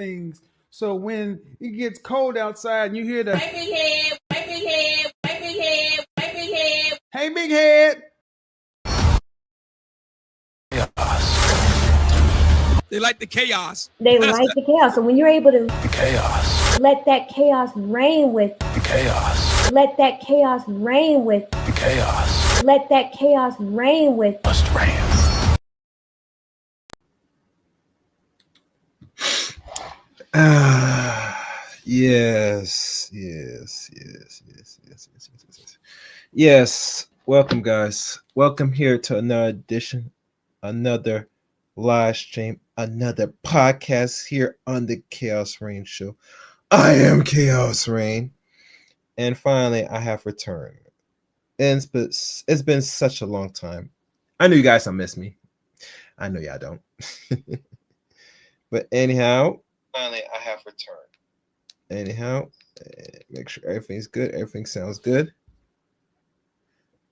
things. So when it gets cold outside and you hear the hey big head, hey big head, hey big head, hey big head, hey big head. They like the chaos. They like the chaos. So when you're able to chaos, let that chaos reign with chaos, let that chaos reign with chaos, let that chaos reign with must reign. Yes. Welcome, guys. Welcome here to another edition, another live stream, another podcast here on the Chaos Reign Show. I am Chaos Reign, and finally, I have returned. And it's been such a long time. I know you guys don't miss me. I know y'all don't. But anyhow, finally, I have returned. Anyhow, make sure everything's good. Everything sounds good.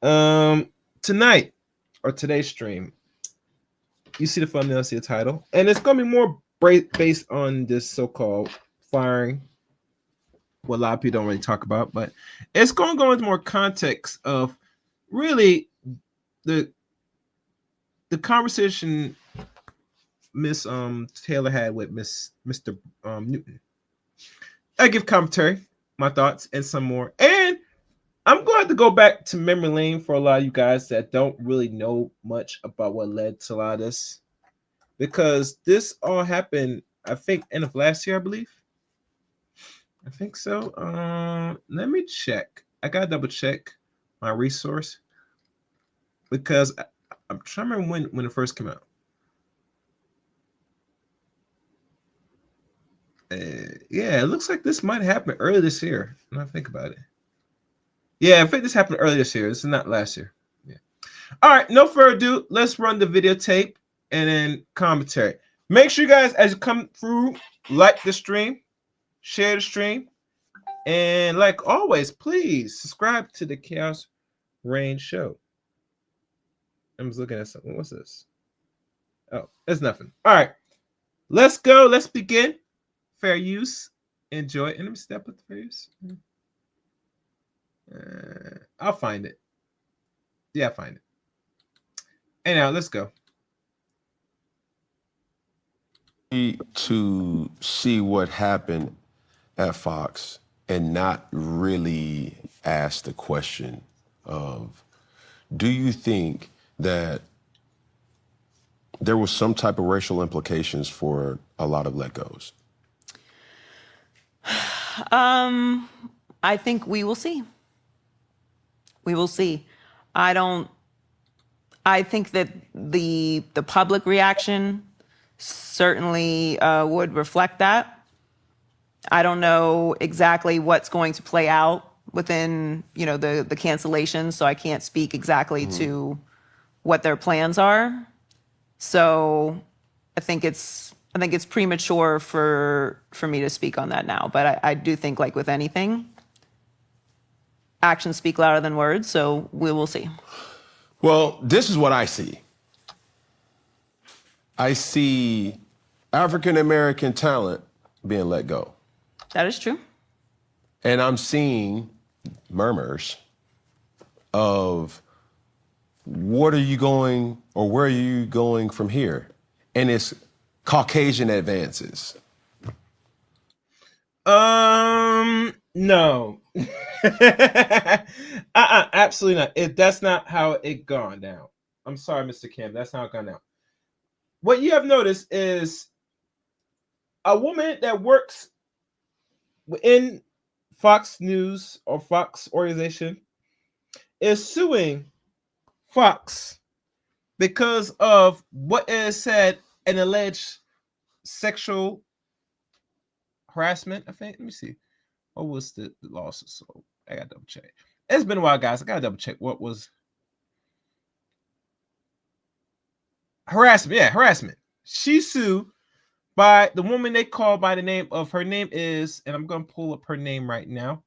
Tonight or today's stream, you see the thumbnail, see the title, and it's gonna be more based on this so-called firing. What a lot of people don't really talk about, but it's gonna go into more context of really the conversation Miss Taylor had with Mr. Newton. I give commentary, my thoughts, and some more. And I'm going to go back to memory lane for a lot of you guys that don't really know much about what led to a lot of this, because this all happened, I think, end of last year, I believe. I think so. Let me check. I gotta double check my resource because I'm trying to remember when it first came out. Yeah, it looks like this might happen early this year. When I think about it. Yeah, I think this happened early this year. This is not last year. Yeah. All right, no further ado. Let's run the videotape and then commentary. Make sure you guys, as you come through, like the stream, share the stream, and like always, please subscribe to the Chaos Reign Show. I'm just looking at something. What's this? Oh, it's nothing. All right, let's go. Let's begin. Fair use. Enjoy. And let me step with the fair use. I'll find it. Yeah, I'll find it. Anyhow, let's go. To see what happened at Fox and not really ask the question of, do you think that there was some type of racial implications for a lot of let goes? I think we will see. We will see. I think that the public reaction certainly would reflect that. I don't know exactly what's going to play out within, the cancellation, so I can't speak exactly to what their plans are. So I think it's premature for me to speak on that now. But I do think, like with anything, actions speak louder than words, so we will see. Well, this is what I see. I see African American talent being let go. That is true. And I'm seeing murmurs of what are you going, or where are you going from here? And it's Caucasian advances. No. Absolutely not. That's not how it gone down. I'm sorry, Mr. Kim. That's not how it gone down. What you have noticed is a woman that works in Fox News or Fox organization is suing Fox because of what is said an alleged sexual harassment. I think. Let me see. What was the lawsuit? So I gotta double check. It's been a while, guys. I gotta double check what was harassment. Yeah, harassment. She sued by the woman they call by the name of, her name is, and I'm gonna pull up her name right now.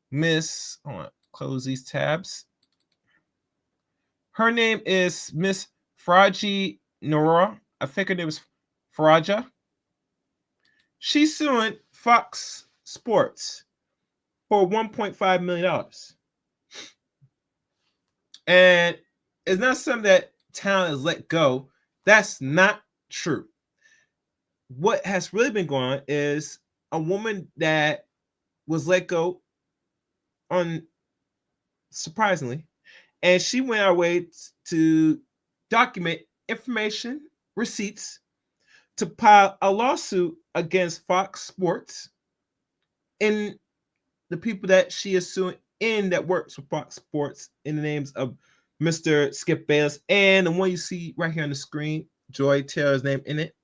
Miss, hold on, close these tabs. Her name is Miss Faraji Nora. I think her name is Faraja. She's suing Fox Sports for $1.5 million. And it's not something that talent is let go. That's not true. What has really been going on is a woman that was let go surprisingly, and she went our way to document information, receipts, to file a lawsuit against Fox Sports and the people that she is suing in that works for Fox Sports in the names of Mr. Skip Bayless and the one you see right here on the screen, Joy Taylor's name in it.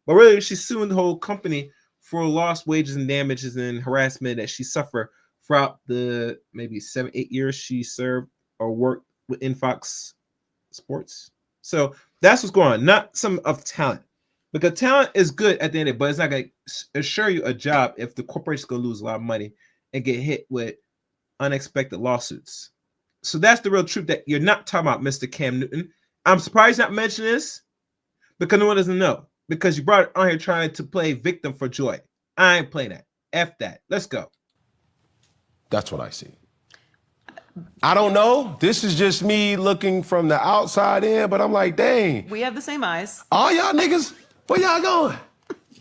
But really, she's suing the whole company for lost wages and damages and harassment that she suffered throughout the maybe 7-8 years she served or worked within Fox Sports. So that's what's going on, not some of talent. Because talent is good at the end of it, but it's not going to assure you a job if the corporation's going to lose a lot of money and get hit with unexpected lawsuits. So that's the real truth that you're not talking about, Mr. Cam Newton. I'm surprised not mentioning this because no one doesn't know. Because you brought it on here trying to play victim for Joy. I ain't playing that. F that. Let's go. That's what I see. I don't know. This is just me looking from the outside in, but I'm like, dang. We have the same eyes. All y'all niggas, where y'all going?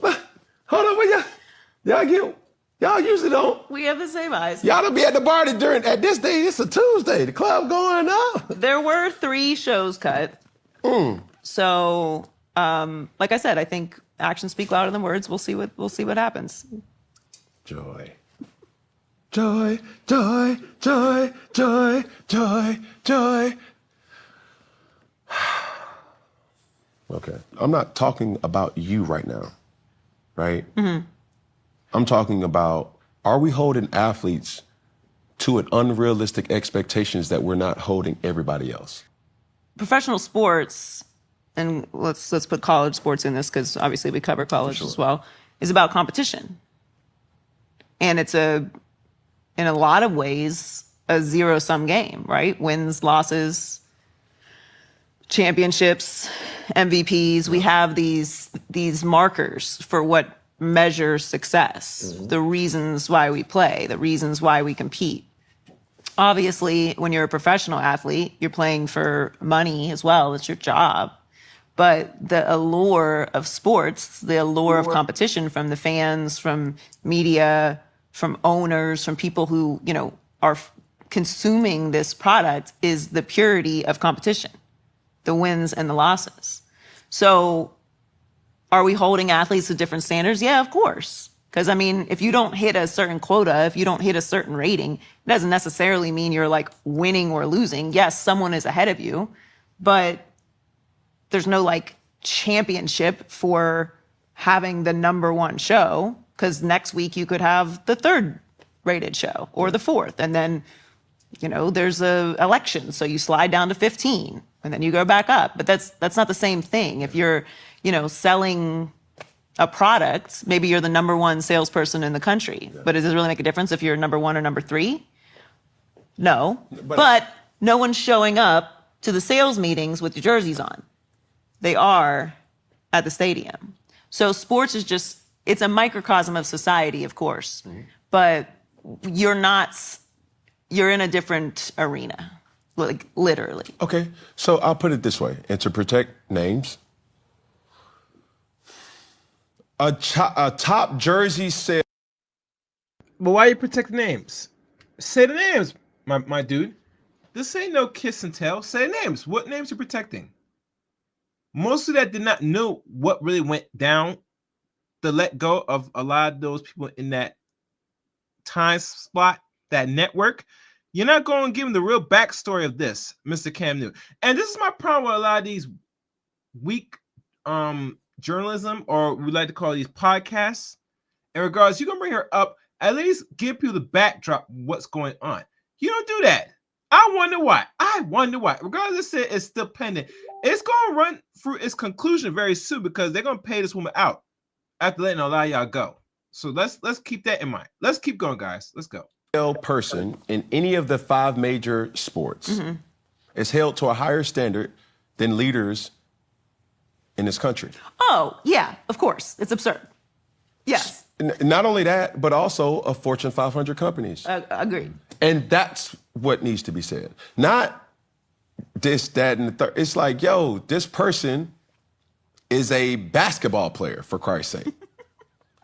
Hold on, where y'all usually don't. We have the same eyes. Y'all don't be at the party at this day. It's a Tuesday. The club going up. There were 3 shows cut. So, like I said, I think actions speak louder than words. We'll see what happens. Joy. Joy, joy, joy, joy, joy, joy. Okay. I'm not talking about you right now, right? Mm-hmm. I'm talking about, are we holding athletes to an unrealistic expectations that we're not holding everybody else? Professional sports, and let's put college sports in this because obviously we cover college as well, is about competition. And it's in a lot of ways, a zero-sum game, right? Wins, losses, championships, MVPs. We have these markers for what measures success, the reasons why we play, the reasons why we compete. Obviously, when you're a professional athlete, you're playing for money as well. It's your job. But the allure of sports, the allure of competition from the fans, from media, from owners, from people who, are consuming this product is the purity of competition, the wins and the losses. So are we holding athletes to different standards? Yeah, of course. Because, if you don't hit a certain quota, if you don't hit a certain rating, it doesn't necessarily mean you're like winning or losing. Yes, someone is ahead of you, but there's no like championship for having the #1 show. Because next week you could have the 3rd rated show or the 4th. And then, there's a election. So you slide down to 15 and then you go back up. But that's not the same thing. If you're, selling a product, maybe you're the #1 salesperson in the country. But does it really make a difference if you're #1 or #3? No. But no one's showing up to the sales meetings with your jerseys on. They are at the stadium. So sports is just, it's a microcosm of society, of course, but you're in a different arena, like literally. Okay, so I'll put it this way, and to protect names, a top jersey sale. But why you protect names? Say the names, my dude. This ain't no kiss and tell. Say names. What names you protecting? Most of that did not know what really went down. The let go of a lot of those people in that time spot, that network. You're not going to give them the real backstory of this, Mr. Cam Newton. And this is my problem with a lot of these weak journalism, or we like to call these podcasts. In regards, you're going to bring her up, at least give people the backdrop of what's going on. You don't do that. I wonder why. Regardless, it's still pending. It's going to run through its conclusion very soon because they're going to pay this woman out after letting a lot of y'all go. So let's keep that in mind. Let's keep going, guys. Let's go. Person in any of the 5 major sports is held to a higher standard than leaders in this country. Oh, yeah, of course. It's absurd. Yes. Not only that, but also of Fortune 500 companies. Agreed. And that's what needs to be said. Not this, that, and the third. It's like, yo, this person is a basketball player, for Christ's sake.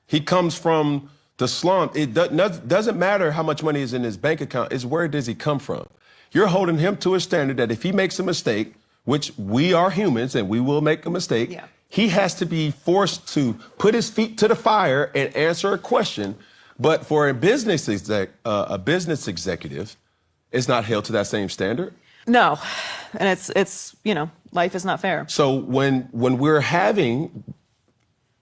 He comes from the slum. It doesn't matter how much money is in his bank account. It's where does he come from? You're holding him to a standard that if he makes a mistake, which we are humans and we will make a mistake, yeah. He has to be forced to put his feet to the fire and answer a question. But for a business executive, it's not held to that same standard. No, and it's life is not fair. So when we're having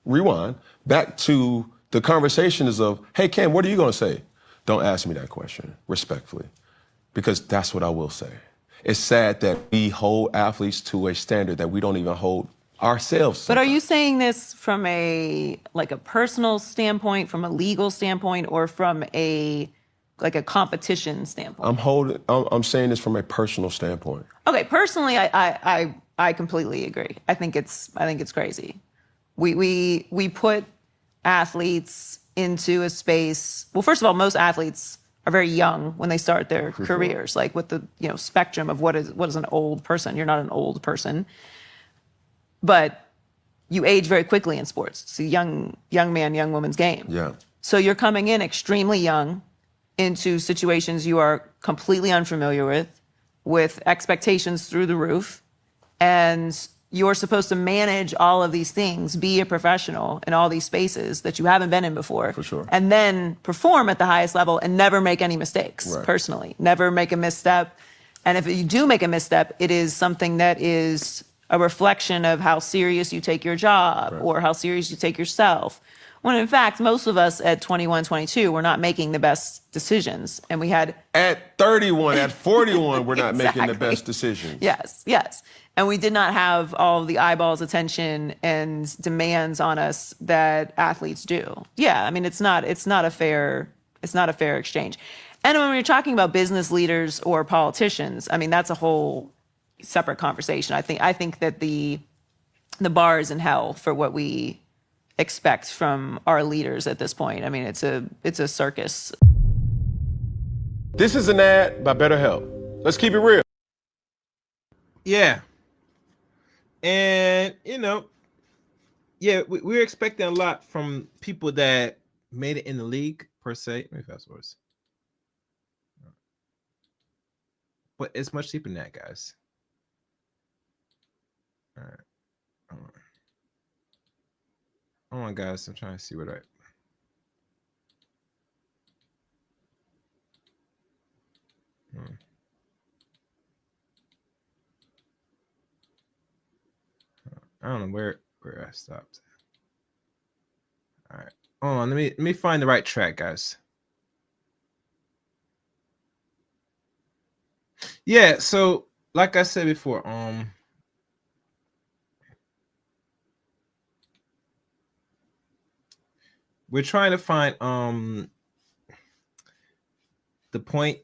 rewind back to the conversation is of, hey Ken, what are you going to say? Don't ask me that question, respectfully, because that's what I will say. It's sad that we hold athletes to a standard that we don't even hold ourselves. But are you saying this from a personal standpoint, from a legal standpoint, or from a competition standpoint? I'm saying this from a personal standpoint. Okay, personally, I completely agree. I think it's crazy. We put athletes into a space. Well, first of all, most athletes are very young when they start their careers. Like with the spectrum of what is an old person. You're not an old person. But you age very quickly in sports. It's a young man, young woman's game. Yeah. So you're coming in extremely young into situations you are completely unfamiliar with expectations through the roof. And you're supposed to manage all of these things, be a professional in all these spaces that you haven't been in before. For sure. And then perform at the highest level and never make any mistakes, right. Personally. Never make a misstep. And if you do make a misstep, it is something that is a reflection of how serious you take your job, right. Or how serious you take yourself. When in fact, most of us at 21, 22, we're not making the best decisions. And we had... At 31, at 41, we're not Exactly. making the best decisions. Yes. And we did not have all of the eyeballs, attention, and demands on us that athletes do. Yeah, I mean, it's not a fair exchange. And when we're talking about business leaders or politicians, I mean, that's a whole separate conversation. I think that the bar is in hell for what we expect from our leaders at this point. I mean, it's a circus. This is an ad by BetterHelp. Let's keep it real. Yeah. And, we're expecting a lot from people that made it in the league, per se. Let me fast forward. But it's much deeper than that, guys. All right. Hold on, guys. I'm trying to see what I don't know where I stopped. All right. Hold on. Let me find the right track, guys. Yeah, so like I said before, we're trying to find the point,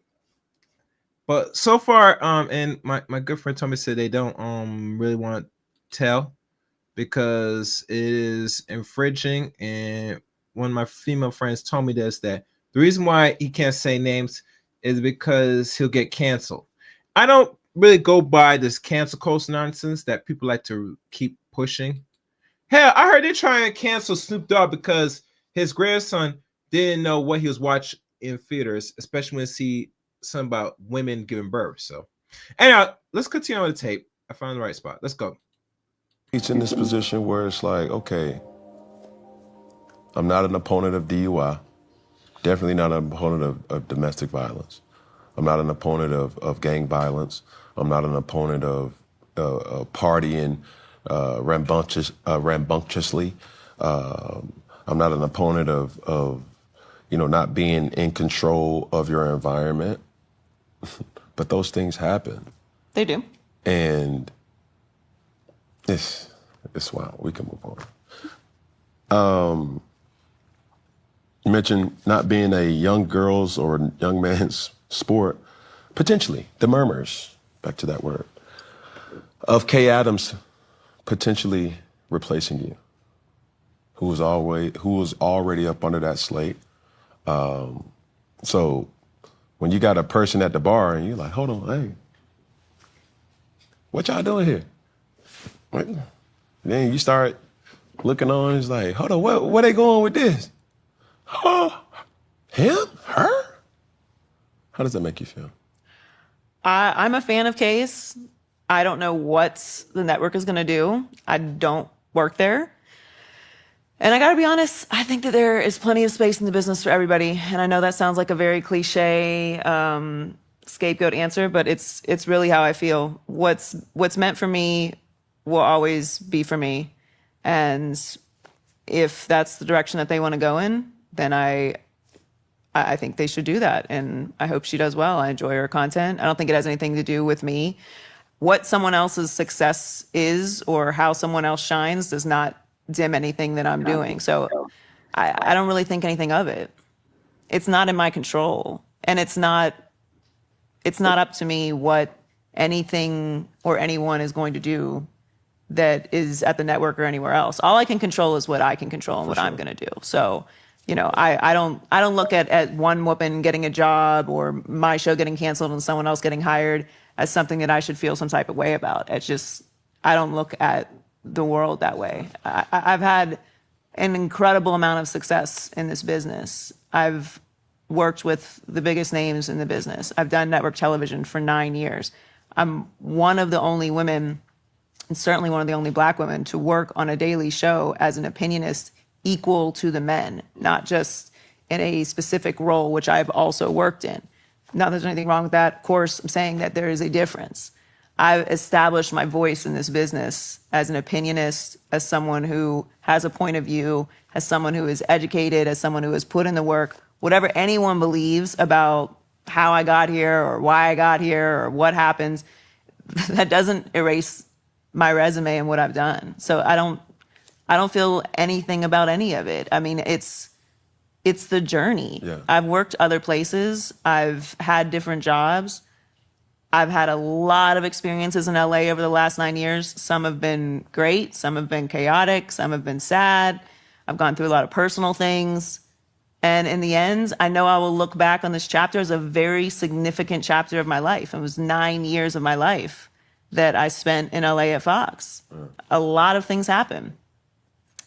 but so far and my good friend Tommy said they don't really want to tell because it is infringing, and one of my female friends told me this, that the reason why he can't say names is because he'll get canceled. I don't really go by this cancel culture nonsense that people like to keep pushing. Hell, I heard they're trying to cancel Snoop Dogg because his grandson didn't know what he was watching in theaters, especially when he see something about women giving birth. So, anyhow, let's continue on the tape. I found the right spot. Let's go. He's in this position where it's like, okay, I'm not an opponent of DUI. Definitely not an opponent of domestic violence. I'm not an opponent of gang violence. I'm not an opponent of partying rambunctiously. I'm not an opponent of not being in control of your environment. But those things happen. They do. And it's wild. We can move on. You mentioned not being a young girl's or young man's sport. Potentially, the murmurs, back to that word, of Kay Adams potentially replacing you. who was already up under that slate. So when you got a person at the bar and you're like, hold on, hey, what y'all doing here? Like, then you start looking on, it's like, hold on, where they going with this? Huh? Him? Her? How does that make you feel? I'm a fan of Case. I don't know what the network is going to do. I don't work there. And I got to be honest, I think that there is plenty of space in the business for everybody. And I know that sounds like a very cliche scapegoat answer, but it's really how I feel. What's meant for me will always be for me. And if that's the direction that they want to go in, then I think they should do that. And I hope she does well. I enjoy her content. I don't think it has anything to do with me. What someone else's success is or how someone else shines does not dim anything that I'm doing. So I don't really think anything of it. It's not in my control. And it's not up to me what anything or anyone is going to do that is at the network or anywhere else. All I can control is what I can control and what I'm going to do. So, you know, I don't look at one woman getting a job or my show getting canceled and someone else getting hired as something that I should feel some type of way about. It's just, I don't look at the world that way. I've had an incredible amount of success in this business. I've worked with the biggest names in the business. I've done network television for 9 years. I'm one of the only women, and certainly one of the only Black women, to work on a daily show as an opinionist equal to the men, not just in a specific role, which I've also worked in. Not that there's anything wrong with that. Of course, I'm saying that there is a difference. I've established my voice in this business as an opinionist, as someone who has a point of view, as someone who is educated, as someone who has put in the work. Whatever anyone believes about how I got here or why I got here or what happens, that doesn't erase my resume and what I've done. So I don't feel anything about any of it. I mean, it's the journey. Yeah. I've worked other places. I've had different jobs. I've had a lot of experiences in LA over the last 9 years. Some have been great. Some have been chaotic. Some have been sad. I've gone through a lot of personal things. And in the end, I know I will look back on this chapter as a very significant chapter of my life. It was 9 years of my life that I spent in LA at Fox. A lot of things happened.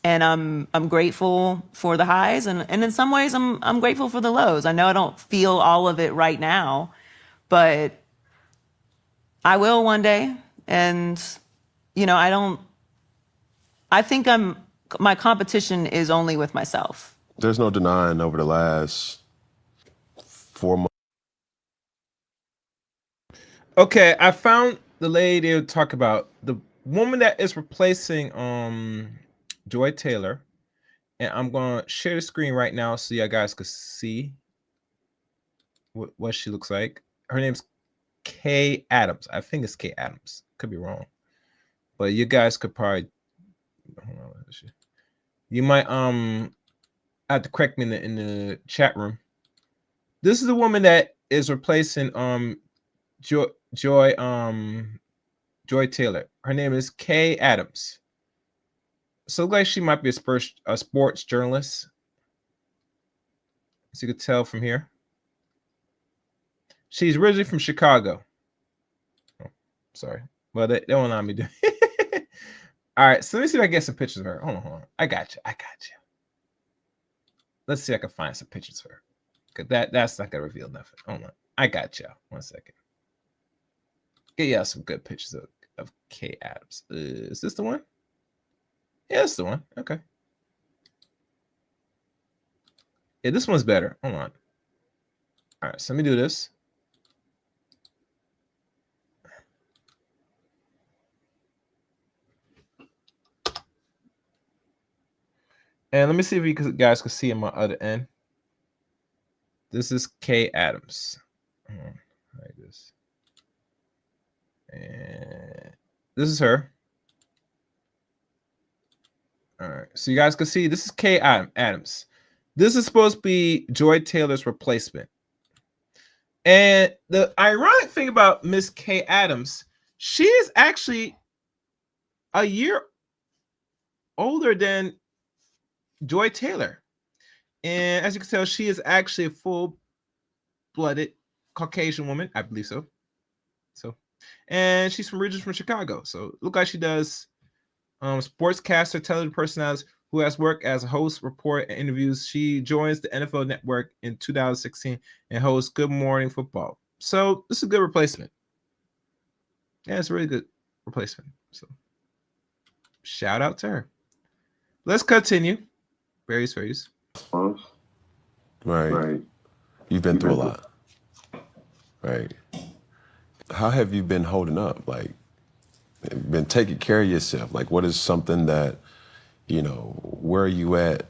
And I'm grateful for the highs, and in some ways I'm grateful for the lows. I know I don't feel all of it right now, but I will one day. And you know, I think my competition is only with myself. There's no denying over the last 4 months. Okay, I found the lady to talk about, the woman that is replacing Joy Taylor, and I'm gonna share the screen right now so you guys can see what she looks like. Her name's Kay Adams. I think it's Kay Adams. Could be wrong, but you guys could probably, you might have to correct me in the chat room. This is the woman that is replacing Joy Taylor. Her name is Kay Adams. So it looks like she might be a sports journalist, as you could tell from here. She's originally from Chicago. Oh, sorry. Well, they won't allow me to. All right, so let me see if I can get some pictures of her. Hold on. I got you. Let's see if I can find some pictures of her. Because that's not going to reveal nothing. Hold on. I got you. 1 second. Get y'all some good pictures of Kay Adams. Is this the one? Yeah, that's the one. Okay. Yeah, this one's better. Hold on. All right, so let me do this. And let me see if you guys can see on my other end. This is Kay Adams. Like this. And this is her. All right, so you guys can see this is Kay Adams. This is supposed to be Joy Taylor's replacement. And the ironic thing about Miss Kay Adams, she is actually a year older than Joy Taylor. And as you can tell, she is actually a full-blooded Caucasian woman. I believe so. And she's originally from Chicago. So look like she does sportscaster, television personality who has worked as a host, reporter, and interviews. She joins the NFL Network in 2016 and hosts Good Morning Football. So this is a good replacement. Yeah, it's a really good replacement. So shout out to her. Let's continue. Various. Right. You've been through a lot. Right. How have you been holding up? Like, been taking care of yourself? Like, what is something that, where are you at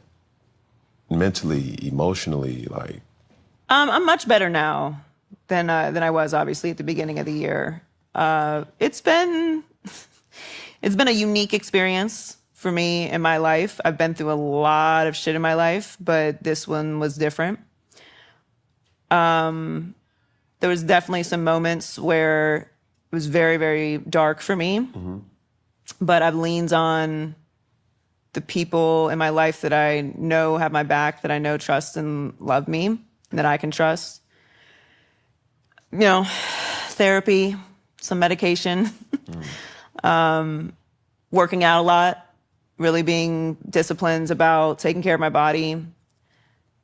mentally, emotionally? Like, I'm much better now than I was, obviously, at the beginning of the year. It's been a unique experience for me in my life. I've been through a lot of shit in my life, but this one was different. There was definitely some moments where it was very, very dark for me, but I've leaned on the people in my life that I know have my back, that I know trust and love me, and that I can trust. Therapy, some medication, working out a lot, really being disciplined about taking care of my body,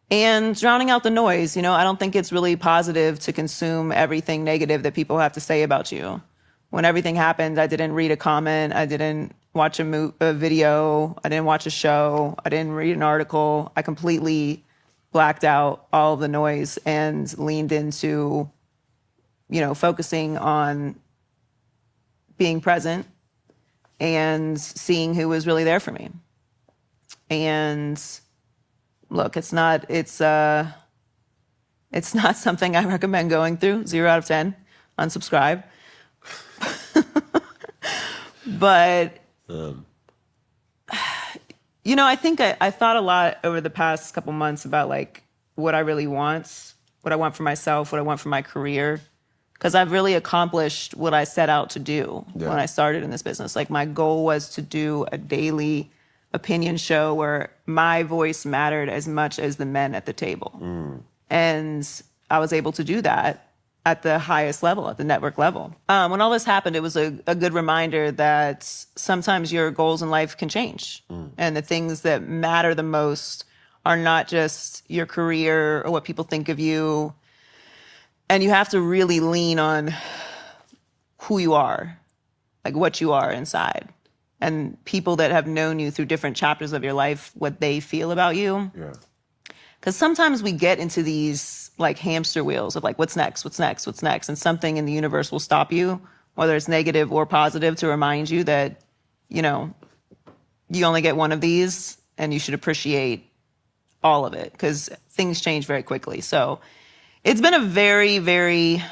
and drowning out the noise. I don't think it's really positive to consume everything negative that people have to say about you. When everything happened, I didn't read a comment. I didn't watch a video. I didn't watch a show. I didn't read an article. I completely blacked out all of the noise and leaned into, focusing on being present and seeing who was really there for me. And look, it's not something I recommend going through. 0 out of 10. Unsubscribe. But, I think I thought a lot over the past couple months about like what I really want, what I want for myself, what I want for my career. Because I've really accomplished what I set out to do when I started in this business. Like, my goal was to do a daily opinion show where my voice mattered as much as the men at the table. And I was able to do that at the highest level, at the network level. When all this happened, it was a good reminder that sometimes your goals in life can change. And the things that matter the most are not just your career or what people think of you. And you have to really lean on who you are, like what you are inside. And people that have known you through different chapters of your life, what they feel about you. yeah. Because sometimes we get into these like hamster wheels of like, what's next? And something in the universe will stop you, whether it's negative or positive, to remind you that, you only get one of these and you should appreciate all of it, because things change very quickly. So it's been a very, very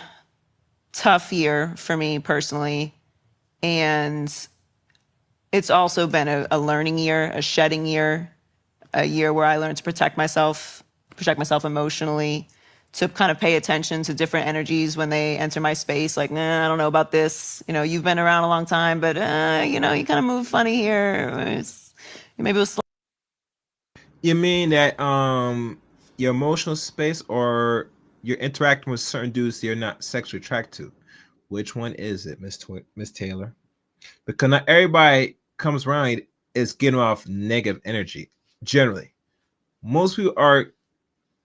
tough year for me personally. And it's also been a learning year, a shedding year, a year where I learned to protect myself emotionally, to kind of pay attention to different energies when they enter my space. Like, I don't know about this. You've been around a long time, but, you kind of move funny here. Maybe it was. You mean that your emotional space, or you're interacting with certain dudes you're not sexually attracted to? Which one is it, Miss Taylor? Because not everybody comes around is getting off negative energy. Generally, most people are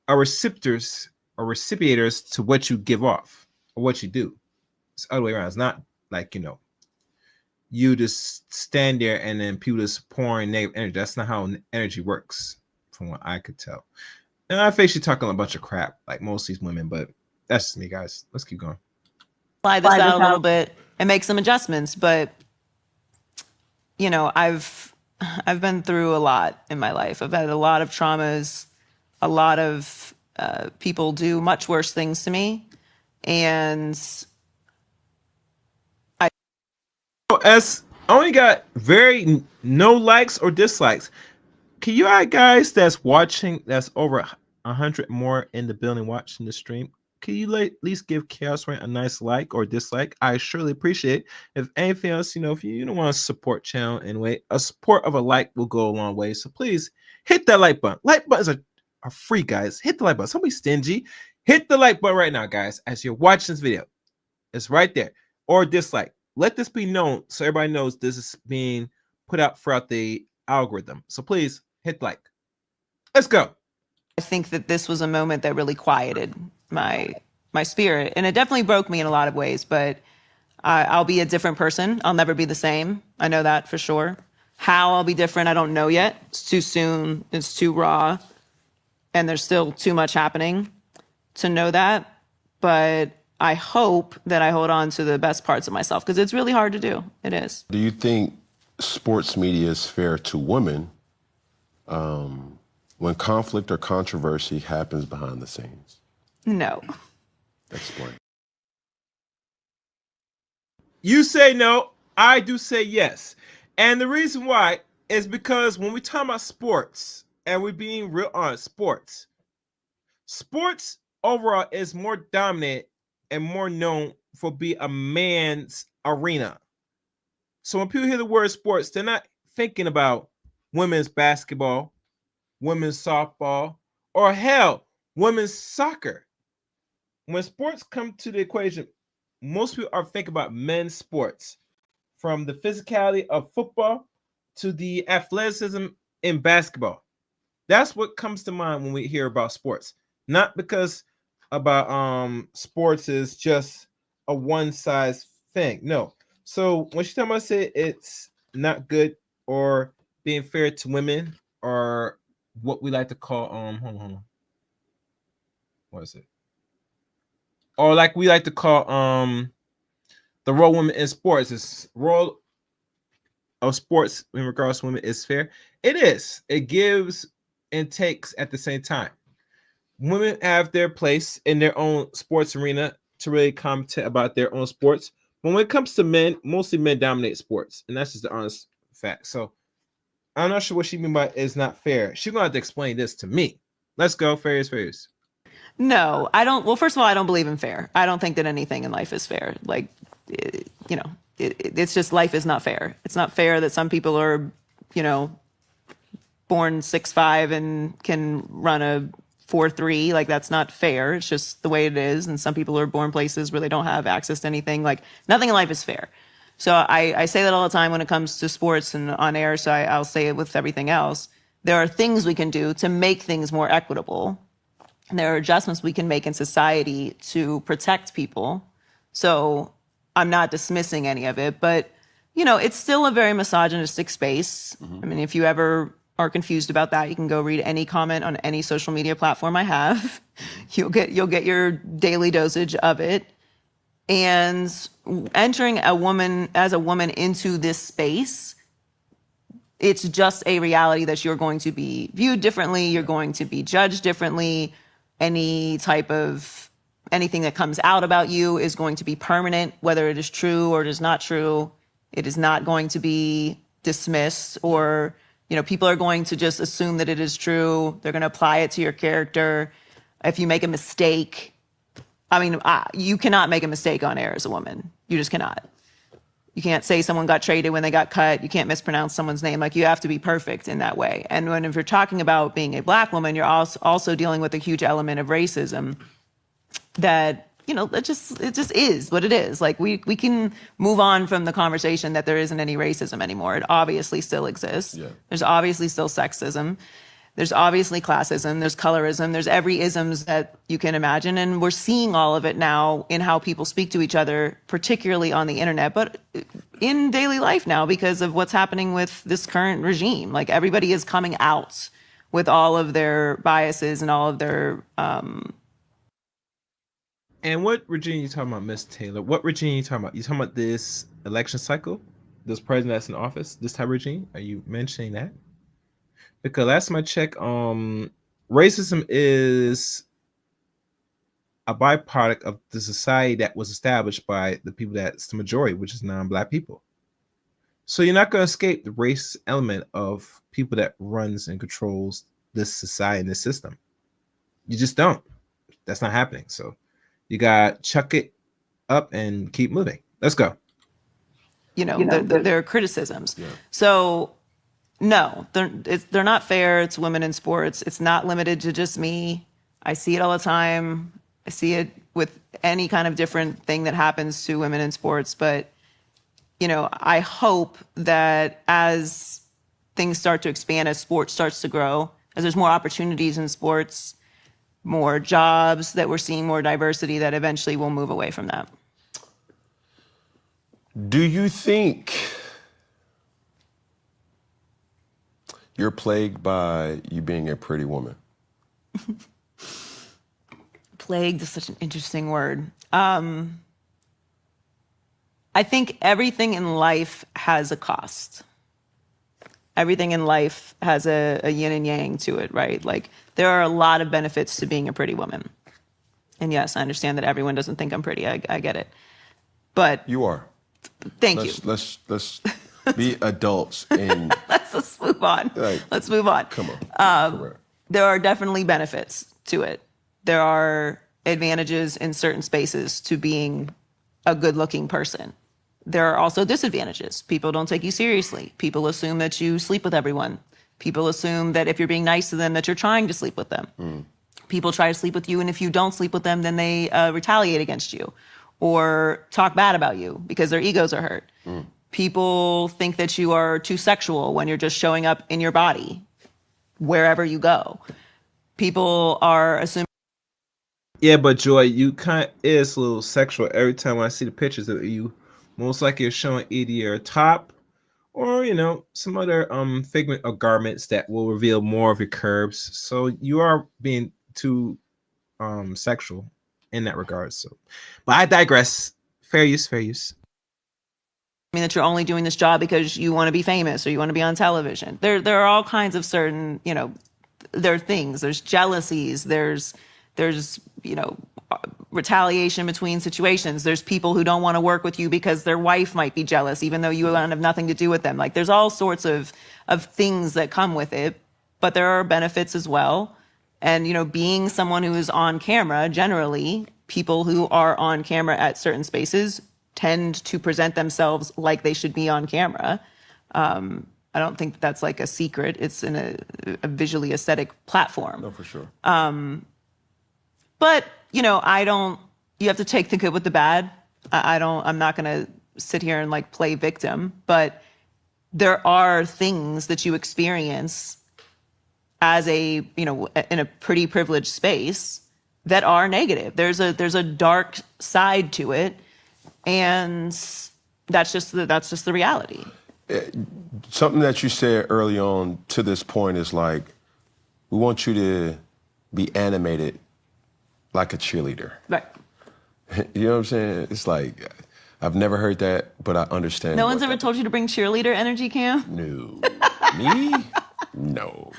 receptors or recipienters to what you give off or what you do. It's the other way around. It's not like, you just stand there and then people just pouring negative energy. That's not how energy works, from what I could tell. And I think she's talking a bunch of crap, like most of these women, but that's just me, guys. Let's keep going. Fly this out a little bit and make some adjustments. But, I've been through a lot in my life. I've had a lot of traumas. A lot of people do much worse things to me. And as I only got very no likes or dislikes, can you guys that's watching, that's over 100 more in the building watching the stream, can you at least give Chaos Rain a nice like or dislike? I surely appreciate it. If anything else, if you don't want to support channel anyway, a support of a like will go a long way. So please hit that like button. Like buttons are free, guys. Hit the like button. Somebody stingy. Hit the like button right now, guys, as you're watching this video. It's right there. Or dislike. Let this be known so everybody knows this is being put out throughout the algorithm. So please hit like. Let's go. I think that this was a moment that really quieted my spirit, and it definitely broke me in a lot of ways, but I'll be a different person. I'll never be the same. I know that for sure. How I'll be different, I don't know yet. It's too soon. It's too raw, and there's still too much happening to know that. But I hope that I hold on to the best parts of myself, because it's really hard to do. It is. Do you think sports media is fair to women when conflict or controversy happens behind the scenes? No. Explain. You say no, I do say yes. And the reason why is because when we talk about sports, and we're being real honest, sports overall is more dominant and more known for being a man's arena. So when people hear the word sports, they're not thinking about women's basketball, women's softball, or hell, women's soccer. When sports come to the equation, most people are thinking about men's sports, from the physicality of football to the athleticism in basketball. That's what comes to mind when we hear about sports. Not because about sports is just a one size thing. No. So when she's talking about say it's not good or being fair to women, or what we like to call hold on. What is it? Or like we like to call the role of women in sports, is role of sports in regards to women is fair. It is. It gives and takes at the same time. Women have their place in their own sports arena to really comment about their own sports. But when it comes to men, mostly men dominate sports, and that's just the honest fact. So I'm not sure what she means by it's not fair. She's gonna have to explain this to me. Let's go. Fair is fair. No, I don't. Well, first of all, I don't believe in fair. I don't think that anything in life is fair. Like, it's just life is not fair. It's not fair that some people are, born 6'5" and can run a 4'3". Like, that's not fair. It's just the way it is. And some people are born places where they don't have access to anything. Like, nothing in life is fair. So I say that all the time when it comes to sports and on air. So I'll say it with everything else. There are things we can do to make things more equitable. There are adjustments we can make in society to protect people. So I'm not dismissing any of it, but it's still a very misogynistic space. I mean, if you ever are confused about that, you can go read any comment on any social media platform I have. You'll get your daily dosage of it. And entering as a woman into this space, it's just a reality that you're going to be viewed differently. You're going to be judged differently. Any type of anything that comes out about you is going to be permanent, whether it is true or it is not true. It is not going to be dismissed, or, people are going to just assume that it is true. They're going to apply it to your character. If you make a mistake, you cannot make a mistake on air as a woman. You just cannot. You can't say someone got traded when they got cut. You can't mispronounce someone's name. Like, you have to be perfect in that way. And if you're talking about being a Black woman, you're also dealing with a huge element of racism that, it just is what it is. Like, we can move on from the conversation that there isn't any racism anymore. It obviously still exists. Yeah. There's obviously still sexism. There's obviously classism, there's colorism, there's every isms that you can imagine. And we're seeing all of it now in how people speak to each other, particularly on the internet, but in daily life now because of what's happening with this current regime. Like, everybody is coming out with all of their biases and all of their... And what regime are you talking about, Miss Taylor? What regime are you talking about? You talking about this election cycle? This president that's in office? This type of regime? Are you mentioning that? Because last time I checked, racism is a byproduct of the society that was established by the people that's the majority, which is non-Black people. So you're not going to escape the race element of people that runs and controls this society and this system. You just don't. That's not happening. So you got to chuck it up and keep moving. Let's go. There are criticisms. Yeah. So No, they're not fair to women in sports. It's not limited to just me. I see it all the time. I see it with any kind of different thing that happens to women in sports. But, you know, I hope that as things start to expand, as sports starts to grow, as there's more opportunities in sports, more jobs, that we're seeing more diversity, that eventually we'll move away from that. Do you think you're plagued by you being a pretty woman? Plagued is such an interesting word. I think everything in life has a cost. Everything in life has a yin and yang to it, right? Like, there are a lot of benefits to being a pretty woman. And yes, I understand that everyone doesn't think I'm pretty. I get it. But You are. thank you. Let's be adults and Let's move on. Like, Let's move on. come on. There are definitely benefits to it. There are advantages in certain spaces to being a good-looking person. There are also disadvantages. People don't take you seriously. People assume that you sleep with everyone. People assume that if you're being nice to them, that you're trying to sleep with them. People try to sleep with you, and if you don't sleep with them, then they retaliate against you or talk bad about you because their egos are hurt. People think that you are too sexual when you're just showing up in your body wherever you go. People are assuming. Yeah, but Joy, you kind of is a little sexual every time I see the pictures of you. Most likely you're showing either your top or, you know, some other figment of garments that will reveal more of your curves. So you are being too sexual in that regard. So, but I digress. Fair use, fair use. I mean, that you're only doing this job because you want to be famous or you want to be on television. There are all kinds of certain, you know, there are things. There's jealousies. There's you know, retaliation between situations. There's people who don't want to work with you because their wife might be jealous, even though you have nothing to do with them. Like, there's all sorts of things that come with it, but there are benefits as well. And, you know, being someone who is on camera, generally, people who are on camera at certain spaces tend to present themselves like they should be on camera. I don't think that's like a secret. It's in a visually aesthetic platform. No, for sure. But, you know, you have to take the good with the bad. I'm not going to sit here and like play victim, but there are things that you experience as in a pretty privileged space that are negative. There's a dark side to it. And that's just the reality. Something that you said early on to this point is like, we want you to be animated like a cheerleader. Right. You know what I'm saying? It's like, I've never heard that, but I understand. No one's ever told you to bring cheerleader energy, Cam? No. Me? No.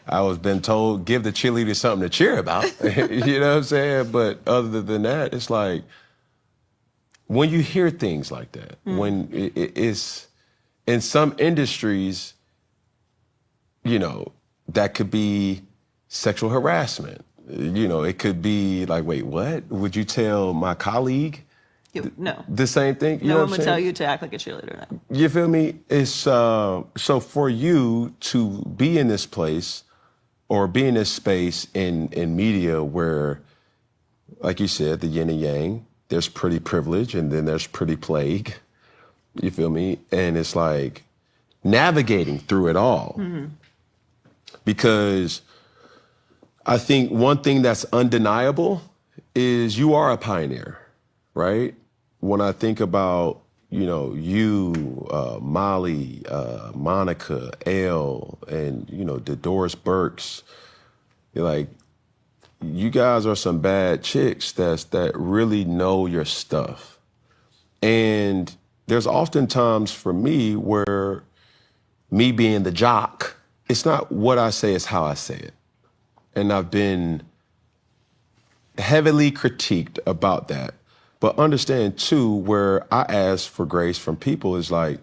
I was been told, give the cheerleader something to cheer about. You know what I'm saying? But other than that, it's like, when you hear things like that, when it's in some industries, you know, that could be sexual harassment. You know, it could be like, wait, what? Would you tell my colleague No. the same thing? You No know one what would I'm tell saying? you to act like a cheerleader. No. You feel me? It's so for you to be in this place or be in this space in media where, like you said, the yin and yang, there's pretty privilege and then there's pretty plague. You feel me? And it's like navigating through it all. Because I think one thing that's undeniable is you are a pioneer, right? When I think about, you know, you, Molly, Monica, Elle, and, you know, the Doris Burks, you're like, you guys are some bad chicks that really know your stuff. And there's often times for me where me being the jock, it's not what I say, it's how I say it. And I've been heavily critiqued about that. But understand too, where I ask for grace from people is like,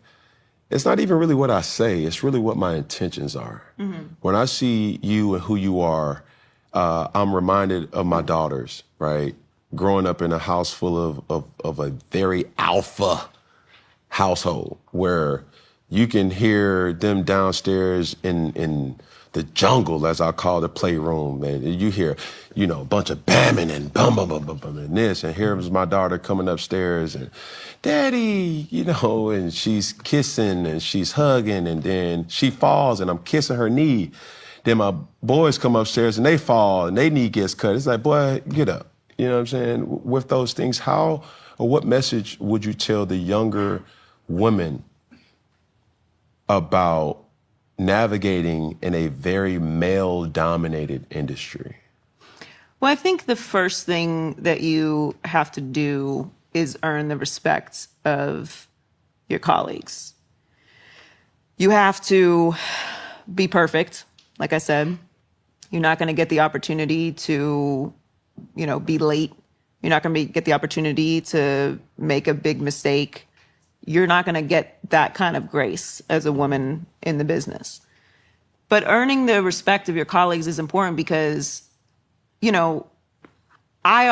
it's not even really what I say, it's really what my intentions are. When I see you and who you are, I'm reminded of my daughters, right? Growing up in a house full of a very alpha household where You can hear them downstairs in the jungle, as I call the playroom, and you hear, you know, a bunch of bamming and bum bum bum bum bum and this, and here was my daughter coming upstairs and, Daddy, you know, and she's kissing and she's hugging, and then she falls and I'm kissing her knee. Then my boys come upstairs and they fall and their knee gets cut. It's like, boy, get up. You know what I'm saying? With those things, how or what message would you tell the younger women about navigating in a very male-dominated industry? Well, I think the first thing that you have to do is earn the respect of your colleagues. You have to be perfect. Like I said, you're not going to get the opportunity to, you know, be late. You're not going to get the opportunity to make a big mistake. You're not going to get that kind of grace as a woman in the business. But earning the respect of your colleagues is important because, you know, I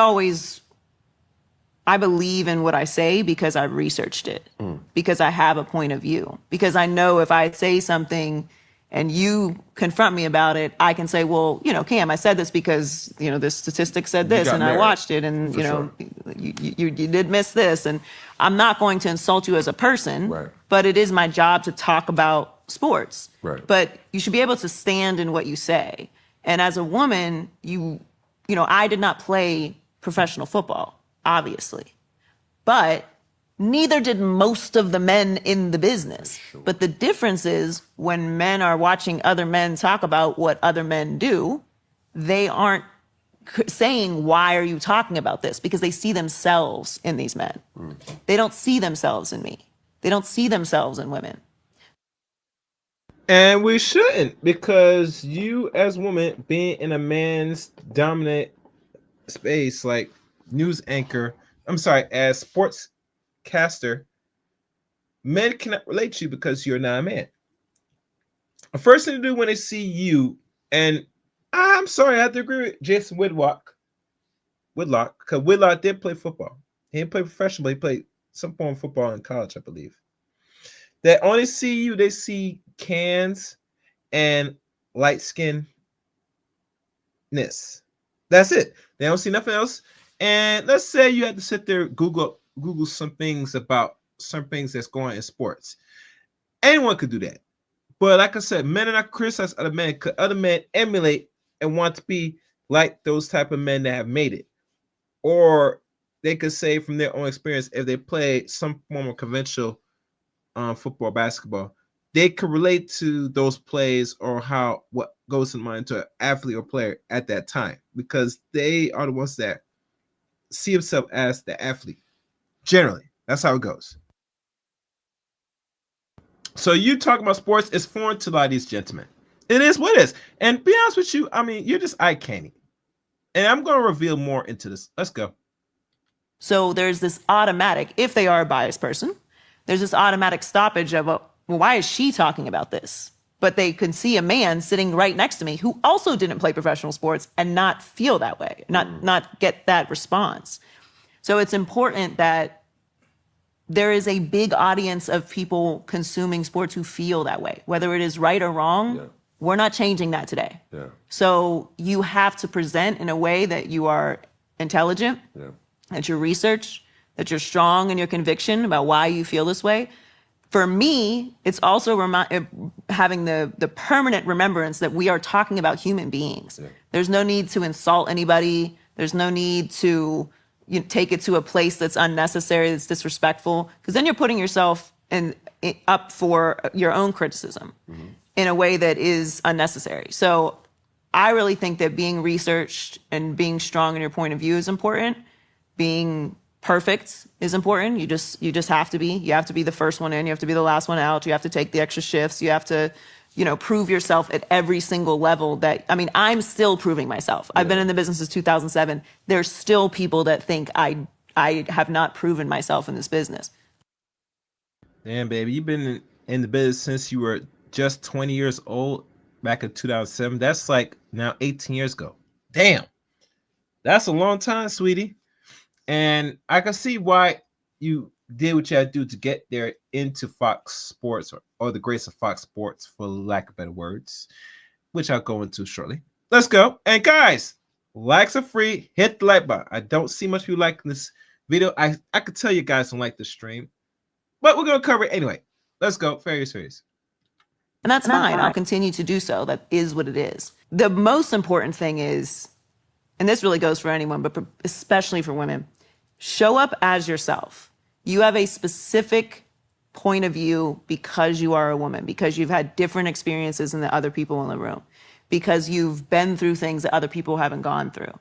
believe in what I say because I've researched it, because I have a point of view, because I know if I say something and you confront me about it, I can say, well, you know, Cam, I said this because, you know, this statistic said this and I watched it and, you know, you did miss this. And I'm not going to insult you as a person, but it is my job to talk about sports. But you should be able to stand in what you say. And as a woman, you know, I did not play professional football, obviously, but neither did most of the men in the business. But the difference is when men are watching other men talk about what other men do, they aren't saying, why are you talking about this? Because they see themselves in these men. They don't see themselves in me. They don't see themselves in women. And we shouldn't, because you as a woman being in a man's dominant space, like news anchor, as sportscaster, men cannot relate to you because you're not a man. The first thing to do when they see you, and I'm sorry, I have to agree with Jason Whitlock, because Whitlock did play football. He didn't play professionally, he played some form of football in college, I believe. They only see you, they see cans and light skinnedness. That's it. They don't see nothing else. And let's say you had to sit there, Google some things about some things that's going on in sports. Anyone could do that. But like I said, men are not criticize other men. Could other men emulate and want to be like those type of men that have made it? Or they could say from their own experience, if they play some form of conventional football, basketball, they could relate to those plays or what goes in mind to an athlete or player at that time, because they are the ones that see themselves as the athlete. Generally, that's how it goes. So you talking about sports is foreign to a lot of these gentlemen. It is what it is. And be honest with you, I mean, you're just eye candy. And I'm going to reveal more into this. Let's go. So there's this automatic, if they are a biased person, there's this automatic stoppage of, well, why is she talking about this? But they can see a man sitting right next to me who also didn't play professional sports and not feel that way, not get that response. So it's important that there is a big audience of people consuming sports who feel that way, whether it is right or wrong. We're not changing that today. So you have to present in a way that you are intelligent, that you research, that you're strong in your conviction about why you feel this way. For me, it's also having the permanent remembrance that we are talking about human beings. There's no need to insult anybody. There's no need to take it to a place that's unnecessary, that's disrespectful, because then you're putting yourself up for your own criticism in a way that is unnecessary. So I really think that being researched and being strong in your point of view is important. Being perfect is important. You just have to be. You have to be the first one in. You have to be the last one out. You have to take the extra shifts. You have to, prove yourself at every single level. I'm still proving myself. I've been in the business since 2007. There's still people that think I have not proven myself in this business. Damn, baby, you've been in the business since you were just 20 years old back in 2007. That's like now 18 years ago. Damn. That's a long time, sweetie. And I can see why you did what you had to do to get there into Fox Sports or the grace of Fox Sports, for lack of better words, which I'll go into shortly. Let's go. And guys, likes are free. Hit the like button. I don't see much people liking this video. I could tell you guys don't like the stream, but we're going to cover it anyway. Let's go. Fair use, fair use. And that's fine. I'll continue to do so. That is what it is. The most important thing is, and this really goes for anyone, but especially for women, show up as yourself. You have a specific point of view because you are a woman, because you've had different experiences than the other people in the room, because you've been through things that other people haven't gone through,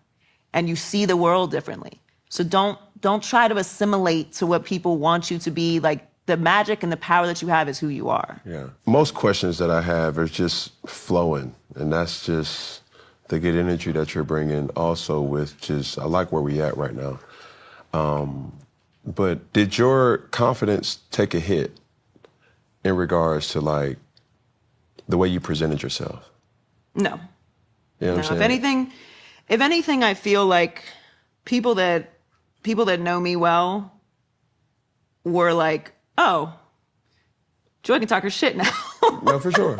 and you see the world differently. So don't try to assimilate to what people want you to be. Like, the magic and the power that you have is who you are. Yeah. Most questions that I have are just flowing, and that's just the good energy that you're bringing. Also with just, I like where we at right now. But did your confidence take a hit in regards to like the way you presented yourself? No. You know what I'm No. saying? If anything, I feel like people that know me well were like, oh, Joy can talk her shit now. No, for sure.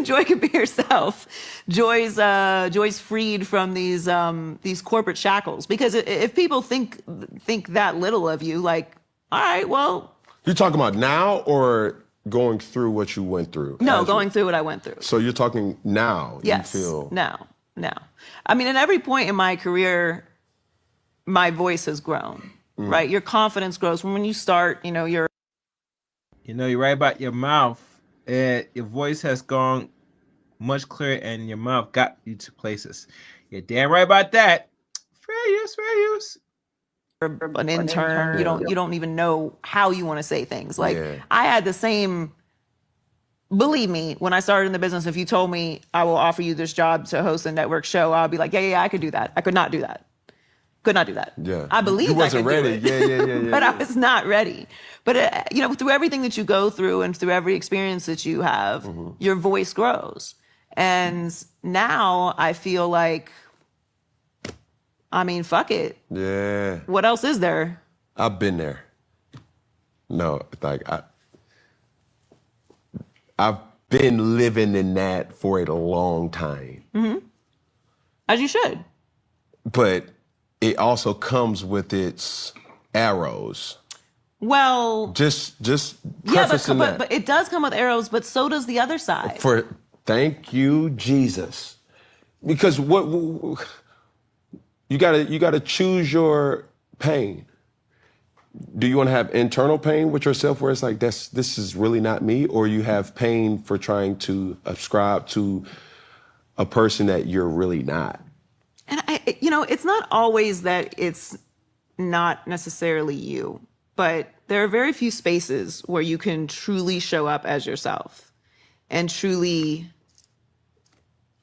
Joy can be herself. Joy's freed from these corporate shackles. Because if people think that little of you, like, all right, well. You're talking about now or going through what you went through? No, going through what I went through. So you're talking now. Yes. You feel Now. I mean, at every point in my career, my voice has grown, right? Your confidence grows from when you start, you're right about your mouth. Your voice has gone much clearer, and your mouth got you to places. You're damn right about that. Fair use. an intern. You don't even know how you want to say things. Like, Yeah. I had the same. Believe me, when I started in the business, if you told me I will offer you this job to host a network show, I'll be like, yeah, I could do that. I could not do that. Yeah. I believe you wasn't I could ready. do it. Yeah. But I was not ready. But through everything that you go through and through every experience that you have, your voice grows. And now I feel like, I mean, fuck it. Yeah. What else is there? I've been there. No, like I've been living in that for a long time. As you should. But it also comes with its arrows. Well, Just yeah, prefacing that. but it does come with arrows, but so does the other side. Thank you, Jesus. Because what you gotta choose your pain. Do you want to have internal pain with yourself where it's like this is really not me, or you have pain for trying to ascribe to a person that you're really not? And it's not always that it's not necessarily you, but there are very few spaces where you can truly show up as yourself and truly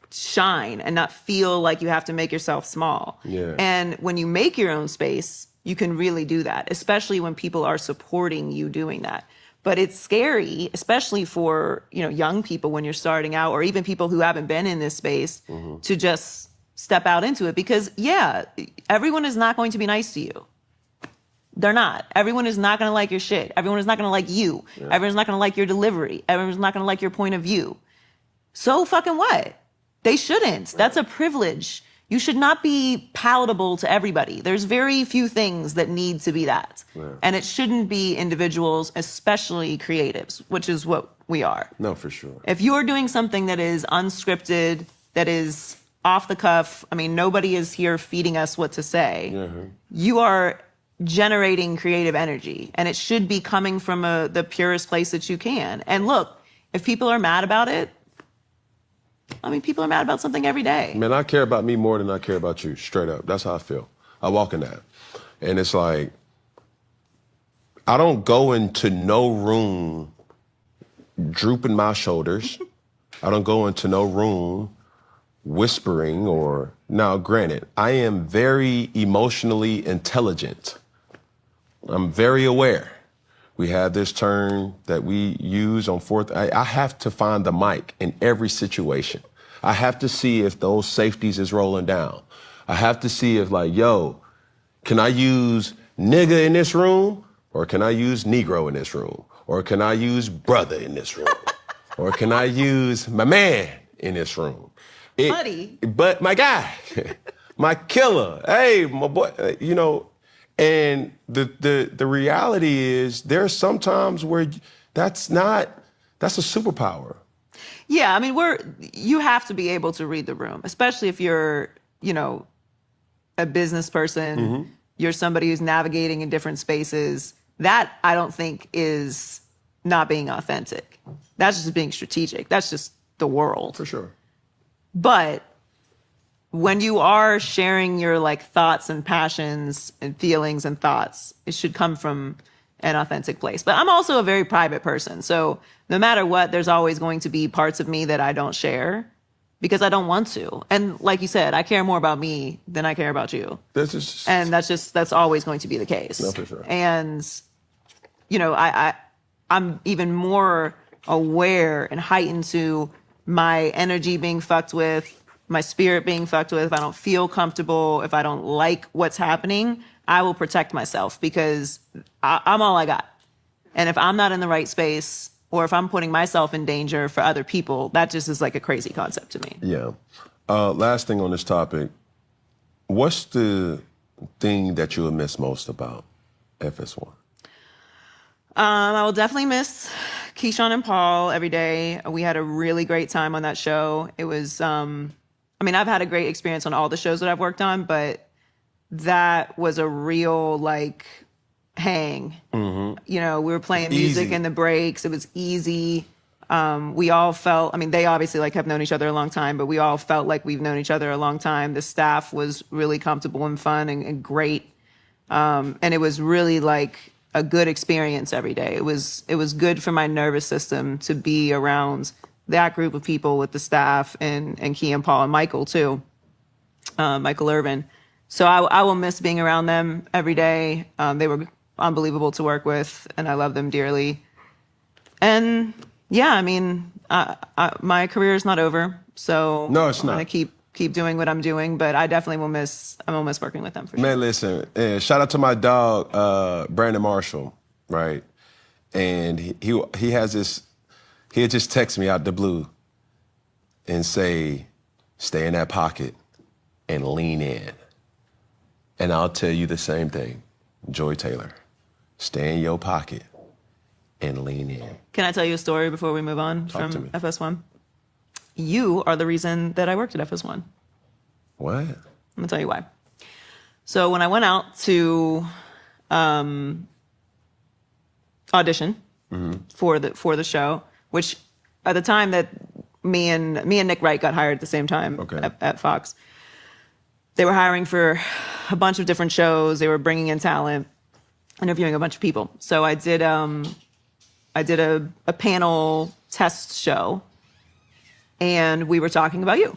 shine and not feel like you have to make yourself small. Yeah. And when you make your own space, you can really do that, especially when people are supporting you doing that. But it's scary, especially for, young people when you're starting out, or even people who haven't been in this space, to just step out into it. Because, yeah, everyone is not going to be nice to you. They're not. Everyone is not going to like your shit. Everyone is not going to like you. Yeah. Everyone's not going to like your delivery. Everyone's not going to like your point of view. So fucking what? They shouldn't. That's a privilege. You should not be palatable to everybody. There's very few things that need to be that. Yeah. And it shouldn't be individuals, especially creatives, which is what we are. No, for sure. If you're doing something that is unscripted, that is off the cuff, I mean, nobody is here feeding us what to say. Mm-hmm. You are generating creative energy, and it should be coming from the purest place that you can. And look, if people are mad about it, I mean, people are mad about something every day. Man, I care about me more than I care about you, straight up. That's how I feel. I walk in that. And it's like, I don't go into no room drooping my shoulders. I don't go into no room whispering or, now granted, I am very emotionally intelligent. I'm very aware. We have this term that we use on fourth. I have to find the mic in every situation. I have to see if those safeties is rolling down. I have to see if like, yo, can I use nigga in this room Or can I use Negro in this room? Or can I use brother in this room? Or can I use my man in this room? Buddy. But my guy, my killer, hey, my boy, you know, and the reality is there are some times where that's a superpower. Yeah, I mean, you have to be able to read the room, especially if you're, you know, a business person, you're somebody who's navigating in different spaces. That I don't think is not being authentic. That's just being strategic. That's just the world. For sure. But when you are sharing your like thoughts and passions and feelings and thoughts, it should come from an authentic place. But I'm also a very private person. So no matter what, there's always going to be parts of me that I don't share because I don't want to. And like you said, I care more about me than I care about you. That's always going to be the case. No, for sure. And, you know, I'm even more aware and heightened to my energy being fucked with, my spirit being fucked with. If I don't feel comfortable, if I don't like what's happening, I will protect myself because I'm all I got. And if I'm not in the right space or if I'm putting myself in danger for other people, that just is like a crazy concept to me. Yeah. Last thing on this topic, what's the thing that you'll miss most about FS1? I will definitely miss Keyshawn and Paul every day. We had a really great time on that show. It was, I mean, I've had a great experience on all the shows that I've worked on, but that was a real like hang. You know, we were playing music in the breaks. It was easy. We all felt, I mean, they obviously like have known each other a long time, but we all felt like we've known each other a long time. The staff was really comfortable and fun and great. And it was really like a good experience every day. It was good for my nervous system to be around that group of people with the staff and Key and Paul and Michael too, Michael Irvin. So I will miss being around them every day. They were unbelievable to work with and I love them dearly. And yeah, I mean, my career is not over. So No, it's I'm not. gonna keep doing what I'm doing, but I definitely will miss working with them for sure. Man, listen, shout out to my dog, Brandon Marshall, right? And he has this, he'll just text me out the blue and say, stay in that pocket and lean in. And I'll tell you the same thing, Joy Taylor, stay in your pocket and lean in. Can I tell you a story before we move on Talk to from me. FS1? You are the reason that I worked at FS1. What? I'm gonna tell you why. So when I went out to audition for the show, which at the time that me and Nick Wright got hired at the same time at Fox, they were hiring for a bunch of different shows. They were bringing in talent, interviewing a bunch of people. So I did a panel test show, and we were talking about you.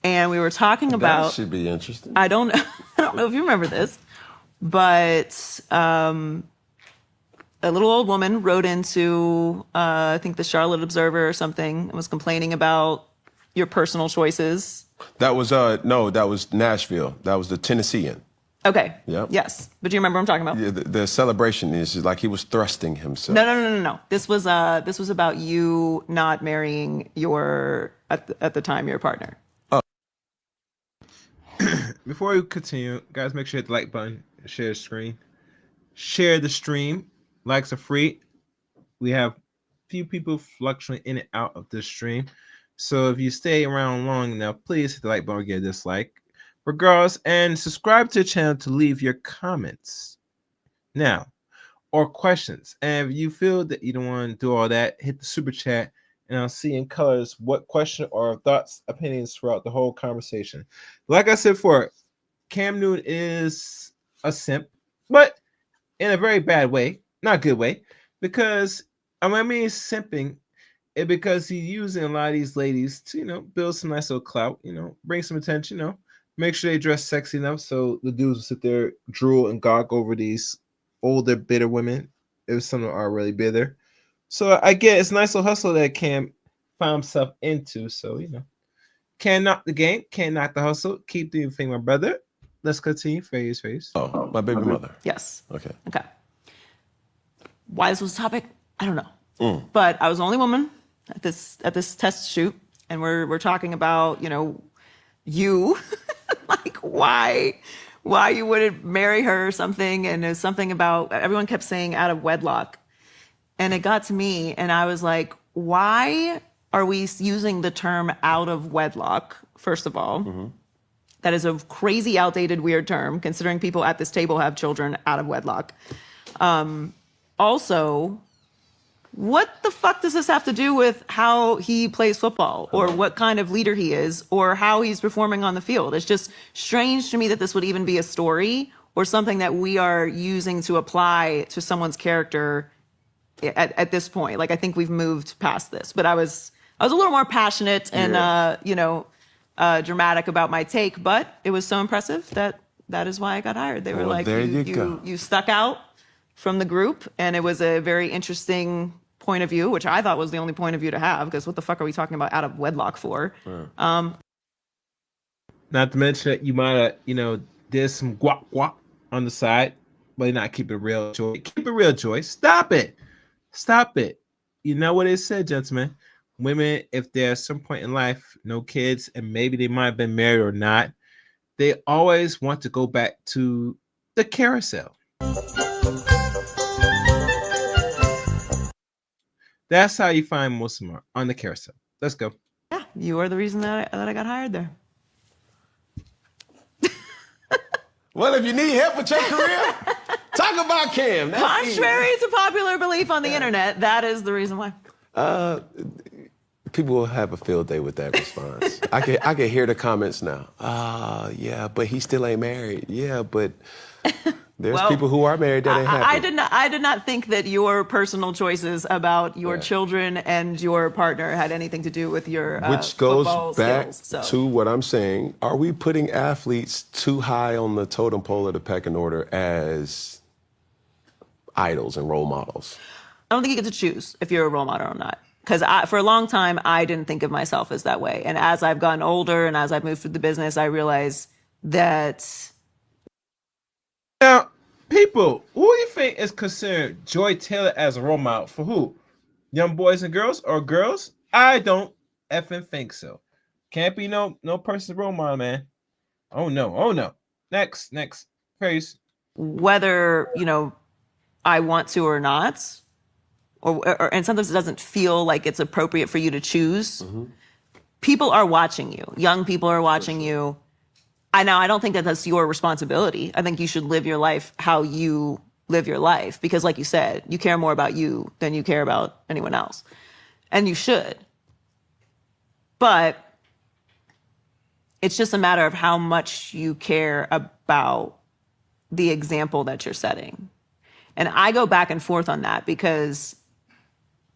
And we were talking about. That should be interesting. I don't know if you remember this, but a little old woman wrote into I think the Charlotte Observer or something and was complaining about your personal choices. That was no, that was Nashville. That was the Tennessean. Okay. Yep. Yes. But do you remember what I'm talking about? Yeah, the celebration is like he was thrusting himself. No. This was about you not marrying your at the time your partner. Before we continue, guys, make sure you hit the like button, share the screen, share the stream. Likes are free. We have few people fluctuating in and out of this stream. So if you stay around long enough, please hit the like button or get a dislike. Regardless, and subscribe to the channel to leave your comments now or questions. And if you feel that you don't want to do all that, hit the super chat and I'll see in colors what question or thoughts, opinions throughout the whole conversation. Like I said before, Cam Newton is a simp, but in a very bad way, not a good way, because I mean simping it because he's using a lot of these ladies to, build some nice little clout, bring some attention, make sure they dress sexy enough so the dudes will sit there, drool, and gawk over these older, bitter women if some of them are really bitter. So I get it's a nice little hustle that Cam found himself into. So, can't knock the game, can't knock the hustle. Keep doing your thing, my brother. let's continue. Face. Oh, my baby mother. Yes. Okay. Okay. Why this was a topic, I don't know. But I was the only woman at this test shoot, and we're talking about, you know, you like why you wouldn't marry her or something, and there's something about everyone kept saying out of wedlock. And it got to me, and I was like, why are we using the term out of wedlock, first of all? That is a crazy, outdated, weird term, considering people at this table have children out of wedlock. Also, what the fuck does this have to do with how he plays football or what kind of leader he is or how he's performing on the field? It's just strange to me that this would even be a story or something that we are using to apply to someone's character at this point. Like, I think we've moved past this, but I was a little more passionate and, dramatic about my take, but it was so impressive that is why I got hired. They were like, there you go. You stuck out from the group, and it was a very interesting point of view, which I thought was the only point of view to have, because what the fuck are we talking about out of wedlock for? Not to mention that you might have, did some guap on the side, but not keep it real, Joy. Keep it real, Joy. Stop it. You know what it said, gentlemen? Women, if there's some point in life, no kids, and maybe they might have been married or not, they always want to go back to the carousel. That's how you find most of them on the carousel. Let's go. Yeah, you are the reason that I got hired there. Well, if you need help with your career, talk about Cam. That's Contrary to popular belief on the internet, that is the reason why. People will have a field day with that response. I can hear the comments now. Yeah, but he still ain't married. Yeah, but there's people who are married that ain't happy. I did not think that your personal choices about your children and your partner had anything to do with your which goes football back skills, to what I'm saying. Are we putting athletes too high on the totem pole of the pecking order as idols and role models? I don't think you get to choose if you're a role model or not. Because for a long time, I didn't think of myself as that way. And as I've gotten older and as I've moved through the business, I realized that... Now, people, who do you think is considered Joy Taylor as a role model for who? Young boys and girls or girls? I don't effing think so. Can't be no person's role model, man. Oh no. Next. Praise. Whether, I want to or not, and sometimes it doesn't feel like it's appropriate for you to choose. People are watching you. Young people are watching you. I don't think that that's your responsibility. I think you should live your life how you live your life, because like you said, you care more about you than you care about anyone else. And you should. But it's just a matter of how much you care about the example that you're setting. And I go back and forth on that, because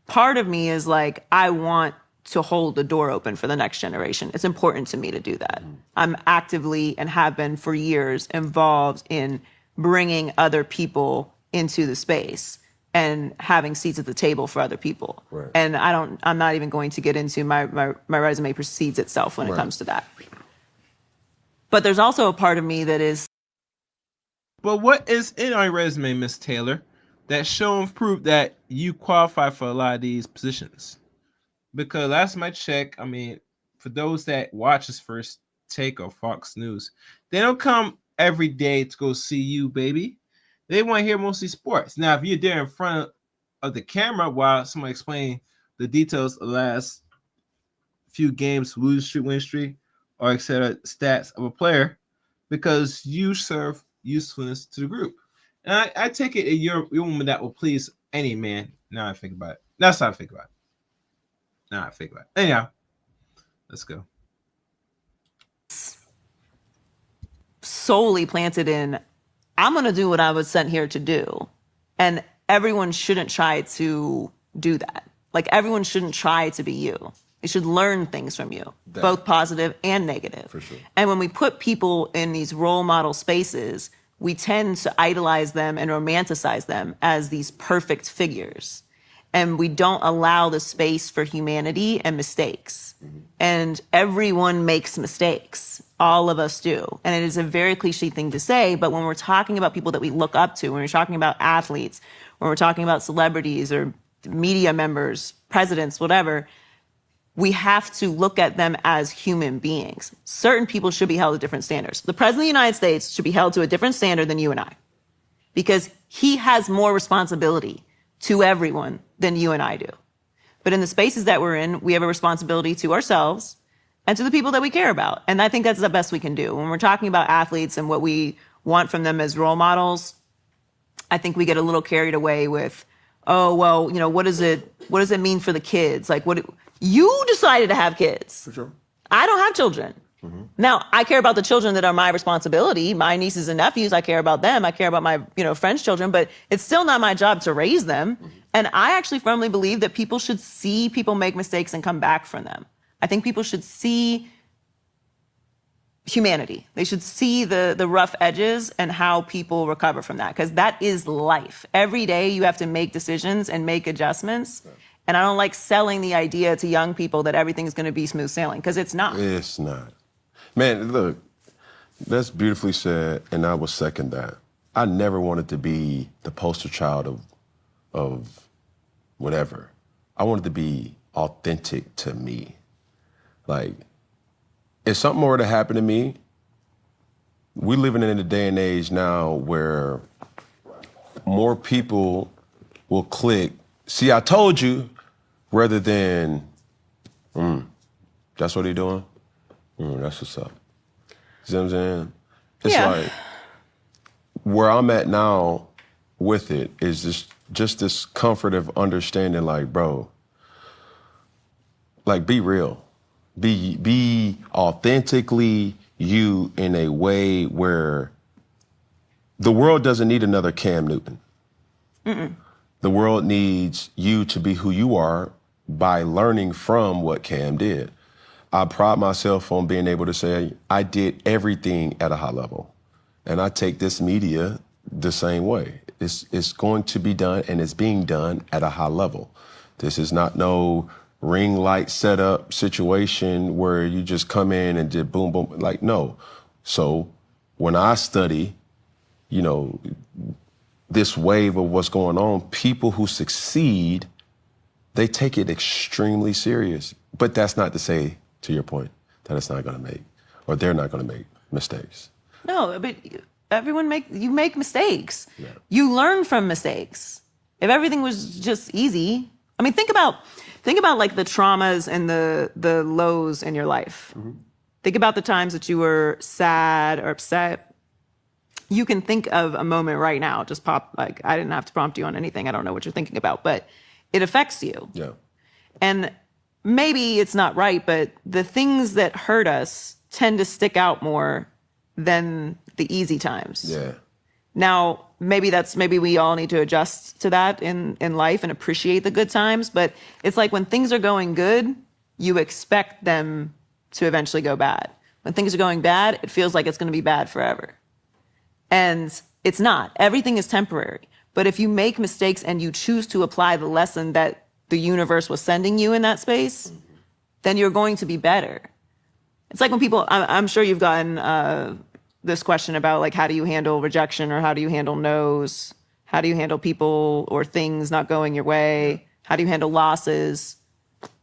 part of me is like, I want to hold the door open for the next generation. It's important to me to do that. I'm actively, and have been for years, involved in bringing other people into the space and having seats at the table for other people. Right. And I'm not even going to get into my resume precedes itself when it comes to that. But there's also a part of me that is... But what is in our resume, Miss Taylor, that show and prove that you qualify for a lot of these positions? Because last my check, for those that watch this First Take or Fox News, they don't come every day to go see you, baby. They want to hear mostly sports. Now, if you're there in front of the camera while somebody explain the details of the last few games, losing streak, win streak, or etc. stats of a player, because you serve usefulness to the group. And I take it you're a woman that will please any man. Now I think about it. That's how I think about it. Anyhow, let's go. Solely planted in, I'm going to do what I was sent here to do. And everyone shouldn't try to do that. Like, everyone shouldn't try to be you. They should learn things from you, both positive and negative. For sure. And when we put people in these role model spaces, we tend to idolize them and romanticize them as these perfect figures. and we don't allow the space for humanity and mistakes. And everyone makes mistakes. All of us do. And it is a very cliche thing to say, but when we're talking about people that we look up to, when we're talking about athletes, when we're talking about celebrities or media members, presidents, whatever, we have to look at them as human beings. Certain people should be held to different standards. The President of the United States should be held to a different standard than you and I, because he has more responsibility to everyone than you and I do. But in the spaces that we're in, we have a responsibility to ourselves and to the people that we care about. And I think that's the best we can do. When we're talking about athletes and what we want from them as role models, I think we get a little carried away with, oh, well, you know, what does it mean for the kids? Like, you decided to have kids. For sure. I don't have children. Now, I care about the children that are my responsibility, my nieces and nephews. I care about them. I care about my, friends' children, but it's still not my job to raise them. And I actually firmly believe that people should see people make mistakes and come back from them. I think people should see humanity. They should see the rough edges and how people recover from that, because that is life. Every day you have to make decisions and make adjustments. And I don't like selling the idea to young people that everything's going to be smooth sailing, because it's not. It's not. Man, look, that's beautifully said, and I will second that. I never wanted to be the poster child of whatever. I wanted to be authentic to me. Like, if something were to happen to me, we're living in a day and age now where more people will click, see, I told you, rather than, that's what he doing? That's what's up. You see what I'm saying? It's like, where I'm at now with it is just this comfort of understanding, like, bro, like, be real. Be authentically you in a way where the world doesn't need another Cam Newton. The world needs you to be who you are by learning from what Cam did. I pride myself on being able to say I did everything at a high level. And I take this media the same way. It's going to be done, and it's being done at a high level. This is not no ring light setup situation where you just come in and did boom, boom. Like, no. So when I study, this wave of what's going on, people who succeed, they take it extremely serious. But that's not to say, to your point, that it's not going to make, or they're not going to make mistakes. No, but you make mistakes. Yeah. You learn from mistakes. If everything was just easy, I mean, think about like the traumas and the lows in your life. Think about the times that you were sad or upset. You can think of a moment right now, just pop, like, I didn't have to prompt you on anything. I don't know what you're thinking about, but it affects you. Yeah. And maybe it's not right, but the things that hurt us tend to stick out more than the easy times. Yeah. Now, maybe we all need to adjust to that in life and appreciate the good times. But it's like when things are going good, you expect them to eventually go bad. When things are going bad, it feels like it's going to be bad forever. And it's not. Everything is temporary. But if you make mistakes and you choose to apply the lesson that the universe was sending you in that space, then you're going to be better. It's like when people, I'm sure you've gotten this question about, like, how do you handle rejection, or how do you handle no's? How do you handle people or things not going your way? How do you handle losses?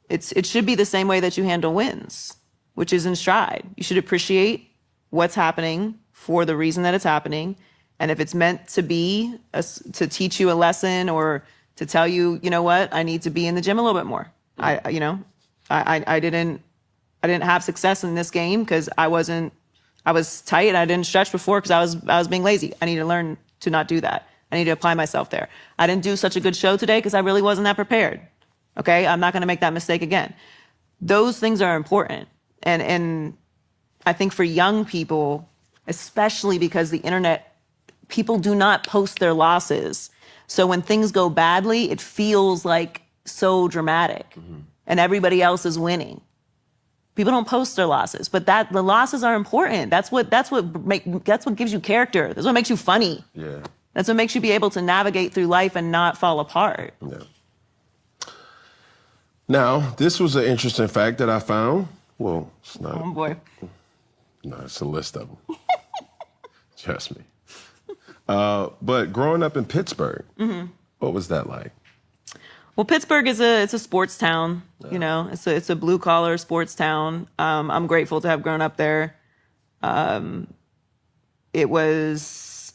It should be the same way that you handle wins, which is in stride. You should appreciate what's happening for the reason that it's happening. And if it's meant to be to teach you a lesson, or to tell you, you know what, I need to be in the gym a little bit more. I didn't have success in this game because I was tight and I didn't stretch before because I was being lazy. I need to learn to not do that. I need to apply myself there. I didn't do such a good show today because I really wasn't that prepared. Okay, I'm not going to make that mistake again. Those things are important. And I think for young people, especially because the internet, people do not post their losses. So when things go badly, it feels like so dramatic, and everybody else is winning. People don't post their losses, but the losses are important. That's what gives you character. That's what makes you funny. Yeah. That's what makes you be able to navigate through life and not fall apart. Yeah. Now, this was an interesting fact that I found. Well, it's not. Oh boy. No, it's a list of them. Trust me. But growing up in Pittsburgh, what was that like? Well, Pittsburgh is it's a sports town. You know, it's a blue collar sports town. I'm grateful to have grown up there. It was,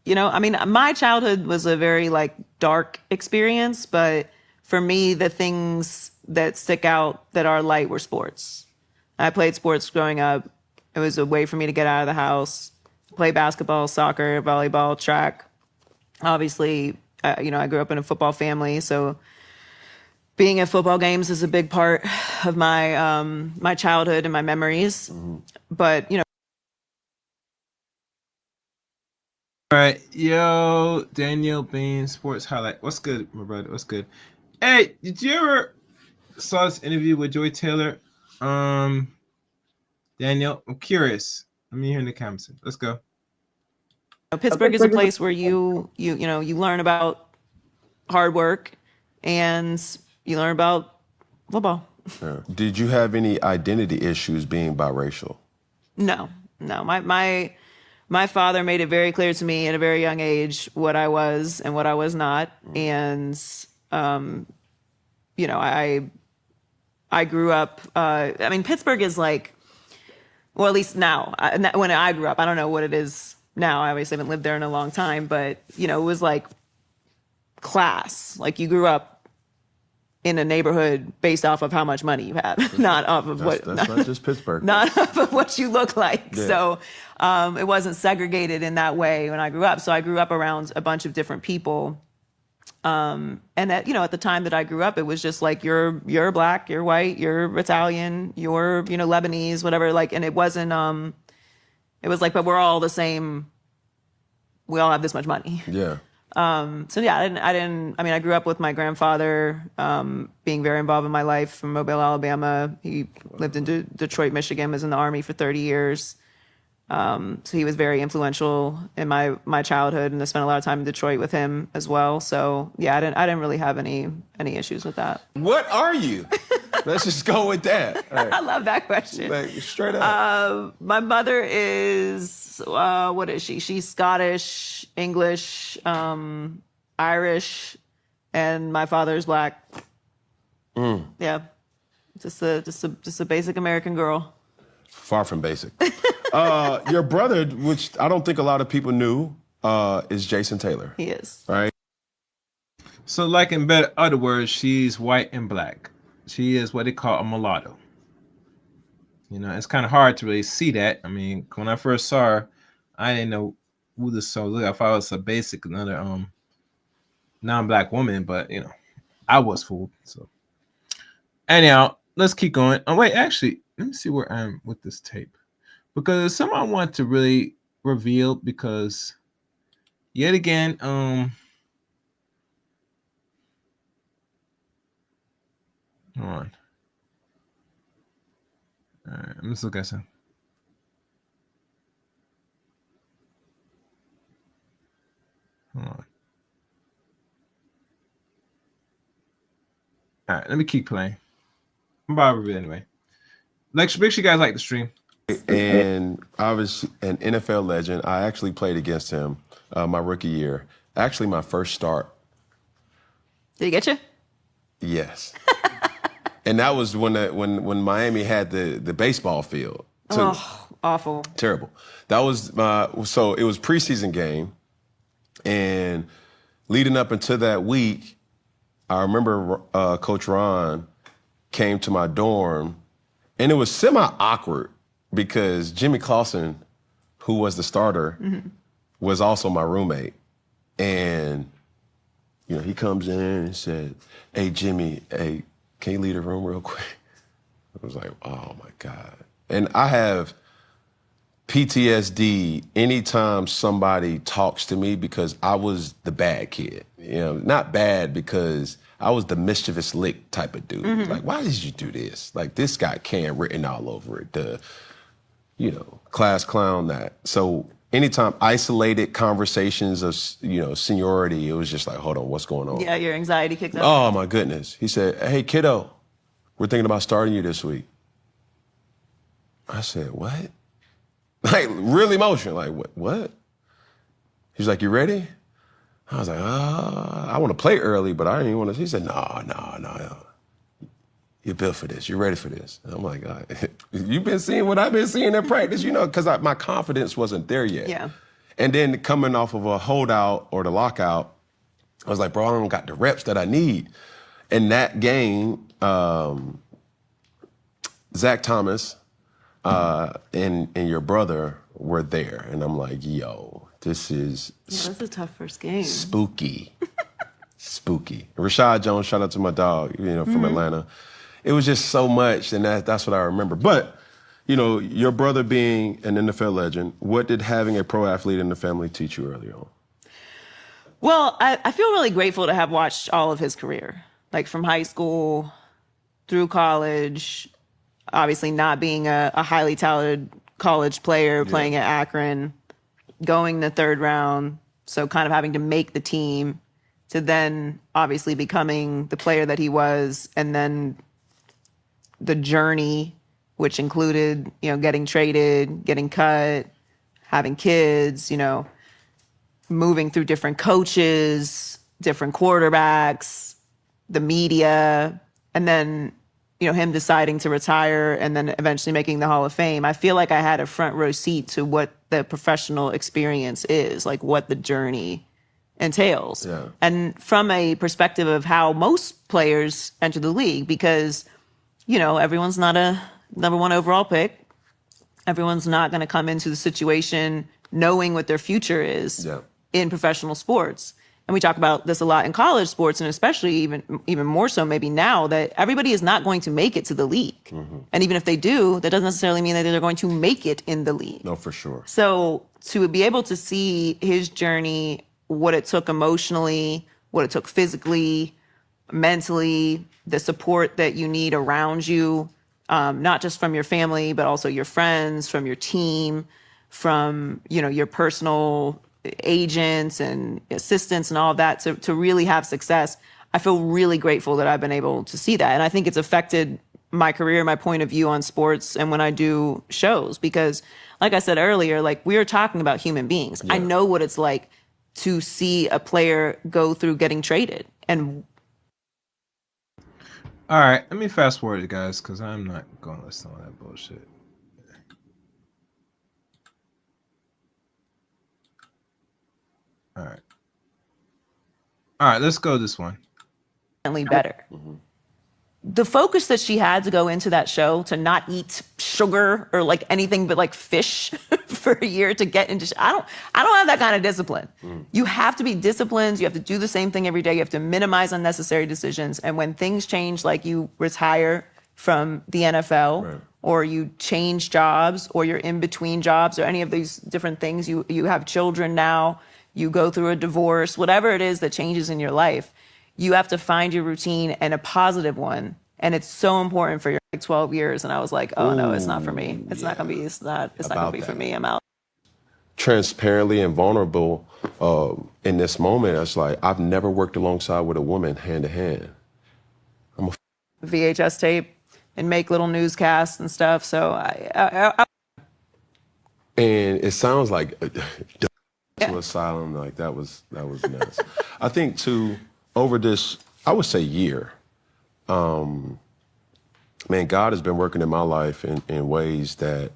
you know, I mean, my childhood was a very like dark experience, but for me, the things that stick out that are light were sports. I played sports growing up. It was a way for me to get out of the house, play basketball, soccer, volleyball, track. Obviously, you know, I grew up in a football family, so being at football games is a big part of my my childhood and my memories. But, you know. All right, yo, Daniel Bean, sports highlight. What's good, my brother? What's good? Hey, did you ever saw this interview with Joy Taylor? Daniel, I'm curious. Let me hear in the comments. Let's go. Pittsburgh is a place where you know, you learn about hard work and you learn about football. Yeah. Did you have any identity issues being biracial? No. My father made it very clear to me at a very young age what I was and what I was not. And, you know, I grew up, I mean, Pittsburgh is like, well, at least now, when I grew up, I don't know what it is now. I obviously haven't lived there in a long time, but, you know, it was like class. Like you grew up in a neighborhood based off of how much money you had, not off of That's not just Pittsburgh. not off of what you look like. Yeah. So it wasn't segregated in that way when I grew up. So I grew up around a bunch of different people. And that, you know, at the time that I grew up, it was just like, you're black, you're white, you're Italian, you're, you know, Lebanese, whatever. Like, and it wasn't, it was like, but we're all the same. We all have this much money. Yeah. So yeah, I mean, I grew up with my grandfather, being very involved in my life from Mobile, Alabama. He lived in Detroit, Michigan, was in the Army for 30 years. So he was very influential in my childhood, and I spent a lot of time in Detroit with him as well. So yeah, I didn't really have any issues with that. What are you? Let's just go with that. Right. I love that question. Like, straight up. My mother is, what is she? She's Scottish, English, Irish, and my father's black. Yeah. Just a basic American girl. Far from basic. Your brother, which I don't think a lot of people knew, is Jason Taylor. He is. Right? So, like in better other words, she's white and black. She is what they call a mulatto. You know, it's kind of hard to really see that. I mean, when I first saw her, I didn't know who this so look. I thought it was a basic another non-black woman, but you know, I was fooled. So anyhow, let's keep going. Oh wait, actually, let me see where I am with this tape, because some I want to really reveal, because yet again, hold on. All right, let's look at some. Hold on. All right, let me keep playing. I'm about to reveal anyway. Like, make sure you guys like the stream. And I was an NFL legend. I actually played against him my rookie year. Actually, my first start. Did he get you? Yes. And that was when Miami had the baseball field. Too. Oh, awful. Terrible. That was so it was preseason game, and leading up into that week, I remember Coach Ron came to my dorm, and it was semi-awkward because Jimmy Clausen, who was the starter, was also my roommate. And, you know, he comes in and said, "Hey, Jimmy, hey, can you leave the room real quick?" I was like, oh, my God. And I have PTSD anytime somebody talks to me, because I was the bad kid. You know, not bad because I was the mischievous lick type of dude. Like, why did you do this? Like, this got can written all over it. The, you know, class clown that. So anytime isolated conversations of, seniority, it was just like, hold on, what's going on? Yeah, your anxiety kicked up. Oh my goodness. He said, hey kiddo, we're thinking about starting you this week. I said, what? Like real emotional, like what? He's like, you ready? I was like, I want to play early, but I didn't even want to. He said, no. You're built for this. You're ready for this. And I'm like, you've been seeing what I've been seeing in practice, because my confidence wasn't there yet. Yeah. And then coming off of a holdout or the lockout, I was like, bro, I don't got the reps that I need. In that game, Zach Thomas and your brother were there. And I'm like, yo, this is that's a tough first game. Spooky. Rashad Jones, shout out to my dog, from Atlanta. It was just so much, and that's what I remember. But, your brother being an NFL legend, what did having a pro athlete in the family teach you early on? Well, I feel really grateful to have watched all of his career, like from high school through college, obviously not being a highly talented college player, playing at Akron, going the third round, so kind of having to make the team, to then obviously becoming the player that he was, and then the journey, which included, getting traded, getting cut, having kids, moving through different coaches, different quarterbacks, the media, and then, him deciding to retire and then eventually making the Hall of Fame. I feel like I had a front row seat to what the professional experience is, like what the journey entails. Yeah. And from a perspective of how most players enter the league, because, everyone's not a number one overall pick. Everyone's not going to come into the situation knowing what their future is in professional sports. And we talk about this a lot in college sports, and especially even more so maybe now, that everybody is not going to make it to the league. And even if they do, that doesn't necessarily mean that they're going to make it in the league. No, for sure. So to be able to see his journey, what it took emotionally, what it took physically, mentally, the support that you need around you, not just from your family, but also your friends, from your team, from, your personal agents and assistants and all of that, to really have success. I feel really grateful that I've been able to see that. And I think it's affected my career, my point of view on sports, and when I do shows, because like I said earlier, like we are talking about human beings. I know what it's like to see a player go through getting traded. And all right, let me fast forward it, guys, because I'm not going to listen to all that bullshit. All right, let's go this one. Better. The focus that she had to go into that show to not eat sugar or like anything but like fish for a year to get into, I don't have that kind of discipline. You have to be disciplined. You have to do the same thing every day. You have to minimize unnecessary decisions. And when things change, like you retire from the NFL, or you change jobs, or you're in between jobs, or any of these different things, you have children now, you go through a divorce, whatever it is that changes in your life, you have to find your routine, and a positive one. And it's so important for your 12 years. And I was like, oh no, it's not for me. It's not gonna be, it's not gonna be for me. I'm out. Transparently and vulnerable in this moment. It's like, I've never worked alongside with a woman hand to hand. I'm a VHS tape and make little newscasts and stuff. So I and it sounds like asylum, like that was nuts. I think too, over this, I would say year, man, God has been working in my life in ways that,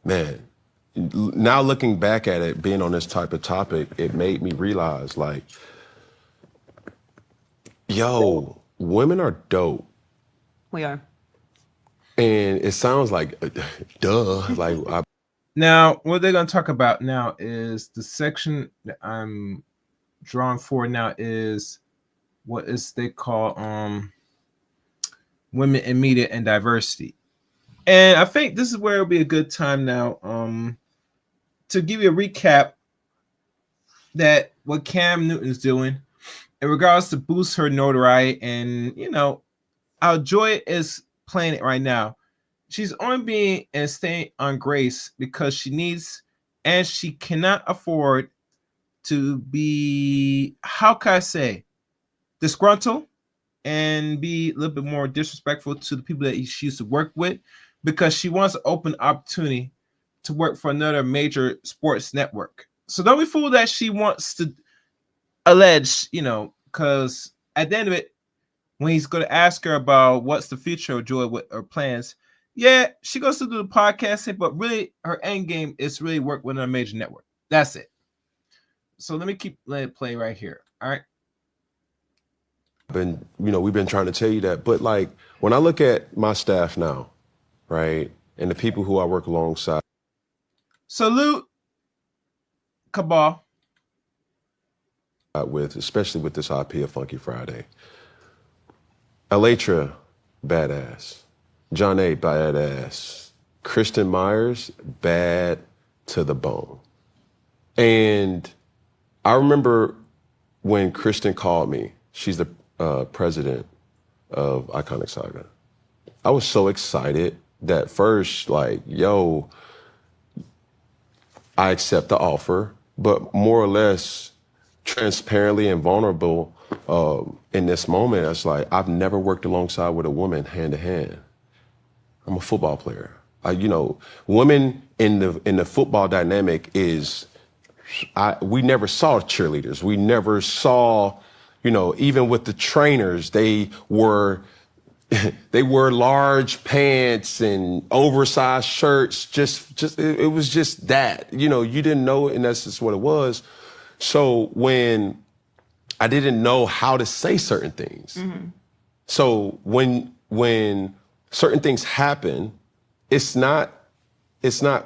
man, now looking back at it, being on this type of topic, it made me realize, like, yo, women are dope. We are. And it sounds like, duh, like Now, what they're going to talk about now is the section that I'm drawn for now is what is they call women in media and diversity. And I think this is where it'll be a good time now to give you a recap that what Cam Newton's doing in regards to boost her notoriety. And, how Joy is playing it right now. she's only being and staying on grace because she needs and she cannot afford to be, how can I say, disgruntled and be a little bit more disrespectful to the people that she used to work with, because she wants an open opportunity to work for another major sports network. So don't be fooled that she wants to allege, because at the end of it, when he's going to ask her about what's the future of Joy with her plans, yeah, she goes to do the podcasting, but really her end game is really work with a major network. That's it. So let it play right here. All right. We've been trying to tell you that, but like when I look at my staff now, right, and the people who I work alongside. Salute, Cabal. With, especially with this IP of Funky Friday. Elytra, badass. John A, badass. Kristen Myers, bad to the bone. And I remember when Kristen called me, she's the president of Iconic Saga. I was so excited that first, like, yo, I accept the offer, but more or less transparently and vulnerable in this moment. It's like, I've never worked alongside with a woman hand to hand. I'm a football player. Women in the football dynamic is, we never saw cheerleaders. We never saw, even with the trainers, they wore large pants and oversized shirts. It was just that, you didn't know, and that's just what it was. So when I didn't know how to say certain things, so when certain things happen, it's not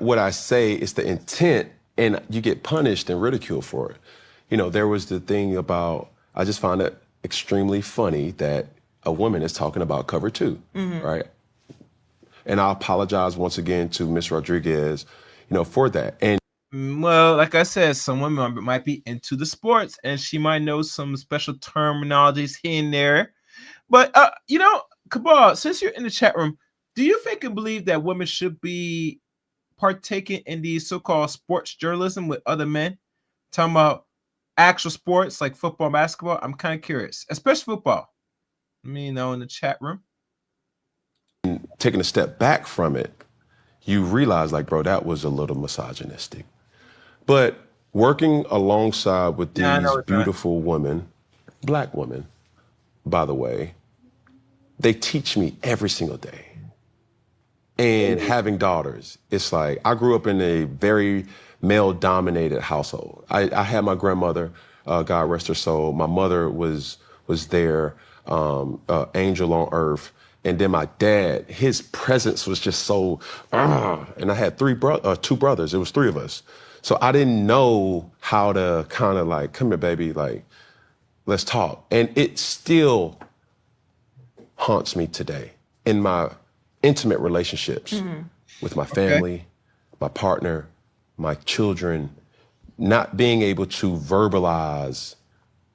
what I say, it's the intent, and you get punished and ridiculed for it. There was the thing about, I just found it extremely funny that a woman is talking about Cover 2, right? And I apologize once again to Miss Rodriguez, for that. And well, like I said, some women might be into the sports and she might know some special terminologies here and there. But, Cabal, since you're in the chat room, do you think and believe that women should be partaking in these so-called sports journalism with other men? Talking about actual sports like football, basketball. I'm kind of curious, especially football. Let me know in the chat room. Taking a step back from it, you realize, like, bro, that was a little misogynistic. But working alongside with these beautiful women, Black women, by the way, they teach me every single day. And having daughters, it's like, I grew up in a very male-dominated household. I had my grandmother, God rest her soul. My mother was there, angel on earth. And then my dad, his presence was just so, and I had two brothers. It was three of us. So I didn't know how to kind of like, come here, baby, like, let's talk. And it still haunts me today in my intimate relationships with my family, my partner, my children, not being able to verbalize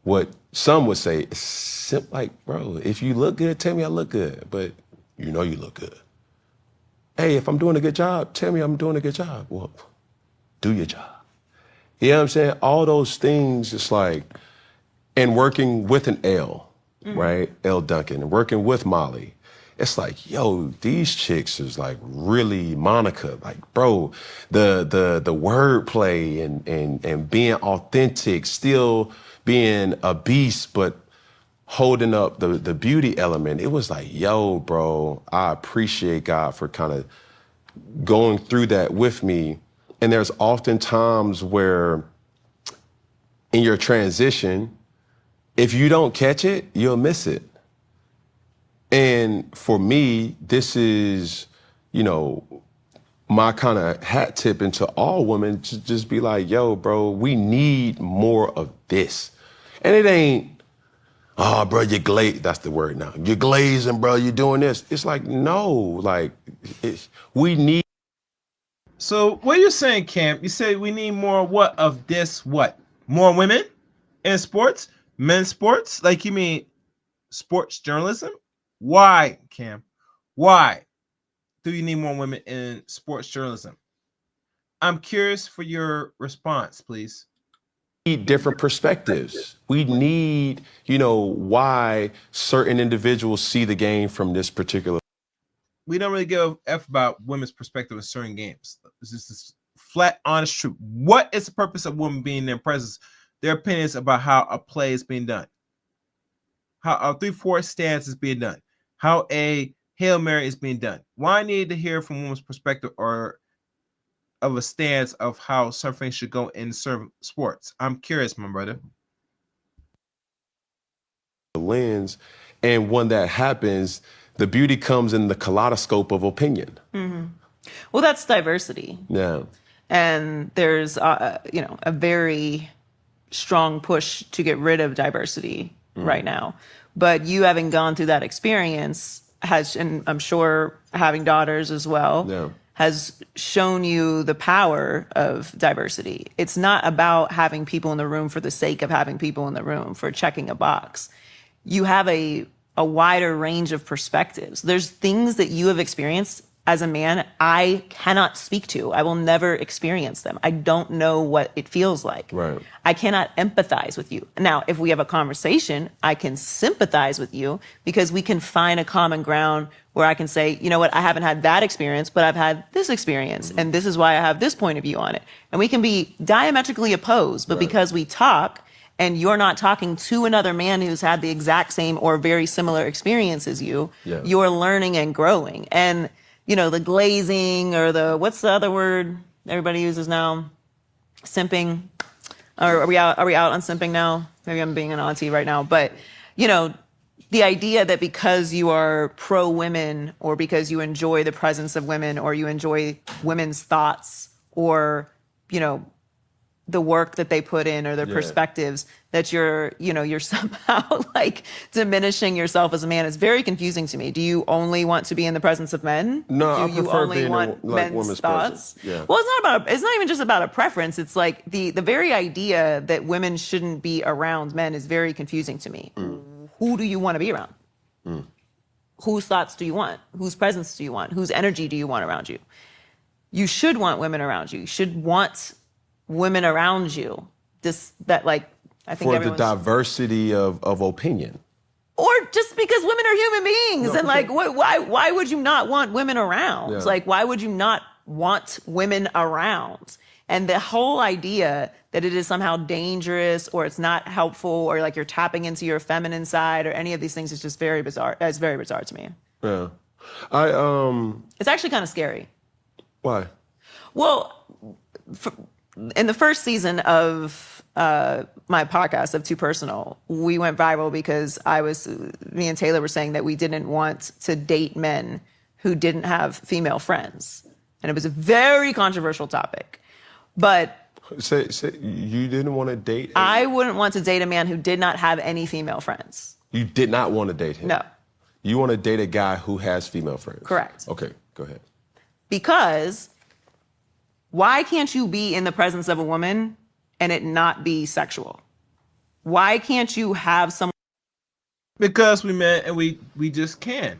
what some would say is like, bro, if you look good, tell me I look good, but you look good. Hey, if I'm doing a good job, tell me I'm doing a good job. Well, do your job. You know what I'm saying? All those things, it's like, and working with an L, right? L Duncan, and working with Molly. It's like, yo, these chicks is like really Monica, like, bro, the wordplay and being authentic, still being a beast, but holding up the beauty element. It was like, yo, bro, I appreciate God for kind of going through that with me. And there's often times where in your transition, if you don't catch it, you'll miss it. And for me, this is, my kind of hat tip into all women to just be like, yo, bro, we need more of this. And it ain't, oh, bro, you're glazed. That's the word now. You're glazing, bro. You're doing this. It's like, no, like, we need. So what you're saying, Cam, you say we need more what of this, what? More women in sports, men's sports? Like, you mean sports journalism? Why, Cam? Why? do you need more women in sports journalism? I'm curious for your response, please. We need different perspectives. We need, why certain individuals see the game from this particular. We don't really give a F about women's perspective in certain games. This is this flat, honest truth. What is the purpose of women being in their presence? Their opinions about how a play is being done, how a 3-4 stance is being done, how a Hail Mary is being done. Why I need to hear from women's perspective or of a stance of how surfing should go in certain sports? I'm curious, my brother. Lens, and when that happens, the beauty comes in the kaleidoscope of opinion. Mm-hmm. Well, that's diversity. Yeah. And there's, a very strong push to get rid of diversity right now. But you having gone through that experience and I'm sure having daughters as well, has shown you the power of diversity. It's not about having people in the room for the sake of having people in the room, for checking a box. You have a wider range of perspectives. There's things that you have experienced as a man I cannot speak to. I will never experience them. I don't know what it feels like. Right. I cannot empathize with you. Now, if we have a conversation, I can sympathize with you because we can find a common ground where I can say, you know what, I haven't had that experience, but I've had this experience, and this is why I have this point of view on it. And we can be diametrically opposed, but because we talk, and you're not talking to another man who's had the exact same or very similar experience as you, you're learning and growing. And the glazing or what's the other word everybody uses now? Simping. Or are we out on simping now? Maybe I'm being an auntie right now. But, the idea that because you are pro women or because you enjoy the presence of women or you enjoy women's thoughts or, the work that they put in or their perspectives, that you're somehow like diminishing yourself as a man is very confusing to me. Do you only want to be in the presence of men? No, Do I you prefer only being want in like men's women's thoughts? presence. Yeah. Well, it's not even just about a preference. It's like the very idea that women shouldn't be around men is very confusing to me. Who do you want to be around? Whose thoughts do you want? Whose presence do you want? Whose energy do you want around you? You should want women around you. You should want women around you. I think for the diversity of opinion. Or just because women are human beings, and like, why would you not want women around? Yeah. Like, why would you not want women around? And the whole idea that it is somehow dangerous or it's not helpful or like you're tapping into your feminine side or any of these things is just very bizarre. It's very bizarre to me. Yeah. It's actually kind of scary. Why? Well, in the first season of my podcast of Too Personal, we went viral because me and Taylor were saying that we didn't want to date men who didn't have female friends. And it was a very controversial topic. But say you didn't want to date? I wouldn't want to date a man who did not have any female friends. You did not want to date him? No. You want to date a guy who has female friends? Correct. Okay, go ahead. Because why can't you be in the presence of a woman and it not be sexual? Why can't you have someone? Because we men and we just can.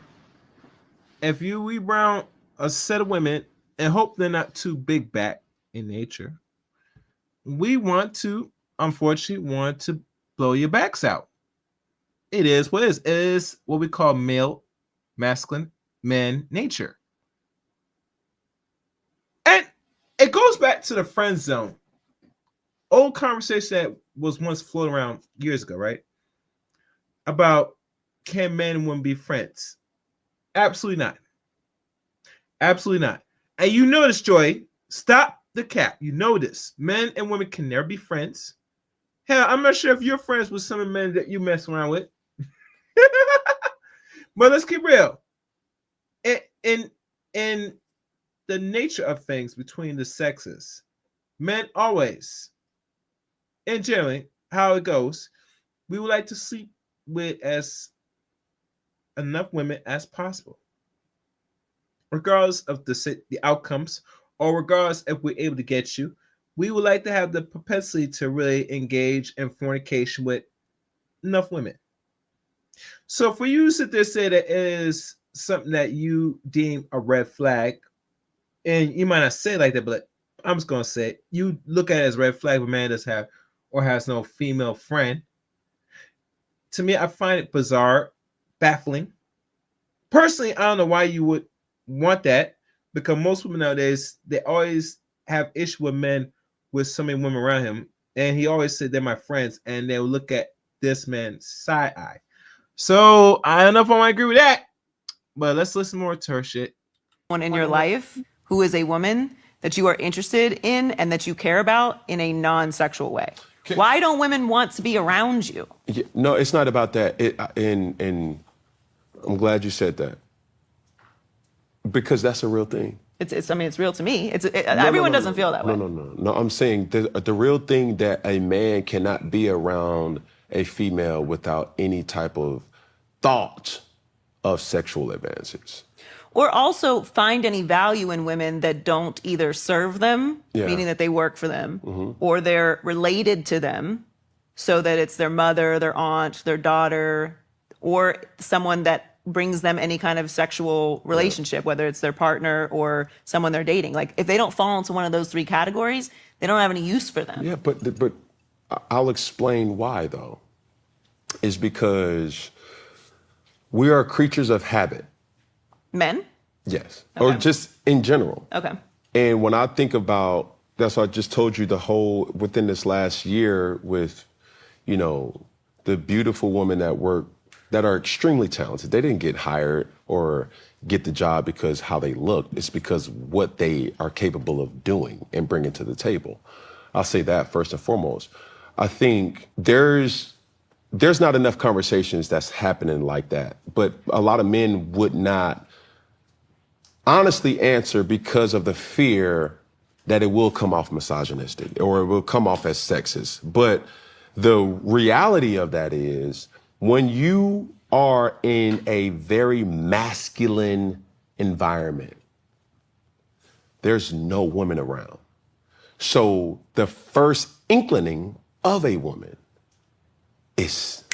If we brown a set of women and hope they're not too big back in nature, we unfortunately want to blow your backs out. It is what it is. It is what we call masculine man nature. And it goes back to the friend zone. Old conversation that was once floating around years ago, right? About can men and women be friends? Absolutely not. Absolutely not. And you know this, Joy. Stop the cap. You know this. Men and women can never be friends. Hell, I'm not sure if you're friends with some of the men that you mess around with. But let's keep real. In the nature of things between the sexes, men always, and generally, how it goes, we would like to sleep with as enough women as possible, regardless of the outcomes, or regardless if we're able to get you. We would like to have the propensity to really engage in fornication with enough women. So for you to sit there and say that it is something that you deem a red flag, and you might not say it like that, but I'm just gonna say it. You look at it as a red flag if a man does have or has no female friend. To me, I find it bizarre, baffling. Personally, I don't know why you would want that, because most women nowadays, they always have issue with men with so many women around him, and he always said they're my friends, and they'll look at this man side eye. So I don't know if I want to agree with that, but let's listen more to her shit. Someone in your life who is a woman that you are interested in and that you care about in a non-sexual way. Why don't women want to be around you? Yeah, no, it's not about that. And I'm glad you said that, because that's a real thing. I mean, it's real to me. Everyone doesn't feel that way. No. I'm saying the real thing that a man cannot be around a female without any type of thought of sexual advances. Or also find any value in women that don't either serve them, meaning that they work for them, or they're related to them, so that it's their mother, their aunt, their daughter, or someone that brings them any kind of sexual relationship, whether it's their partner or someone they're dating. Like, if they don't fall into one of those three categories, they don't have any use for them. Yeah, but I'll explain why, though. Is because we are creatures of habit. Men? Yes. Okay. Or just in general. Okay. And when I think about, that's what I just told you, the whole, within this last year with, you know, the beautiful women that work, that are extremely talented. They didn't get hired or get the job because how they look. It's because what they are capable of doing and bringing to the table. I'll say that first and foremost. I think there's not enough conversations that's happening like that. But a lot of men would not honestly answer because of the fear that it will come off misogynistic or it will come off as sexist. But the reality of that is, when you are in a very masculine environment, there's no woman around. So the first inkling of a woman is,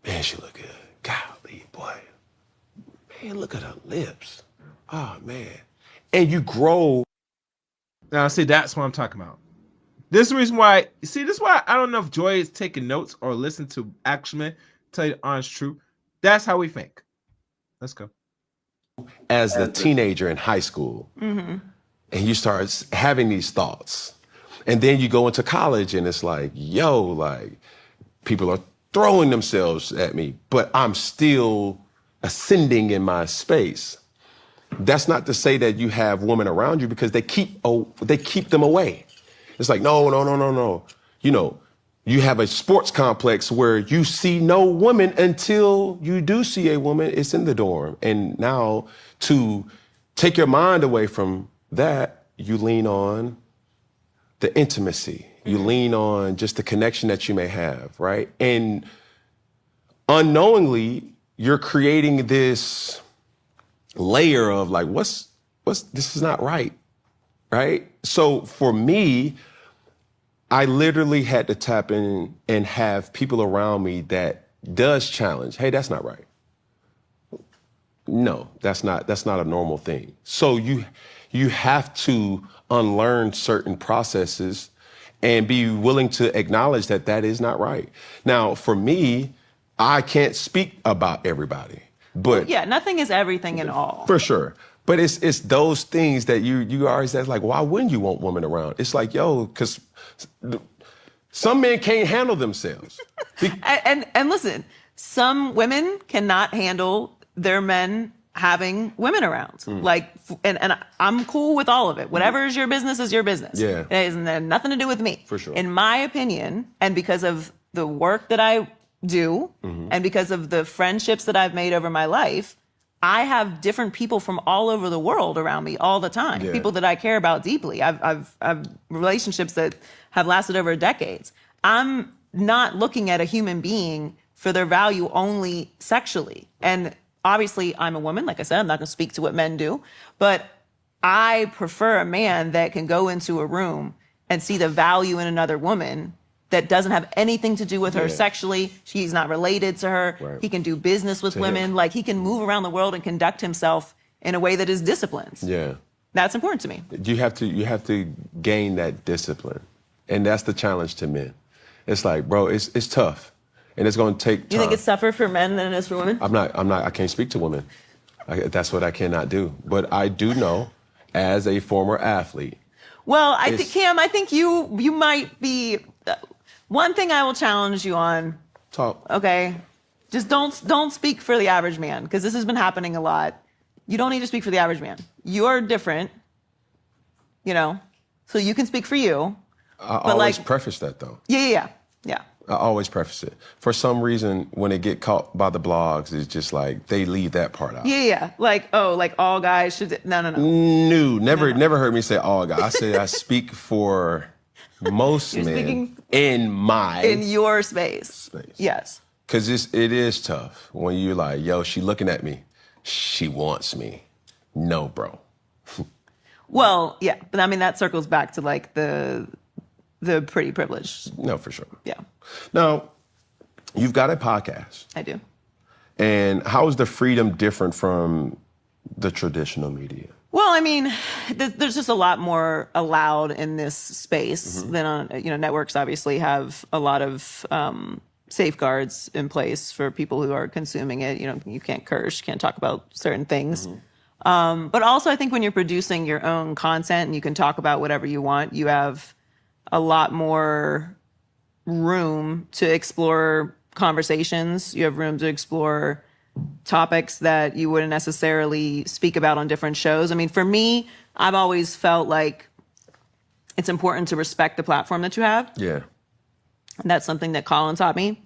man, she look good. Golly, boy. Man, look at her lips. Oh, man. And you grow. Now, see, that's what I'm talking about. This is the reason why, this is why I don't know if Joy is taking notes or listen to Action Man. Tell you the honest truth. That's how we think. Let's go. As the teenager in high school, and you start having these thoughts. And then you go into college and it's like, yo, like, people are throwing themselves at me, but I'm still ascending in my space. That's not to say that you have women around you, because they keep them away. It's like, no. You know, you have a sports complex where you see no woman until you do see a woman. It's in the dorm. And now to take your mind away from that, you lean on the intimacy. You lean on just the connection that you may have, right? And unknowingly, you're creating this layer of like, what's this is not right, right? So for me, I literally had to tap in and have people around me that does challenge. Hey, that's not right. No, that's not a normal thing. So you have to unlearn certain processes and be willing to acknowledge that that is not right. Now, for me, I can't speak about everybody, but yeah, nothing is everything in all. For sure. But it's those things that you always ask, like, why wouldn't you want women around? It's like, yo, because some men can't handle themselves. And listen, some women cannot handle their men having women around. Like, and I'm cool with all of it. Whatever is your business is your business. Yeah. It has nothing to do with me. For sure. In my opinion, and because of the work that I do, and because of the friendships that I've made over my life, I have different people from all over the world around me all the time. Yeah. People that I care about deeply. I've relationships that have lasted over decades. I'm not looking at a human being for their value only sexually. And obviously, I'm a woman. Like I said, I'm not going to speak to what men do, but I prefer a man that can go into a room and see the value in another woman that doesn't have anything to do with her Yeah. sexually. She's not related to her. Right. He can do business with women. Like, he can move around the world and conduct himself in a way that is disciplined. Yeah. That's important to me. You have to gain that discipline, and that's the challenge to men. It's like, bro, it's tough, and it's going to take time. You think it's tougher for men than it is for women? I can't speak to women. That's what I cannot do. But I do know, as a former athlete. Well, I think, Cam, I think you might be. One thing I will challenge you on. Talk. Okay, just don't speak for the average man, because this has been happening a lot. You don't need to speak for the average man. You're different, you know, so you can speak for you. I always preface that, though. Yeah. I always preface it. For some reason, when they get caught by the blogs, it's just like they leave that part out. Yeah. Like, oh, like all guys should. No. No, never heard me say all guys. I say I speak for most You're men speaking in your space. Yes. Because it is tough when you're like, yo, she looking at me. She wants me. No, bro. Well, yeah, but I mean that circles back to like the pretty privilege. No, for sure. Yeah. Now, you've got a podcast. I do. And how is the freedom different from the traditional media? Well, I mean, there's just a lot more allowed in this space than on, networks obviously have a lot of safeguards in place for people who are consuming it. You can't curse, you can't talk about certain things. But also I think when you're producing your own content and you can talk about whatever you want, you have a lot more room to explore conversations. You have room to explore topics that you wouldn't necessarily speak about on different shows. I mean, for me, I've always felt like it's important to respect the platform that you have. Yeah. And that's something that Colin taught me.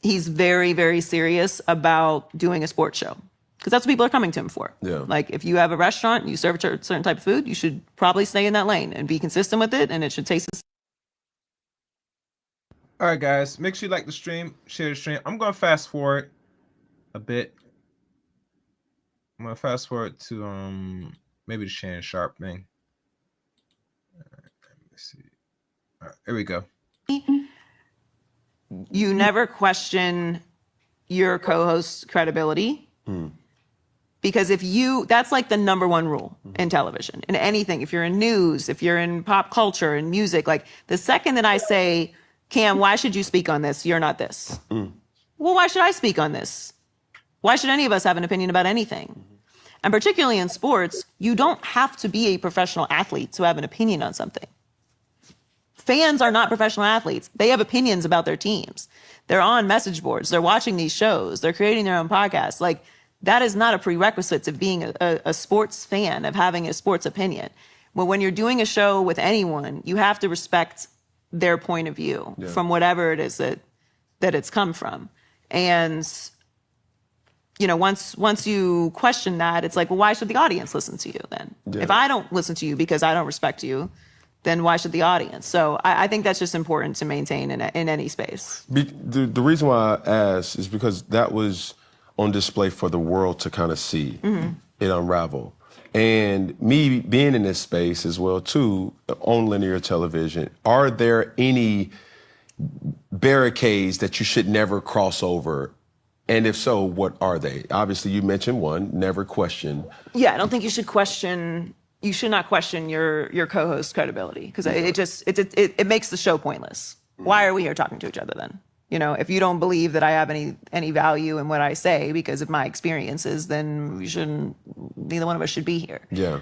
He's very, very serious about doing a sports show because that's what people are coming to him for. Yeah. Like if you have a restaurant and you serve a certain type of food, you should probably stay in that lane and be consistent with it, and it should taste the same. All right, guys, make sure you like the stream, share the stream. I'm going to fast forward a bit. I'm going to fast forward to maybe the Shannon Sharpe thing. All right, let me see. All right, here we go. You never question your co-host's credibility. Because that's like the number one rule in television, in anything. If you're in news, if you're in pop culture and music, like the second that I say, Cam, why should you speak on this? You're not this. Well, why should I speak on this? Why should any of us have an opinion about anything? And particularly in sports, you don't have to be a professional athlete to have an opinion on something. Fans are not professional athletes. They have opinions about their teams. They're on message boards. They're watching these shows. They're creating their own podcasts. Like, that is not a prerequisite to being a sports fan, of having a sports opinion. But when you're doing a show with anyone, you have to respect their point of view from whatever it is that it's come from. And, once you question that, it's like, well, why should the audience listen to you then? Yeah. If I don't listen to you because I don't respect you, then why should the audience? So I think that's just important to maintain in any space. The reason why I asked is because that was on display for the world to kind of see it unravel. And me being in this space as well, too, on linear television, are there any barricades that you should never cross over? And if so, what are they? Obviously, you mentioned one, never question. Yeah, I don't think you should not question your co-host's credibility, because it makes the show pointless. Why are we here talking to each other then? If you don't believe that I have any value in what I say because of my experiences, then neither one of us should be here. Yeah.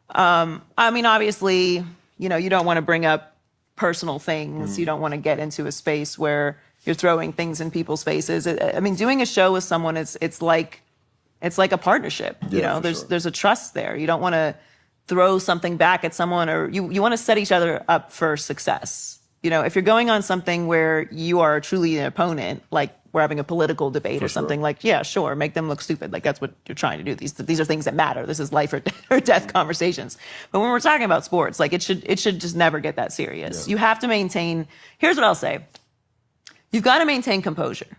I mean, obviously, you don't want to bring up personal things. You don't want to get into a space where you're throwing things in people's faces. I mean, doing a show with someone, it's like a partnership. There's a trust there. You don't want to throw something back at someone, or you want to set each other up for success. If you're going on something where you are truly an opponent, like we're having a political debate or something, like, yeah, sure, make them look stupid. Like, that's what you're trying to do. These are things that matter. This is life or death conversations. But when we're talking about sports, like, it should just never get that serious. You have to maintain, here's what I'll say. You've got to maintain composure.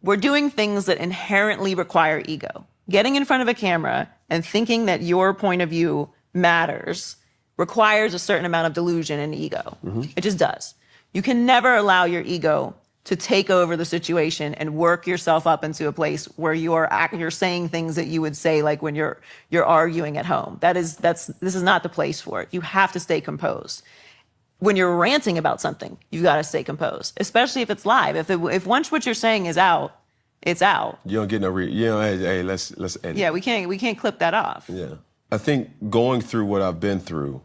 We're doing things that inherently require ego. Getting in front of a camera and thinking that your point of view matters requires a certain amount of delusion and ego. It just does. You can never allow your ego to take over the situation and work yourself up into a place where you're saying things that you would say like when you're arguing at home. This is not the place for it. You have to stay composed. When you're ranting about something, you've got to stay composed, especially if it's live. If once what you're saying is out, it's out. You don't get no hey, let's edit. Yeah, we can't clip that off. Yeah. I think going through what I've been through,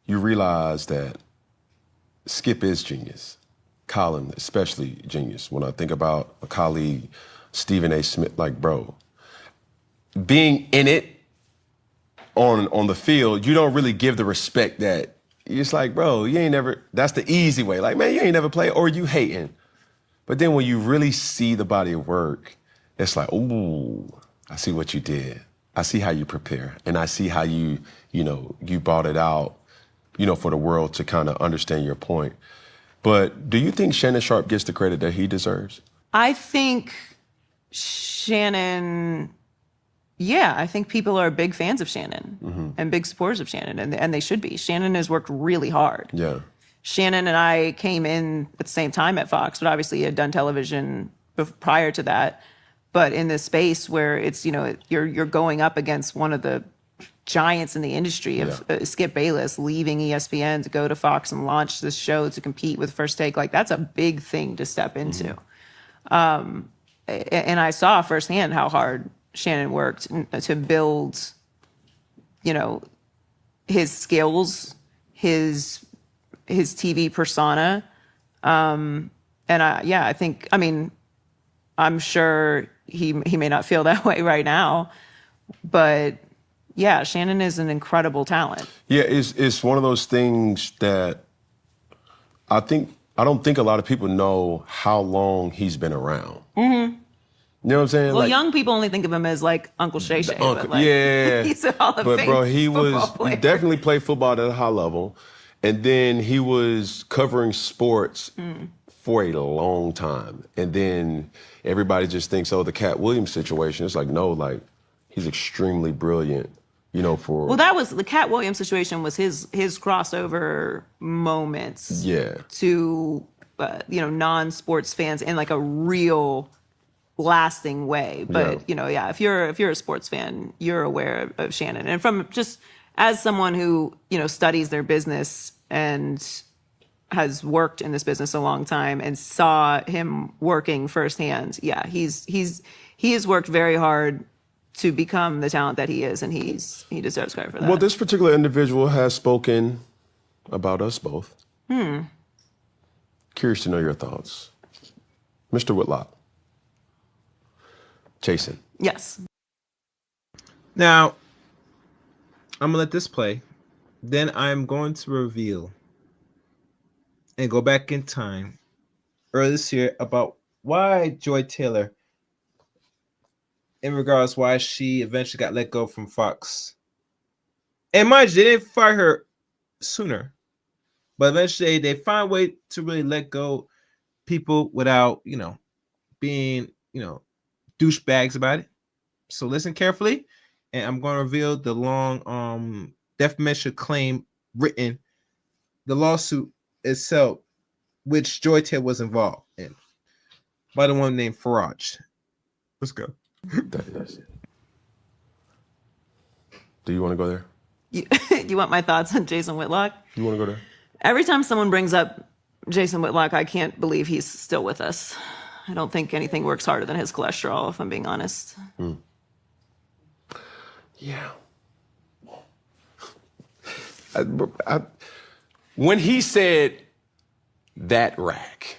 you realize that Skip is genius. Colin, especially genius. When I think about a colleague, Stephen A. Smith, like, bro, being in it on the field, you don't really give the respect that it's like, bro, you ain't never, that's the easy way. Like, man, you ain't never played or you hating. But then when you really see the body of work, it's like, ooh, I see what you did. I see how you prepare. And I see how you brought it out, for the world to kind of understand your point. But do you think Shannon Sharpe gets the credit that he deserves? I think Shannon, I think people are big fans of Shannon and big supporters of Shannon, and they should be. Shannon has worked really hard. Yeah. Shannon and I came in at the same time at Fox, but obviously he had done television prior to that. But in this space where it's, you're going up against one of the giants in the industry of Skip Bayless leaving ESPN to go to Fox and launch this show to compete with First Take, like that's a big thing to step into. And I saw firsthand how hard Shannon worked to build, his skills, his TV persona. And I'm sure he may not feel that way right now, but yeah, Shannon is an incredible talent. Yeah, it's one of those things that I don't think a lot of people know how long he's been around. Mm-hmm. You know what I'm saying? Well, young people only think of him as like Uncle Shay Shay. Yeah. He's a Hall of But Fame bro, he player. definitely played football at a high level. And then he was covering sports for a long time. And then everybody just thinks, the Cat Williams situation. It's like, no, like he's extremely brilliant. Well, that was the Cat Williams situation was his crossover moments. Yeah. To non-sports fans in like a real lasting way. But if you're a sports fan, you're aware of Shannon. And from just as someone who studies their business and has worked in this business a long time and saw him working firsthand, he has worked very hard to become the talent that he is, and he deserves credit for that. Well, this particular individual has spoken about us both. Curious to know your thoughts. Mr. Whitlock. Jason. Yes. Now, I'm going to let this play. Then I'm going to reveal and go back in time earlier this year about why Joy Taylor, in regards why she eventually got let go from Fox. And mind you, they didn't fire her sooner. But eventually they find a way to really let go people without, being, douchebags about it. So listen carefully. And I'm going to reveal the long defamation claim written, the lawsuit itself, which Joy Taylor was involved in, by the one named Faraj. Let's go. That is. Do you want to go there? You want my thoughts on Jason Whitlock? You want to go there? Every time someone brings up Jason Whitlock, I can't believe he's still with us. I don't think anything works harder than his cholesterol, if I'm being honest. Yeah. When he said that rack.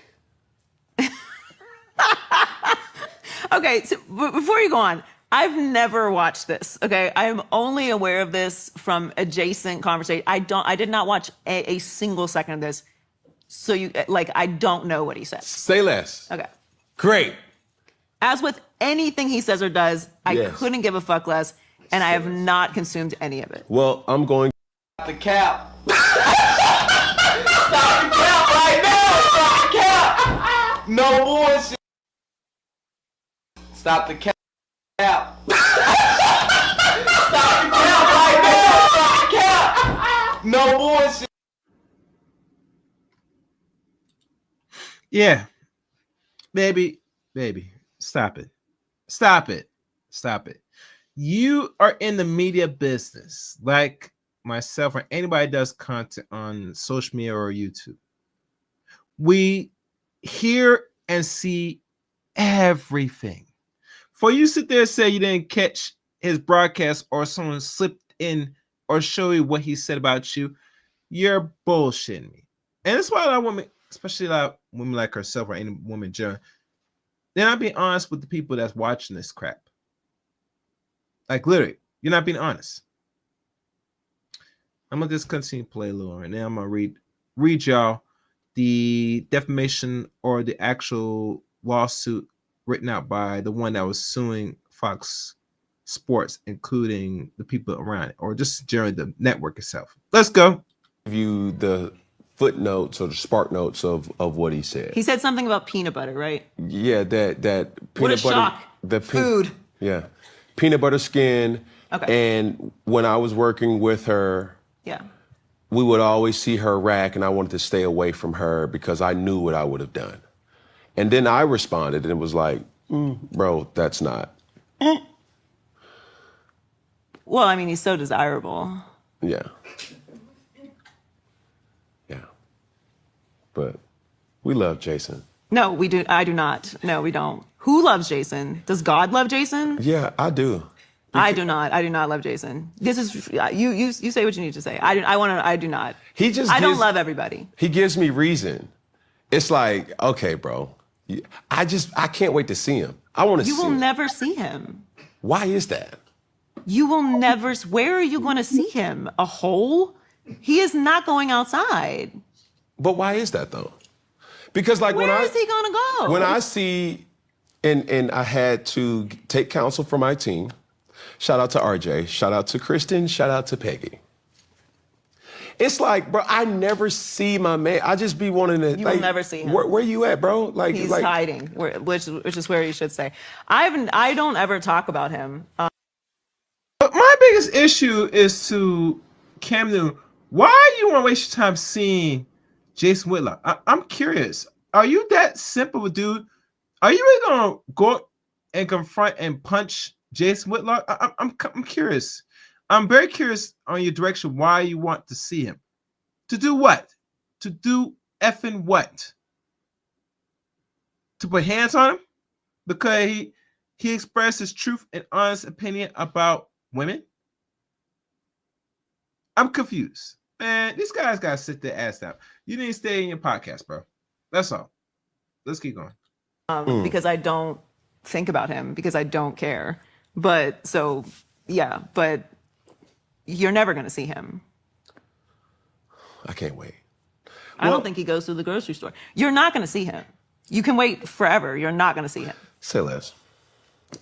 Okay, so before you go on, I've never watched this. Okay, I am only aware of this from adjacent conversation. I did not watch a single second of this. So I don't know what he said. Say less. Okay. Great. As with anything he says or does, I couldn't give a fuck less, and I have not consumed any of it. Well, I'm going. Stop the cap. Stop the cap right now. Stop the cap. No bullshit. Stop the cap. Stop the cap right now. Stop the cap. No bullshit. Yeah, baby, stop it. Stop it. Stop it. You are in the media business, like myself or anybody does content on social media or YouTube. We hear and see everything. For you sit there and say you didn't catch his broadcast or someone slipped in or show you what he said about you, you're bullshitting me. And that's why a lot of women, especially a lot of women like herself or any woman in general, they're not being honest with the people that's watching this crap. Like literally, you're not being honest. I'm gonna just continue to play a little, and then I'm gonna read y'all the defamation or the actual lawsuit written out by the one that was suing Fox Sports, including the people around it, or just generally the network itself. Let's go. You the footnotes or the spark notes of what he said. He said something about peanut butter, right? Yeah, that What a peanut butter. shock. Food. Yeah, peanut butter skin. Okay. And when I was working with her, Yeah. we would always see her rack, and I wanted to stay away from her because I knew what I would have done. And then I responded and it was like, bro, that's not. Well, I mean, he's so desirable. Yeah. Yeah. But we love Jason. No, we do. I do not. No, we don't. Who loves Jason? Does God love Jason? Yeah, I do. I do not. I do not love Jason. This is you say what you need to say. I do not. I don't love everybody. He gives me reason. It's like, okay, bro. I can't wait to see him. I want to see him. You will never see him. Why is that? You will never. Where are you going to see him? A hole? He is not going outside. But why is that though? Because like where is he going to go? When I see, and I had to take counsel from my team. Shout out to RJ. Shout out to Kristen. Shout out to Peggy. It's like, bro, I never see my man. I just be wanting to. You will never see him. Where you at, bro? Like he's hiding, which is where you should say. I don't ever talk about him. But my biggest issue is to Cam Newton. Why you want to waste your time seeing Jason Whitlock? I'm curious. Are you that simple a dude? Are you really gonna go and confront and punch Jason Whitlock? I'm curious. I'm very curious on your direction. Why you want to see him? To do what? To do effing what? To put hands on him? Because he expressed his truth and honest opinion about women? I'm confused. Man, these guys gotta sit their ass down. You need to stay in your podcast, bro. That's all. Let's keep going. Because I don't think about him, because I don't care. But so, yeah, but you're never going to see him. I can't wait. I don't think he goes to the grocery store. You're not going to see him. You can wait forever. You're not going to see him. Say less.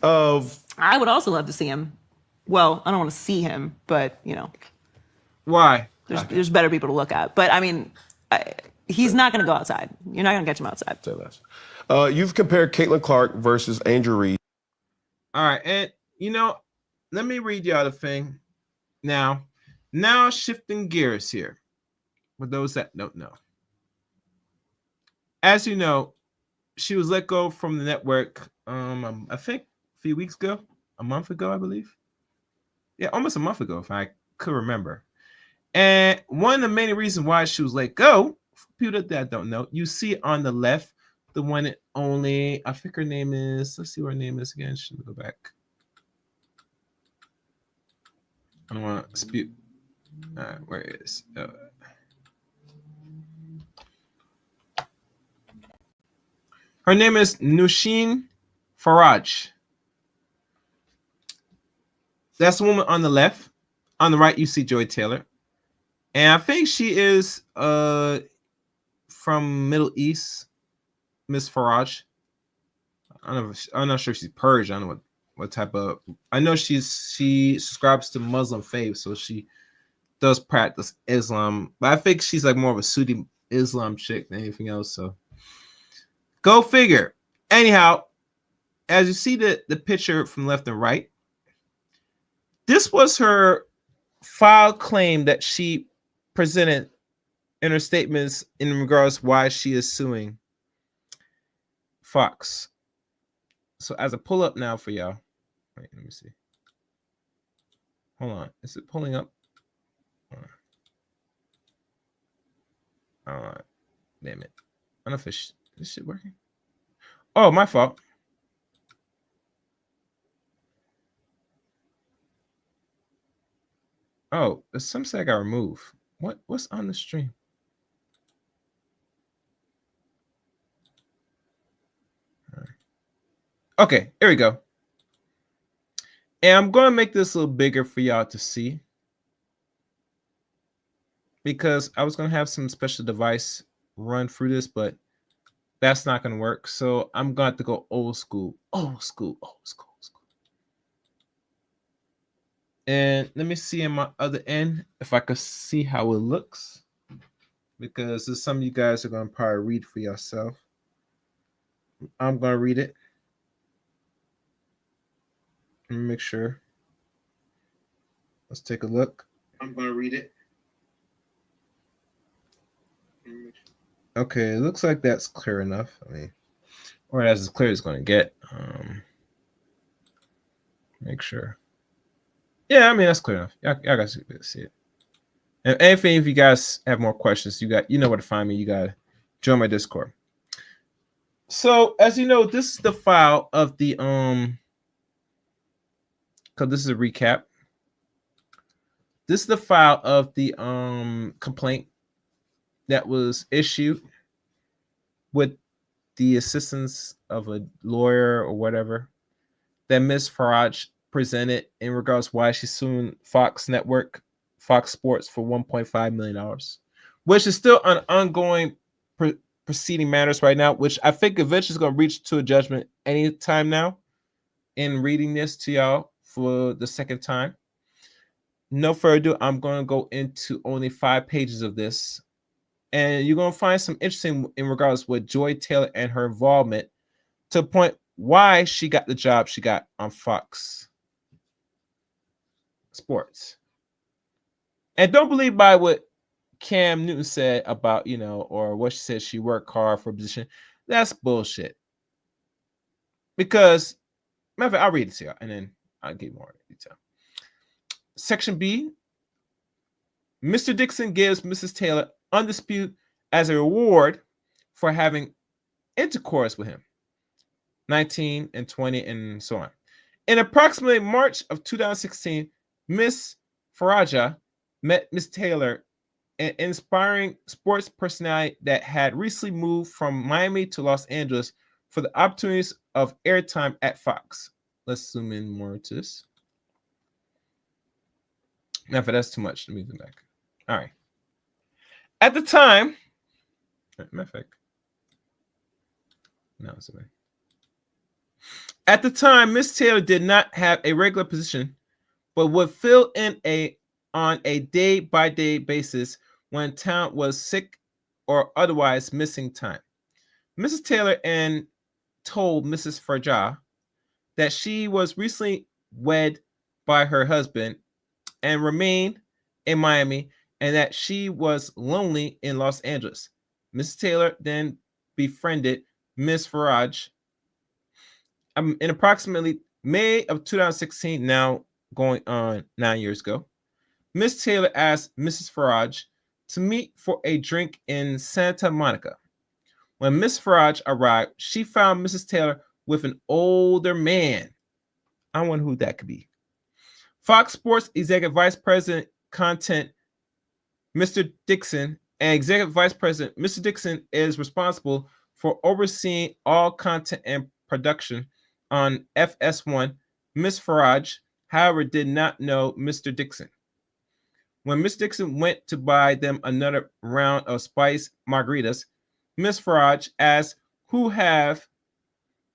I would also love to see him. Well, I don't want to see him, but, you know. Why? There's better people to look at. But, I mean, he's not going to go outside. You're not going to catch him outside. Say less. You've compared Caitlin Clark versus Angel Reese. All right, and, you know, let me read y'all the thing. Now shifting gears here. For those that don't know. As you know, she was let go from the network, I think a few weeks ago, a month ago, I believe. Yeah, almost a month ago, if I could remember. And one of the main reasons why she was let go, for people that don't know, you see on the left, the one and only, I think her name is, let's see what her name is again. Should we go back? I don't want to dispute. Where is? Her name is Nushin Faraj. That's the woman on the left. On the right, you see Joy Taylor. And I think she is from Middle East, Miss Faraj. I'm not sure if she's Persian. I don't know what type of. I know she subscribes to Muslim faith, so she does practice Islam. But I think she's like more of a Sunni Islam chick than anything else. So go figure. Anyhow, as you see the picture from left and right, this was her file claim that she presented in her statements in regards why she is suing Fox. So as a pull up now for y'all. Wait, let me see. Hold on. Is it pulling up? Damn it. I don't know if this shit working. Oh, my fault. Oh, there's something I got removed. What's on the stream? Okay, here we go. And I'm going to make this a little bigger for y'all to see, because I was going to have some special device run through this, but that's not going to work. So I'm going to have to go old school. And let me see in my other end if I could see how it looks, because there's some of you guys are going to probably read for yourself. I'm going to read it. Let me make sure. Let's take a look. I'm going to read it. Okay, it looks like that's clear enough. I mean, or as clear as it's going to get. Make sure. Yeah, I mean, that's clear enough. Y'all guys can see it. And anything, if you guys have more questions, you know where to find me. You got to join my Discord. So, as you know, this is the file of the because this is a recap. This is the file of the complaint that was issued with the assistance of a lawyer or whatever that Ms. Faraj presented in regards why she's suing Fox Network, Fox Sports for $1.5 million, which is still an ongoing proceeding matters right now, which I think eventually is going to reach to a judgment anytime now. In reading this to y'all for the second time, no further ado, I'm going to go into only 5 pages of this, and you're going to find some interesting in regards with Joy Taylor and her involvement to the point why she got the job she got on Fox Sports. And don't believe by what Cam Newton said about, or what she said she worked hard for a position. That's bullshit. Because, matter of fact, I'll read it to you and then I'll give more detail. Section B, Mr. Dixon gives Mrs. Taylor undisputed as a reward for having intercourse with him. 19 and 20 and so on. In approximately March of 2016, Miss Faraja met Miss Taylor, an inspiring sports personality that had recently moved from Miami to Los Angeles for the opportunities of airtime at Fox. Let's zoom in more to this. Now, if that's too much, let me zoom back. All right. At the time, matter of fact, no, it's okay. At the time, Miss Taylor did not have a regular position, but would fill in on a day-by-day basis when talent was sick or otherwise missing time. Mrs. Taylor told Mrs. Farja that she was recently wed by her husband and remained in Miami, and that she was lonely in Los Angeles. Mrs. Taylor then befriended Miss Faraj in approximately May of 2016, now going on 9 years ago. Miss Taylor asked Mrs. Faraj to meet for a drink in Santa Monica. When Miss Faraj arrived, she found Mrs. Taylor with an older man. I wonder who that could be. Fox Sports Executive Vice President Content, Mr. Dixon, and Executive Vice President, Mr. Dixon, is responsible for overseeing all content and production on FS1. Miss Faraj, however, did not know Mr. Dixon. When Miss Dixon went to buy them another round of spiced margaritas, Miss Faraj asked, "Who have?"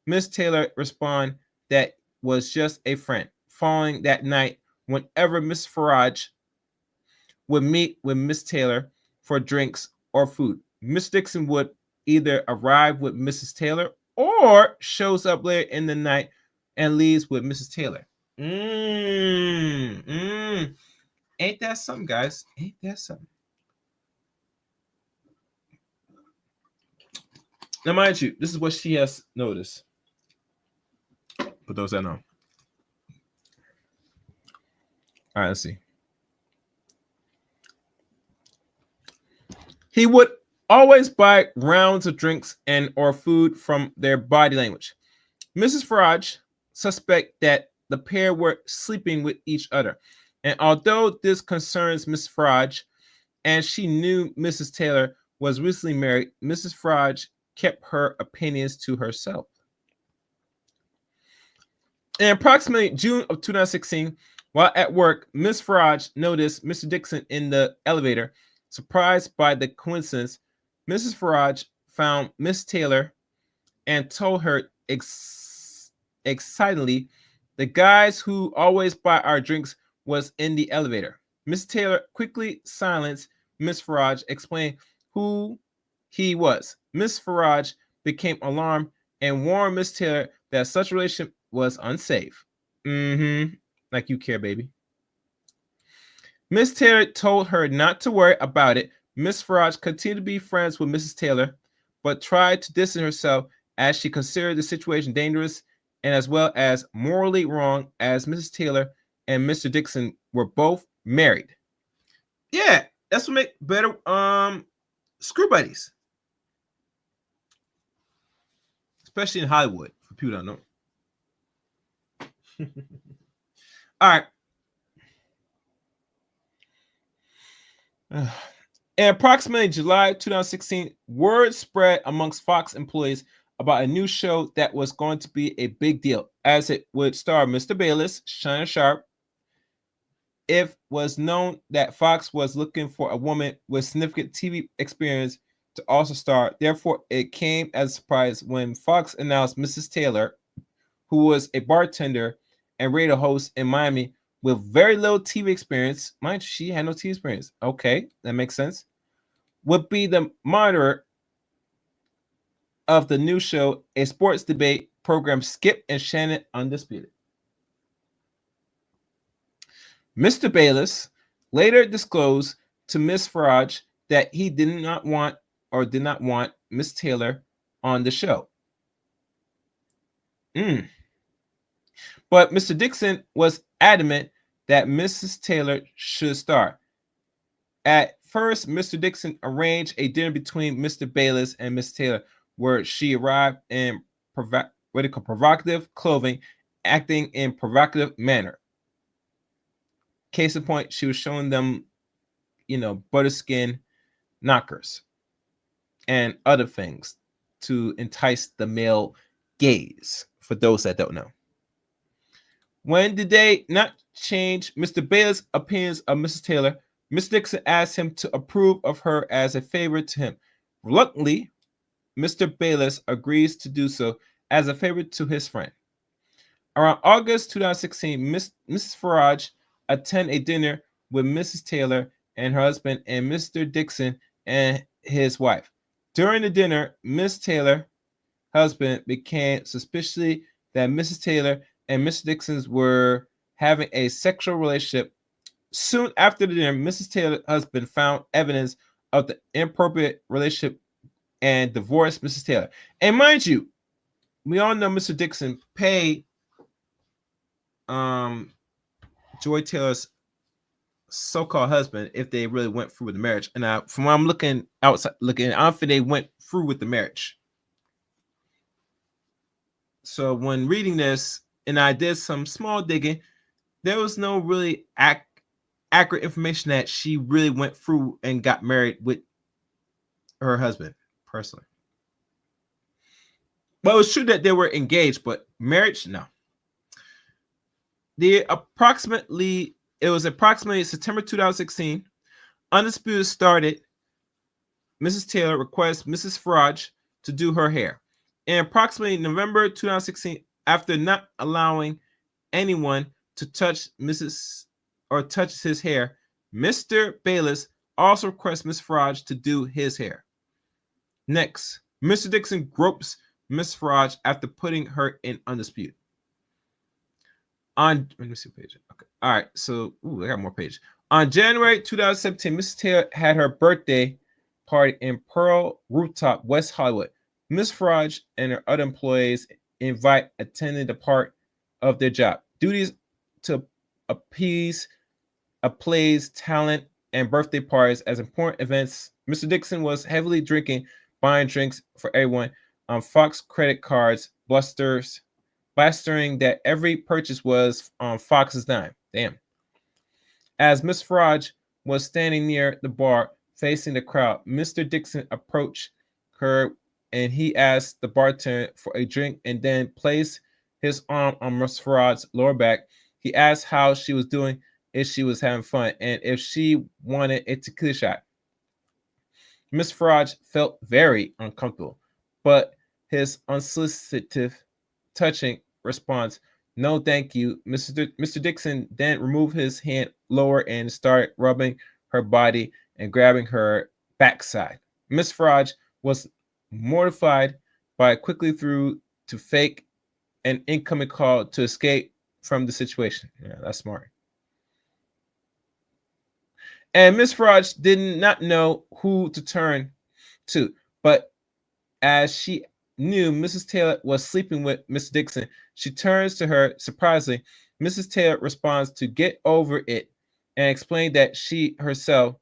Miss Taylor responded that was just a friend. Following that night, whenever Miss Faraj would meet with Miss Taylor for drinks or food, Miss Dixon would either arrive with Mrs. Taylor or shows up later in the night and leaves with Mrs. Taylor. Ain't that something, guys? Ain't that something? Now, mind you, this is what she has noticed. For those that know. All right, let's see. He would always buy rounds of drinks and or food from their body language. Mrs. Farage suspect that the pair were sleeping with each other. And although this concerns Mrs. Farage, and she knew Mrs. Taylor was recently married, Mrs. Farage kept her opinions to herself. In approximately June of 2016, while at work, Ms. Farage noticed Mr. Dixon in the elevator. Surprised by the coincidence, Mrs. Farage found Miss Taylor and told her excitedly, "The guys who always buy our drinks was in the elevator." Miss Taylor quickly silenced Miss Farage, explained who he was. Miss Farage became alarmed and warned Miss Taylor that such a relationship was unsafe. Like you care, baby. Miss Taylor told her not to worry about it. Miss Farage continued to be friends with Mrs. Taylor, but tried to distance herself as she considered the situation dangerous and as well as morally wrong, as Mrs. Taylor and Mr. Dixon were both married. Yeah, that's what make better screw buddies. Especially in Hollywood, for people who don't know. All right. In approximately July 2016, word spread amongst Fox employees about a new show that was going to be a big deal, as it would star Mr. Bayless, Shannon Sharpe. It was known that Fox was looking for a woman with significant TV experience to also star. Therefore, it came as a surprise when Fox announced Mrs. Taylor, who was a bartender and radio host in Miami, with very little TV experience. Mind you, she had no TV experience. Okay, that makes sense. Would be the moderator of the new show, a sports debate program, Skip and Shannon Undisputed. Mr. Bayless later disclosed to Miss Farage that he did not want Miss Taylor on the show. But Mr. Dixon was adamant that Mrs. Taylor should star. At first, Mr. Dixon arranged a dinner between Mr. Bayless and Miss Taylor, where she arrived in provocative clothing, acting in provocative manner. Case in point, she was showing them, butterskin knockers and other things to entice the male gaze, for those that don't know. When did they not change Mr. Bayless' opinions of Mrs. Taylor, Mr. Dixon asked him to approve of her as a favorite to him. Reluctantly, Mr. Bayless agrees to do so as a favorite to his friend. Around August 2016, Mrs. Farage attended a dinner with Mrs. Taylor and her husband and Mr. Dixon and his wife. During the dinner, Miss Taylor's husband became suspicious that Mrs. Taylor and Mr. Dixon were having a sexual relationship. Soon after the dinner, Mrs. Taylor's husband found evidence of the inappropriate relationship and divorced Mrs. Taylor. And mind you, we all know Mr. Dixon paid Joy Taylor's so-called husband if they really went through with the marriage. And from what I'm looking outside, I don't think they went through with the marriage. So when reading this, and I did some small digging, there was no really accurate information that she really went through and got married with her husband personally. But it was true that they were engaged, but marriage, no. It was approximately September 2016. Undisputed started. Mrs. Taylor requests Mrs. Farage to do her hair. In approximately November 2016, after not allowing anyone to touch his hair, Mr. Bayless also requests Miss Farage to do his hair. Next, Mr. Dixon gropes Miss Farage after putting her in Undisputed. Let me see the page. Okay. All right. So, I got more pages. On January 2017, Mrs. Taylor had her birthday party in Pearl Rooftop, West Hollywood. Miss Farage and her other employees invite attending the part of their job. Duties to appease, plays, talent, and birthday parties as important events. Mr. Dixon was heavily drinking, buying drinks for everyone on Fox credit cards, blustering that every purchase was on Fox's dime. Damn. As Miss Farage was standing near the bar facing the crowd, Mr. Dixon approached her and he asked the bartender for a drink and then placed his arm on Miss Farage's lower back. He asked how she was doing, if she was having fun, and if she wanted a tequila shot. Miss Farage felt very uncomfortable, but his unsolicited, touching response, "No, thank you." Mr. Dixon then removed his hand lower and started rubbing her body and grabbing her backside. Miss Farage was mortified, but quickly threw to fake an incoming call to escape from the situation. Yeah, that's smart. And Miss Farage did not know who to turn to, but as she knew Mrs. Taylor was sleeping with Mr. Dixon, she turns to her. Surprisingly, Mrs. Taylor responds to get over it and explained that she herself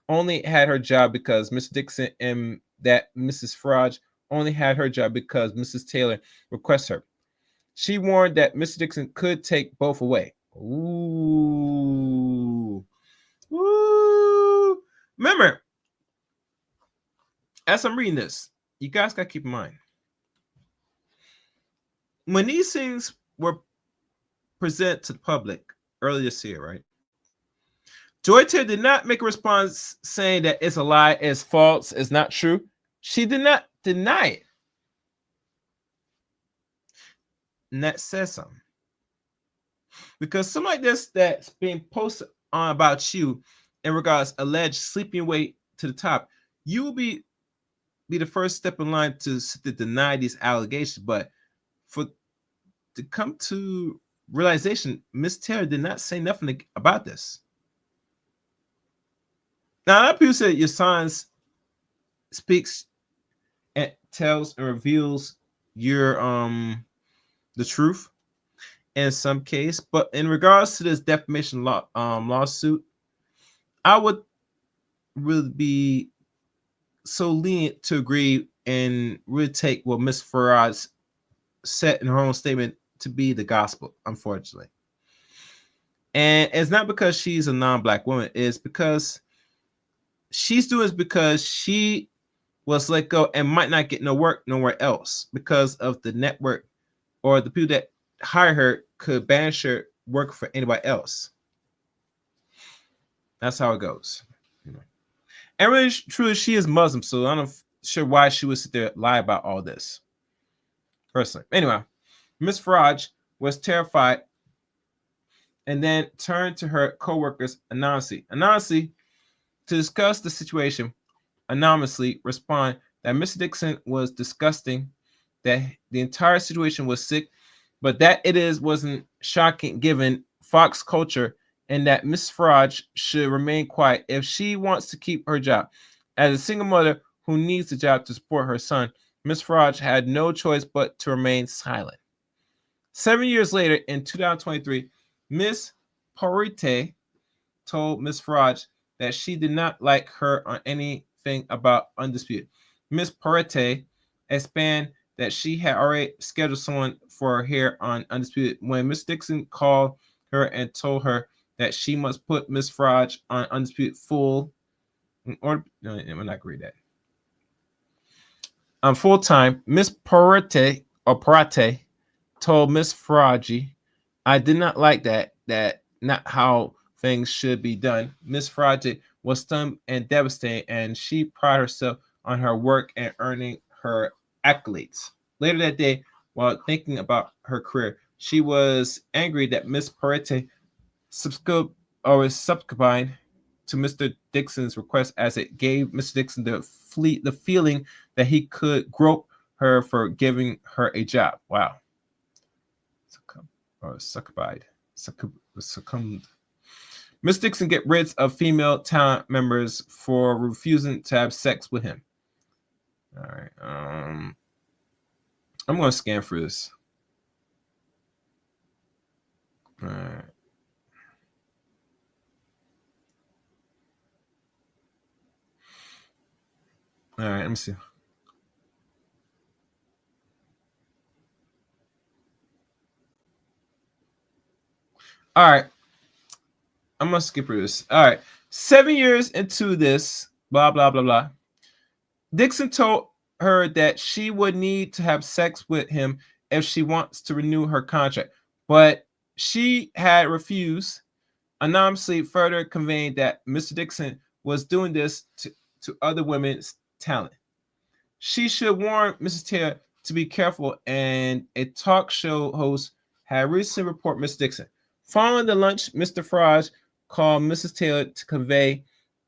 only had her job because Mr. Dixon and that Mrs. Farage only had her job because Mrs. Taylor requests her. She warned that Mr. Dixon could take both away. Ooh. Ooh. Remember, as I'm reading this, you guys got to keep in mind, when these things were presented to the public earlier this year, right? Joy Taylor did not make a response saying that it's a lie, it's false, it's not true. She did not deny it. And that says something. Because something like this that's being posted on about you in regards alleged sleeping your way to the top, you will be the first step in line to deny these allegations. But to come to realization, Miss Taylor did not say nothing about this. Now, a lot of people say your signs speaks and tells and reveals your the truth in some case, but in regards to this defamation lawsuit, I would really be so lenient to agree and really take what Miss Farage said in her own statement to be the gospel, unfortunately. And it's not because she's a non-black woman, it's because she's doing this because she was let go and might not get no work nowhere else because of the network or the people that hire her could banish her work for anybody else. That's how it goes. And really, truly, she is Muslim, so I'm not sure why she would sit there and lie about all this. Personally. Anyway, Miss Farage was terrified and then turned to her co-workers anonymously to discuss the situation. Anonymously respond that Mr. Dixon was disgusting, that the entire situation was sick, but that wasn't shocking given Fox culture, and that Miss Farage should remain quiet if she wants to keep her job. As a single mother who needs the job to support her son, Miss Farage had no choice but to remain silent. 7 years later, in 2023, Miss Parite told Miss Farage that she did not like her on anything about Undisputed. Miss Parite expanded that she had already scheduled someone for her hair on Undisputed when Miss Dixon called her and told her that she must put Miss Farage on Undisputed full time. Miss Parite told Miss Farage, "I did not like that not how things should be done." Miss Farage was stunned and devastated, and she prided herself on her work and earning her accolades. Later that day, while thinking about her career, she was angry that Miss Parite subscribed to Mr. Dixon's request, as it gave Mr. Dixon the feeling that he could grope her for giving her a job. Wow. Succumbed. Miss Dixon get rid of female talent members for refusing to have sex with him. All right. I'm going to scan through this. All right. All right, let me see. All right. I'm going to skip through this. All right. 7 years into this, blah, blah, blah, blah. Dixon told her that she would need to have sex with him if she wants to renew her contract, but she had refused, anonymously further conveying that Mr. Dixon was doing this to other women's talent. She should warn Mrs. Taylor to be careful, and a talk show host had recently reported Mr. Dixon. Following the lunch, Mr. Farage called Mrs. Taylor to convey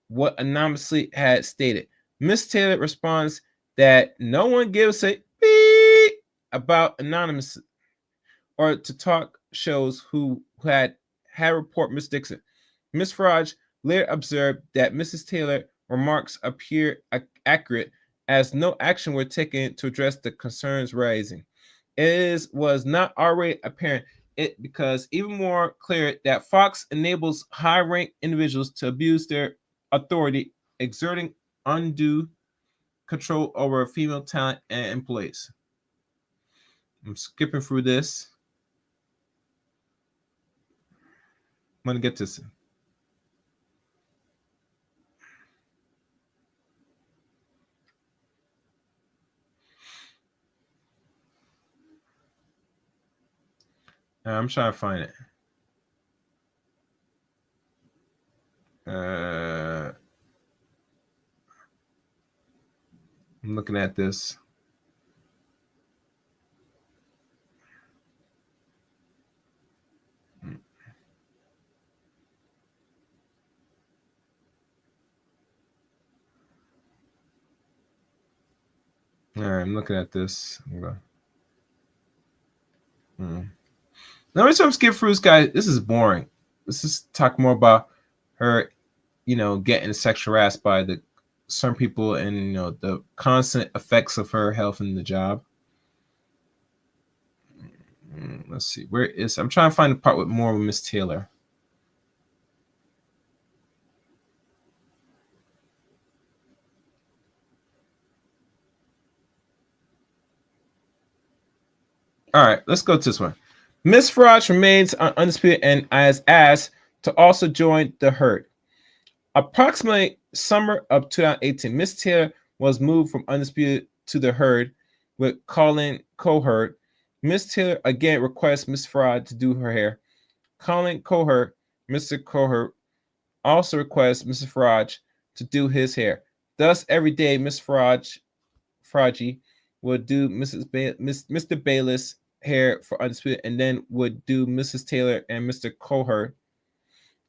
what anonymously had stated. Miss Taylor responds that no one gives a beep about anonymous or to talk shows who had report Miss Dixon. Miss Farage later observed that Mrs. Taylor's remarks appear accurate as no action were taken to address the concerns rising. It was not already apparent because even more clear that Fox enables high-ranked individuals to abuse their authority, exerting undue control over female talent and employees. I'm skipping through this. I'm going to get this. I'm trying to find it. I'm looking at this. All right, I'm looking at this. Let me skip through this guy. This is boring. Let's just talk more about her, getting sexual harassed by some people and the constant effects of her health in the job. Let's see. I'm trying to find the part with more with Miss Taylor. All right, let's go to this one. Miss Farage remains undisputed and is asked to also join the herd. Approximately summer of 2018, Miss Taylor was moved from undisputed to the herd with Colin Cohert. Miss Taylor again requests Miss Farage to do her hair. Colin Cohert, Mr. Cohert, also requests Mr. Farage to do his hair. Thus, every day, Miss Farage would do Mr. Bayless hair for undisputed, and then would do Mrs. Taylor and Mr. Cohert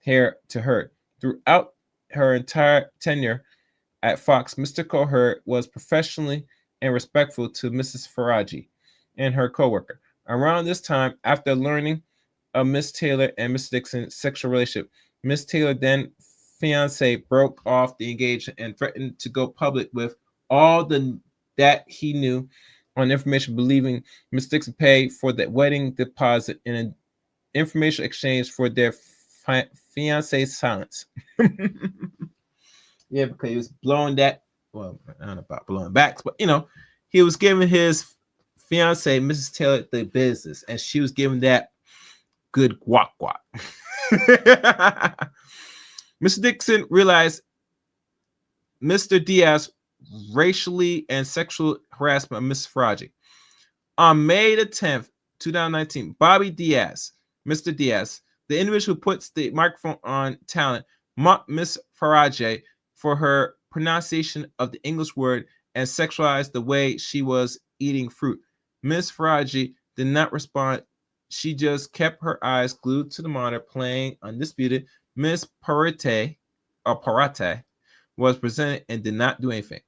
hair to her. Throughout her entire tenure at Fox, Mr. Cohert was professionally and respectful to Mrs. Farage and her coworker. Around this time, after learning of Miss Taylor and Mr. Dixon's sexual relationship, Miss Taylor then fiance broke off the engagement and threatened to go public with all that he knew on information, believing Miss Dixon paid for the wedding deposit in an information exchange for their fiance's silence. Yeah, because he was blowing that. Well, I don't know about blowing backs, but he was giving his fiance, Mrs. Taylor, the business, and she was giving that good guac. Mr. Dixon realized Mr. Diaz racially and sexual harassment of Miss Farage. On May the 10th, 2019, Bobby Diaz, Mr. Diaz, the individual who puts the microphone on talent, mocked Miss Farage for her pronunciation of the English word and sexualized the way she was eating fruit. Miss Farage did not respond. She just kept her eyes glued to the monitor, playing Undisputed. Miss Parate was presented and did not do anything.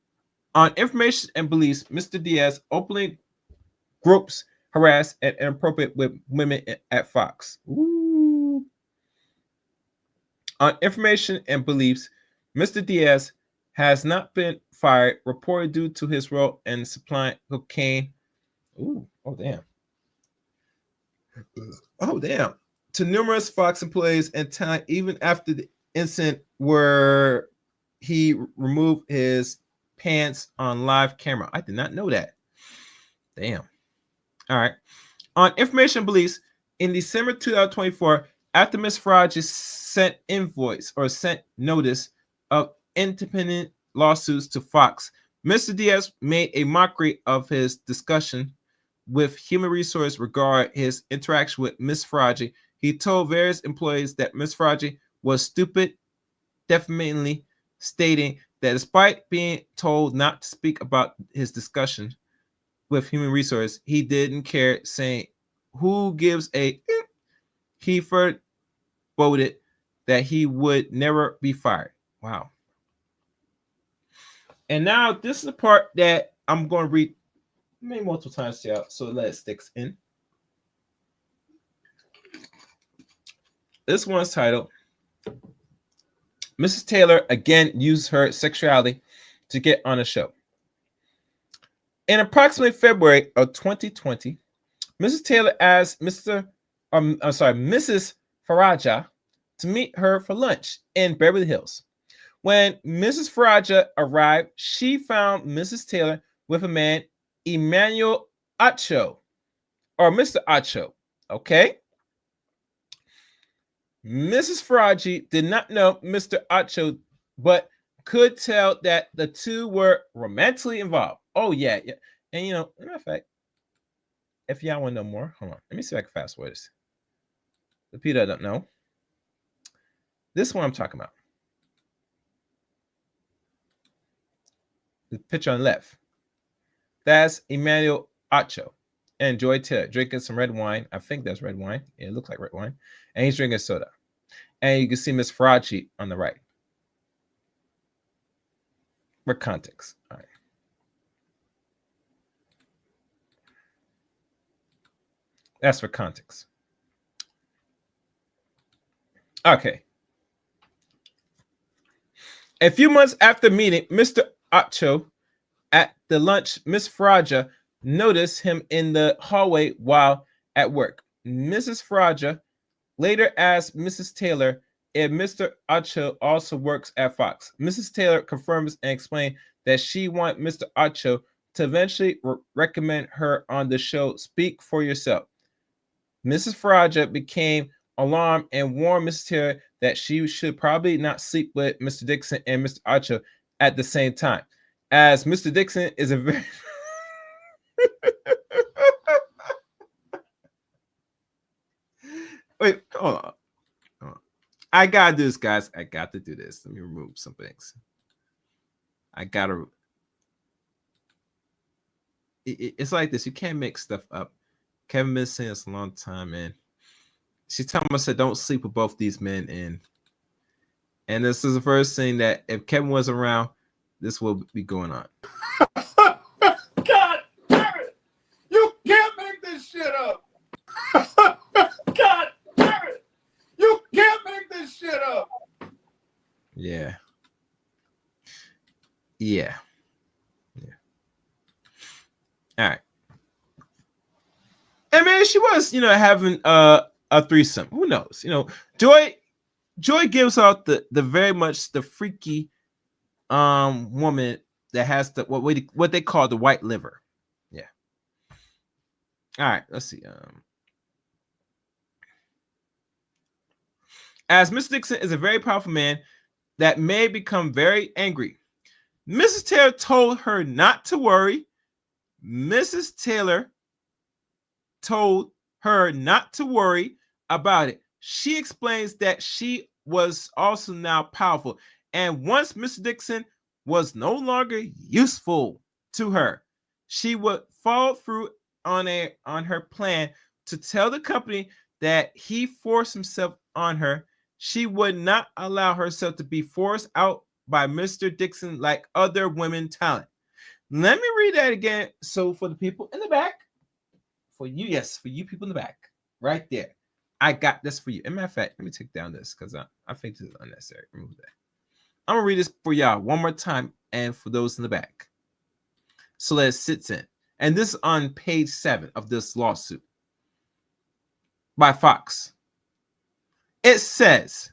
On information and beliefs, Mr. Diaz openly gropes, harass, and inappropriate with women at Fox. Ooh. On information and beliefs, Mr. Diaz has not been fired, reported due to his role in supplying cocaine. Ooh, oh damn. Oh damn. To numerous Fox employees and talent, even after the incident where he removed his pants on live camera. I did not know that. Damn. All right. On information beliefs, in December 2024, after Ms. Farage sent notice of independent lawsuits to Fox, Mr. Diaz made a mockery of his discussion with human resource regarding his interaction with Ms. Farage. He told various employees that Ms. Farage was stupid, definitely stating that despite being told not to speak about his discussion with human resource, he didn't care, saying, "Who gives a?" He further voted that he would never be fired. Wow. And now this is the part that I'm going to read maybe multiple times to y'all, so let it sticks in. This one's titled, Mrs. Taylor again used her sexuality to get on a show. In approximately February of 2020, Mrs. Taylor asked Mrs. Farage to meet her for lunch in Beverly Hills. When Mrs. Farage arrived, she found Mrs. Taylor with a man, Emmanuel Acho, or Mr. Acho. Okay. Mrs. Farage did not know Mr. Acho, but could tell that the two were romantically involved. Oh, yeah. And, you know, matter of fact, if y'all want to know more, hold on. Let me see if I can fast forward this. The people that don't know. This one I'm talking about. The picture on the left. That's Emmanuel Acho and Joy Taylor drinking some red wine. I think that's red wine. Yeah, it looks like red wine. And he's drinking soda. And you can see Miss Farage on the right. For context. All right. That's for context. Okay. A few months after meeting Mr. Acho at the lunch, Miss Farage noticed him in the hallway while at work. Mrs. Farage later asked Mrs. Taylor if Mr. Acho also works at Fox. Mrs. Taylor confirms and explained that she wanted Mr. Acho to eventually recommend her on the show Speak for Yourself. Mrs. Farage became alarmed and warned Mrs. Taylor that she should probably not sleep with Mr. Dixon and Mr. Acho at the same time, as Mr. Dixon is a very Wait, hold on. I gotta do this, guys. I got to do this. Let me remove some things. I gotta. It's like this. You can't make stuff up. Kevin been saying this a long time, man. She told me, I said, don't sleep with both these men, and this is the first thing that if Kevin was around, this will be going on. God damn it! You can't make this shit up. God damn it! You can't make this shit up. Yeah. All right. And man, she was, having a threesome. Who knows? Joy gives out the very much the freaky woman that has the what they call the white liver. Yeah. All right, let's see. As Mr. Dixon is a very powerful man that may become very angry, Mrs. Taylor told her not to worry. Mrs. Taylor told her not to worry about it. She explains that she was also now powerful, and once Mr. Dixon was no longer useful to her, she would follow through on her plan to tell the company that he forced himself on her. She would not allow herself to be forced out by Mr. Dixon like other women talent. Let me read that again. So for the people in the back, for you people in the back, right there, I got this for you. As a matter of fact, let me take down this because I think this is unnecessary. Remove that. I'm gonna read this for y'all one more time, and for those in the back, so that it sits in. And this is on page 7 of this lawsuit by Fox. It says,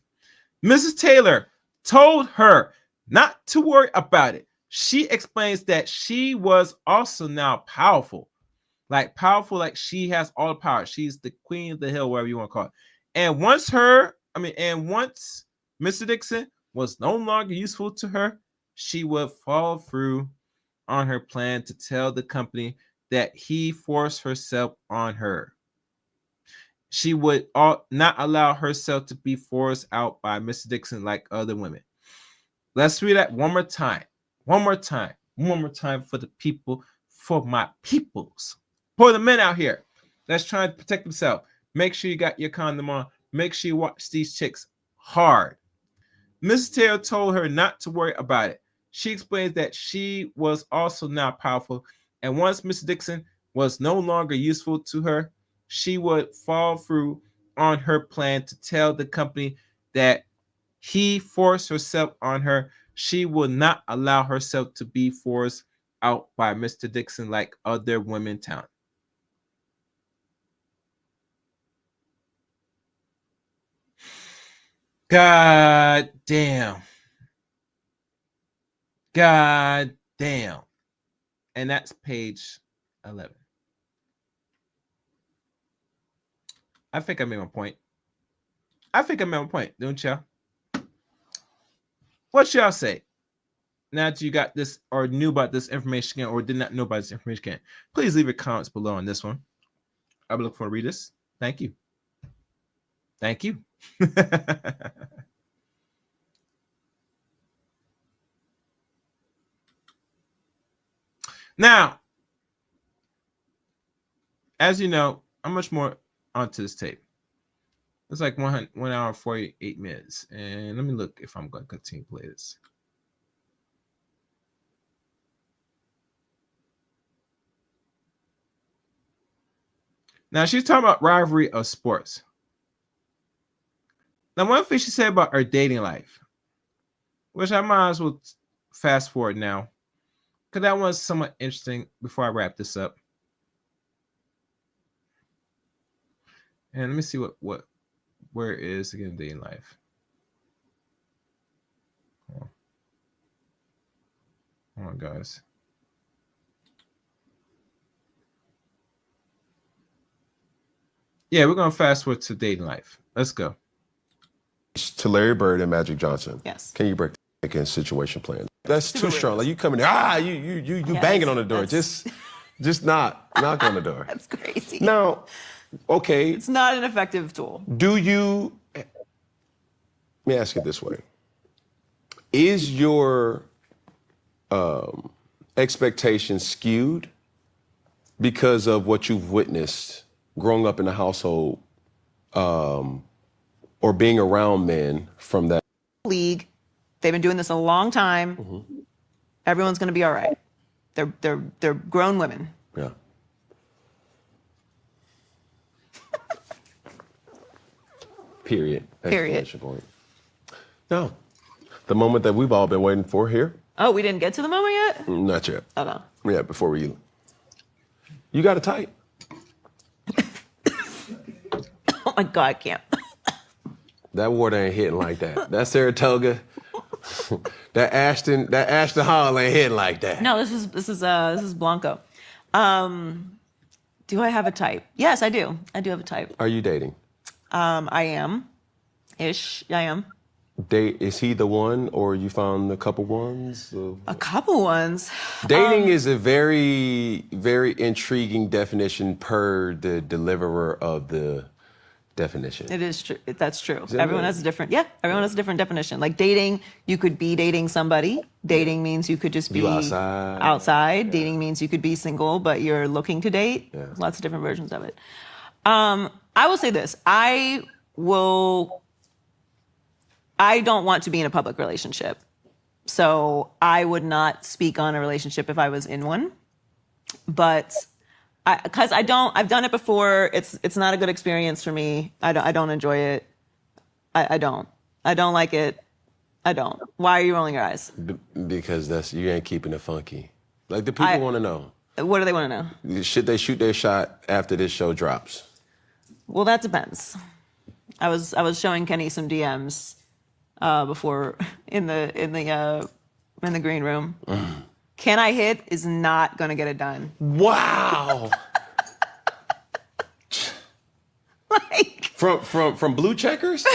Mrs. Taylor told her not to worry about it. She explains that she was also now powerful. Like powerful, like she has all the power. She's the queen of the hill, whatever you want to call it. And once Mr. Dixon was no longer useful to her, she would follow through on her plan to tell the company that he forced herself on her. She would not allow herself to be forced out by Mr. Dixon like other women. Let's read that one more time. One more time for the people, for my peoples, for the men out here that's trying to protect themselves. Make sure you got your condom on. Make sure you watch these chicks hard. Mrs. Taylor told her not to worry about it. She explains that she was also now powerful, and once Mr. Dixon was no longer useful to her, she would follow through on her plan to tell the company that he forced herself on her. She would not allow herself to be forced out by Mr. Dixon like other women talent. God damn. God damn. And that's page 11. I think I made my point. Don't y'all? What y'all say? Now that you got this or knew about this information or did not know about this information, please leave your comments below on this one. I'll be looking for to read this. Thank you. Thank you. Now, as you know, how much more onto this tape? It's like 1 hour and 48 minutes. And let me look if I'm going to continue to play this. Now, she's talking about rivalry of sports. Now, one thing she said about her dating life, which I might as well fast forward now, because that was somewhat interesting before I wrap this up. And let me see where it is again, dating life. Hold on, guys. Yeah, we're going to fast forward to dating life. Let's go. To Larry Bird and Magic Johnson. Yes. Can you break that against situation plan? That's too strong. Like you come in there, you banging on the door. Just knock on the door. That's crazy. Now, okay. It's not an effective tool. Let me ask it this way. Is your expectation skewed because of what you've witnessed growing up in the household or being around men from that league? They've been doing this a long time. Mm-hmm. Everyone's going to be all right. They're grown women. Yeah. Period. Exclamation point. No. The moment that we've all been waiting for here. Oh, we didn't get to the moment yet? Not yet. Oh, no. Yeah, before we... You got it tight. Oh, my God, I can't. That water ain't hitting like that. That Saratoga, that Ashton Hall ain't hitting like that. No, this is Blanco. Do I have a type? Yes, I do. I do have a type. Are you dating? I am. I am. Is he the one, or you found a couple ones? A couple ones. Dating is a very, very intriguing definition per the deliverer of the definition. It is true. That's true. Everyone has a different definition. Like dating, you could be dating somebody. Dating means you could just be outside. Yeah. Dating means you could be single, but you're looking to date. Yeah. Lots of different versions of it. I will say this. I don't want to be in a public relationship. So I would not speak on a relationship if I was in one. But because I've done it before. It's not a good experience for me. I don't enjoy it. I don't like it. I don't. Why are you rolling your eyes? Because you ain't keeping it funky. Like the people want to know. What do they want to know? Should they shoot their shot after this show drops? Well, that depends. I was showing Kenny some DMs before in the green room. Can I hit is not gonna get it done. Wow. Like from Blue Checkers?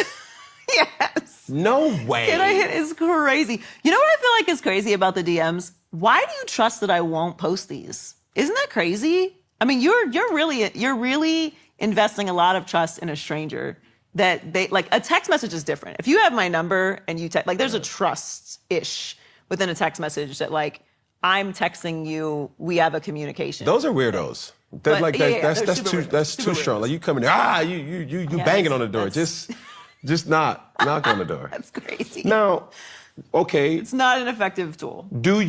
yes. No way. Can I hit is crazy. You know what I feel like is crazy about the DMs? Why do you trust that I won't post these? Isn't that crazy? I mean, you're really investing a lot of trust in a stranger that they like. A text message is different. If you have my number and you text, like, there's a trust-ish within a text message that, like, I'm texting you, we have a communication. Those are weirdos. That's But, that's too strong. Like, you come in there, you banging on the door. Just knock on the door. That's crazy. Now, okay. It's not an effective tool. Let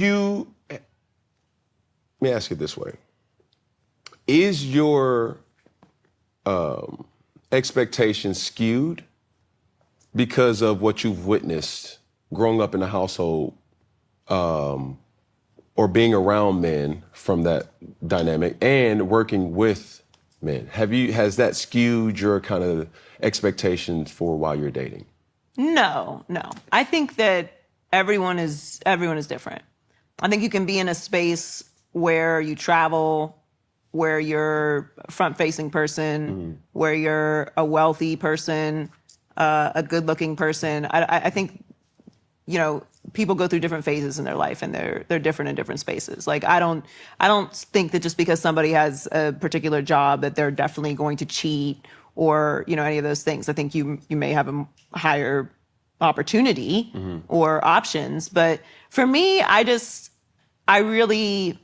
me ask you this way. Is your expectation skewed because of what you've witnessed growing up in a household or being around men from that dynamic and working with men? Has that skewed your kind of expectations for while you're dating? No. I think that everyone is different. I think you can be in a space where you travel, where you're a front-facing person, where you're a wealthy person, a good-looking person. I think, people go through different phases in their life, and they're different in different spaces. Like, I don't think that just because somebody has a particular job that they're definitely going to cheat or, any of those things. I think you may have a higher opportunity or options. But for me, I really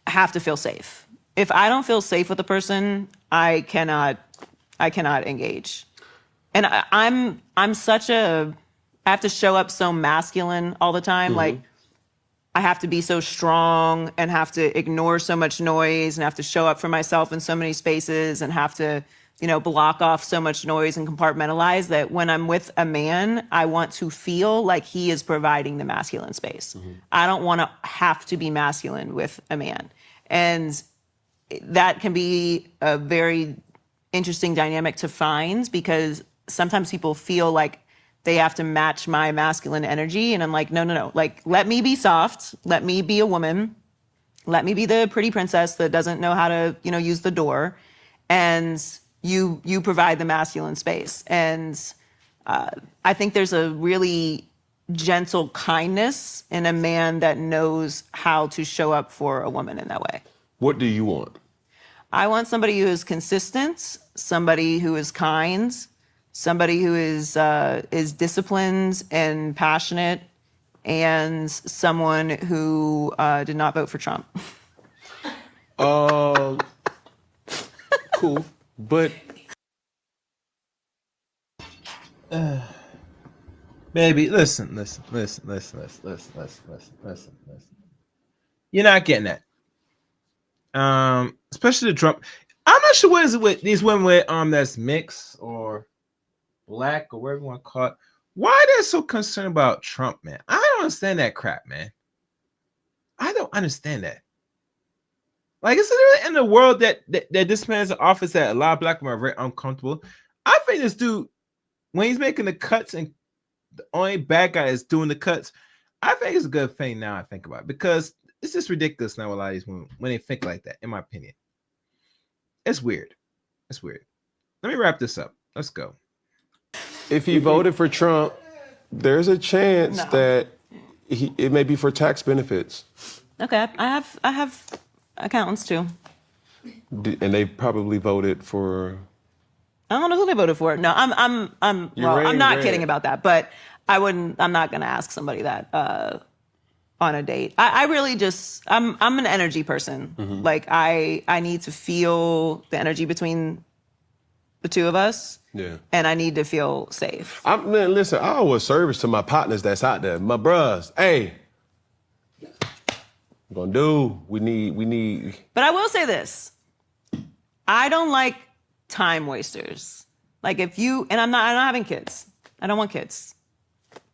have to feel safe. If I don't feel safe with a person, I cannot engage. And I have to show up so masculine all the time. Like, I have to be so strong and have to ignore so much noise and have to show up for myself in so many spaces and have to, block off so much noise and compartmentalize that when I'm with a man, I want to feel like he is providing the masculine space. I don't want to have to be masculine with a man. And that can be a very interesting dynamic to find, because sometimes people feel like they have to match my masculine energy. And I'm like, no. Like, let me be soft. Let me be a woman. Let me be the pretty princess that doesn't know how to, use the door. And you provide the masculine space. And I think there's a really gentle kindness in a man that knows how to show up for a woman in that way. What do you want? I want somebody who is consistent, somebody who is kind, somebody who is disciplined and passionate, and someone who did not vote for Trump. Cool, but baby, listen. You're not getting that. Especially the Trump. I'm not sure what is it with these women with that's mixed or black or whatever you want to call it. Why they're so concerned about Trump, man? I don't understand that crap, man. I don't understand that. Like, is it really in the world that this man's in office that a lot of black men are very uncomfortable? I think this dude, when he's making the cuts and the only bad guy is doing the cuts, I think it's a good thing now I think about it, because it's just ridiculous now a lot of these women when they think like that, in my opinion. It's weird. Let me wrap this up. Let's go. if he voted for Trump, there's a chance that it may be for tax benefits. Okay, I have accountants too. And they probably voted for. I don't know who they voted for. No, I'm not kidding about that, but I'm not going to ask somebody that on a date. I really just, I'm an energy person. Mm-hmm. Like I need to feel the energy between the two of us. Yeah. And I need to feel safe. Man, listen, I owe a service to my partners that's out there. My bros, hey, we need. But I will say this. I don't like time wasters. Like if you, and I'm not having kids. I don't want kids.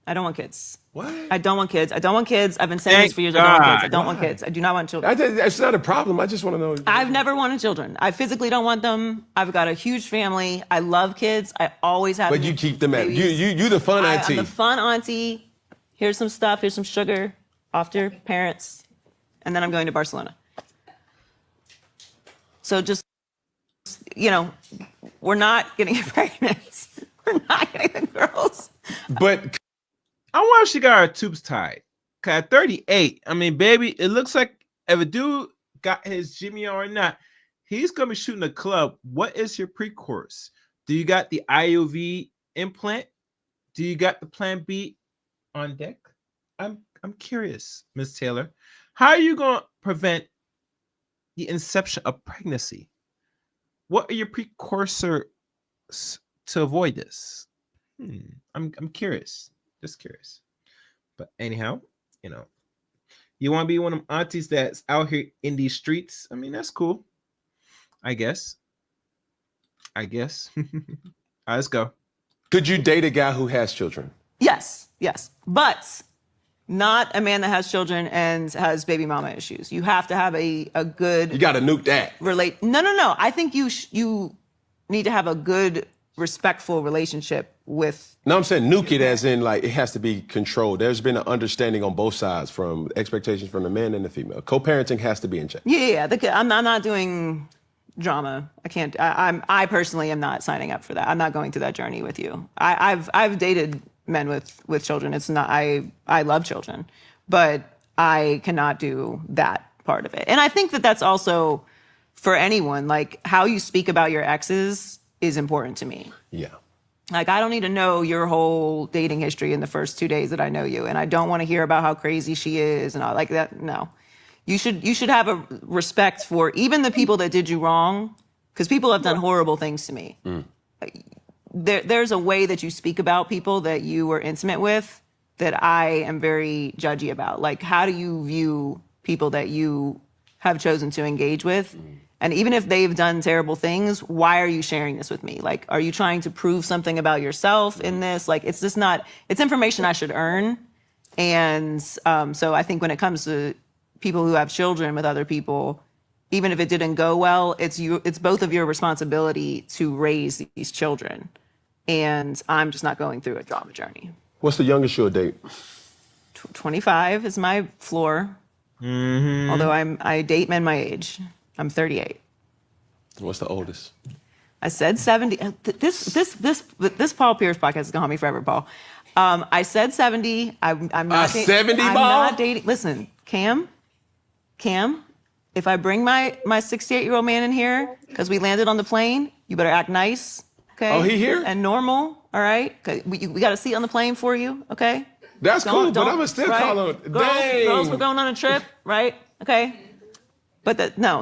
I don't want kids. What? I don't want kids. I don't want kids. I've been saying Thank this for years. I don't want kids. I God. don't want kids. I do not want children. That's not a problem. I just want to know. I've never wanted children. I physically don't want them. I've got a huge family. I love kids. I always have. But you keep them at babies. you the fun auntie. I'm the fun auntie. Here's some stuff. Here's some sugar. Off to your parents, and then I'm going to Barcelona. So just, you know, we're not getting pregnant. We're not getting the girls. But I wonder if she got her tubes tied. Cause at 38, I mean, baby, it looks like if a dude got his Jimmy or not, he's gonna be shooting a club. What is your pre-course? Do you got the IUV implant? Do you got the Plan B on deck? I'm curious, Ms. Taylor. How are you gonna prevent the inception of pregnancy? What are your precursors to avoid this? I'm curious, just curious. But anyhow, you know, you want to be one of them aunties that's out here in these streets. I mean, that's cool. I guess. All right, let's go. Could you date a guy who has children? Yes, but not a man that has children and has baby mama issues. You have to have a good. You got to nuke that. No. I think you need to have a good, respectful relationship with. No, I'm saying nuke it as in like it has to be controlled. There's been an understanding on both sides from expectations from the man and the female. Co-parenting has to be in check. Yeah. I'm not doing drama. I can't. I personally am not signing up for that. I'm not going through that journey with you. I've dated men with children. It's not. I love children, but I cannot do that part of it. And I think that that's also for anyone. Like how you speak about your exes is important to me. Yeah. Like, I don't need to know your whole dating history in the first 2 days that I know you. And I don't want to hear about how crazy she is and all like that. No, you should have a respect for even the people that did you wrong, because people have done horrible things to me. There's a way that you speak about people that you were intimate with that I am very judgy about. Like, how do you view people that you have chosen to engage with? And even if they've done terrible things, why are you sharing this with me? Like, are you trying to prove something about yourself in this? Like, it's just not, it's information I should earn. And so I think when it comes to people who have children with other people, even if it didn't go well, it's both of your responsibility to raise these children. And I'm just not going through a drama journey. What's the youngest you'll date? 25 is my floor. Although I date men my age. I'm 38. What's the oldest? I said 70. This Paul Pierce podcast is gonna haunt me forever, Paul. I said 70. I'm not 70 I'm ball? not dating. Listen, Cam. If I bring my 68-year-old man in here because we landed on the plane, you better act nice, okay? Oh, he here? And normal, all right? We got a seat on the plane for you, okay? That's cool, but I'm gonna still right? call him. Dang. Girls, we're going on a trip, right? Okay. But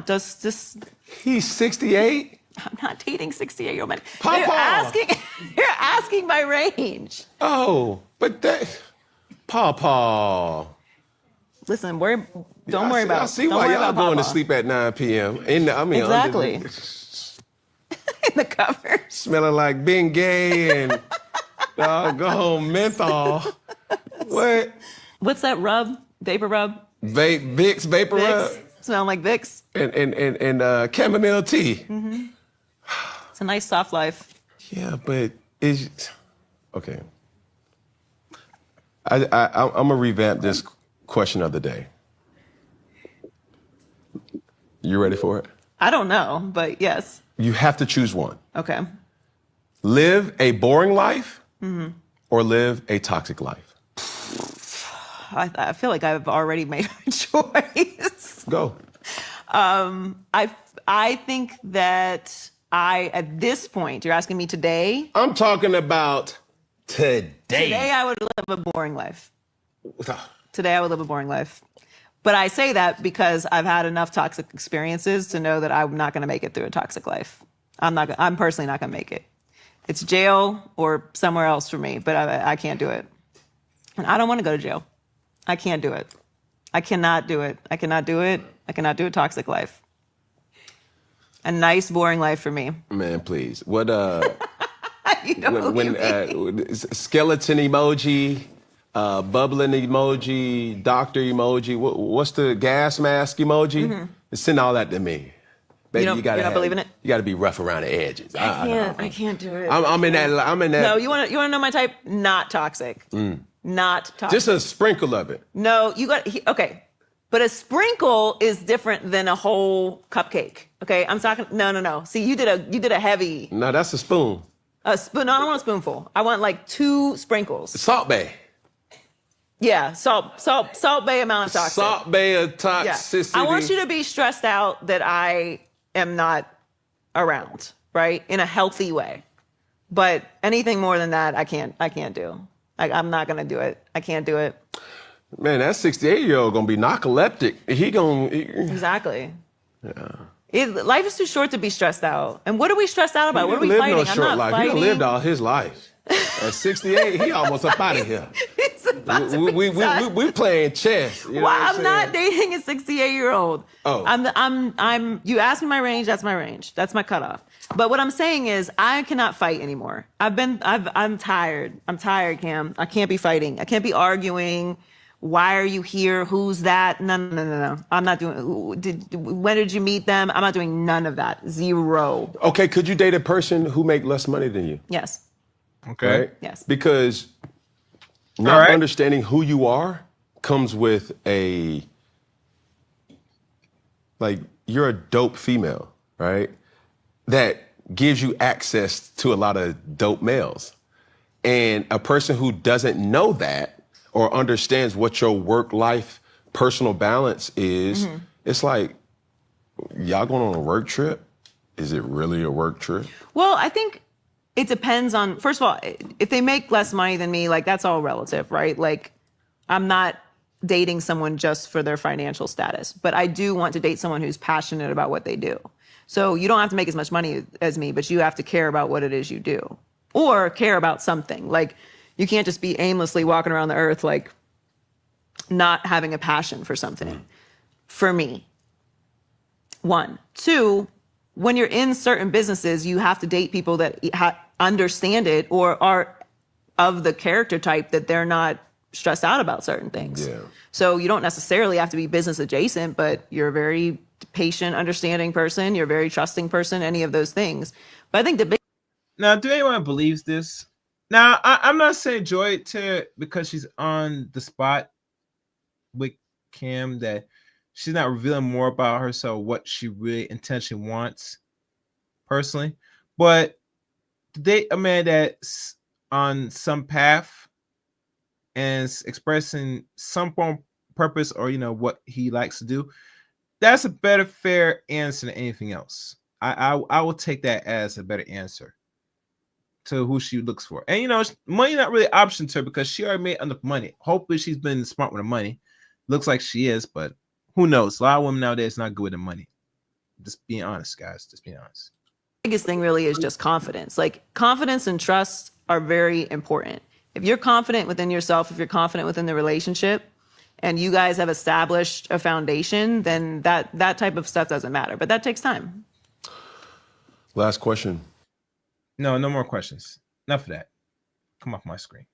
just He's 68. I'm not dating 68-year-old men. Papa. You're asking my range. Oh, but that, Papa. Listen, don't worry about. I see don't why worry y'all about going to Papa. sleep at 9 p.m. Exactly. In the covers. Smelling like Bengay and doggone menthol. What? What's that rub? Vapor rub? Vicks vapor rub. Vicks. Smell like Vicks. And chamomile tea. It's a nice soft life. Yeah, but it's okay. I'm gonna revamp this question of the day. You ready for it? I don't know, but yes. You have to choose one. Okay. Live a boring life or live a toxic life. I feel like I've already made my choice. Go. I think that at this point, you're asking me today. I'm talking about today. Today I would live a boring life. Today I would live a boring life. But I say that because I've had enough toxic experiences to know that I'm not going to make it through a toxic life. I'm personally not going to make it. It's jail or somewhere else for me, but I can't do it. And I don't want to go to jail. I can't do it. I cannot do it. I cannot do it. I cannot do a toxic life. A nice, boring life for me. Man, please. What You know when skeleton emoji, bubbling emoji, doctor emoji. What's the gas mask emoji? Send all that to me. Baby, you're not believing it? You got to be rough around the edges. I can't do it. I'm in that. No, you want to know my type? Not toxic. Not toxic. Just a sprinkle of it. No, okay. But a sprinkle is different than a whole cupcake. Okay, I'm talking. No. See, you did a heavy. No, that's a spoon. A spoon. No, I don't want a spoonful. I want like 2 sprinkles. Salt Bay. Yeah, salt bay amount of toxic. Salt Bay of Yeah. toxicity. I want you to be stressed out that I am not around, right? In a healthy way. But anything more than that, I can't do. I'm not gonna do it. I can't do it. Man, that 68-year-old gonna be narcoleptic. Exactly. Yeah. Life is too short to be stressed out. And what are we stressed out about? What are we fighting? No short I'm not life. fighting. He done lived all his life. At 68, he almost up out of here. We playing chess. You know well, what I'm not dating a 68-year-old. Oh. I'm you asked me my range, that's my range. That's my cutoff. But what I'm saying is I cannot fight anymore. I'm tired. I'm tired, Cam. I can't be fighting. I can't be arguing. Why are you here? Who's that? No. I'm not doing. When did you meet them? I'm not doing none of that. Zero. Okay, could you date a person who make less money than you? Yes. Okay. Right? Yes. Because not understanding who you are comes with you're a dope female, right? That gives you access to a lot of dope males. And a person who doesn't know that or understands what your work-life personal balance is, it's like, y'all going on a work trip? Is it really a work trip? Well, I think it depends on, first of all, if they make less money than me, like that's all relative, right? Like I'm not dating someone just for their financial status, but I do want to date someone who's passionate about what they do. So you don't have to make as much money as me, but you have to care about what it is you do or care about something. Like you can't just be aimlessly walking around the earth, like not having a passion for something. For me, 1. 2, when you're in certain businesses, you have to date people that understand it or are of the character type that they're not stressed out about certain things. Yeah. So you don't necessarily have to be business adjacent, but you're a very patient, understanding person. You're a very trusting person, any of those things. But I think the big... Now, do anyone believes this? Now, I'm not saying Joy to because she's on the spot with Cam that she's not revealing more about herself, what she really intentionally wants personally. But to date a man that's on some path and is expressing some form of purpose or, you know, what he likes to do, that's a better fair answer than anything else. I will take that as a better answer to who she looks for. And, you know, money not really an option to her because she already made enough money. Hopefully she's been smart with her money. Looks like she is, but who knows? A lot of women nowadays not good with the money. Just being honest, guys. Just being honest. Biggest thing really is just confidence. Like confidence and trust are very important. If you're confident within yourself, if you're confident within the relationship, and you guys have established a foundation, then that type of stuff doesn't matter. But that takes time. Last question. No more questions. Enough of that. Come off my screen.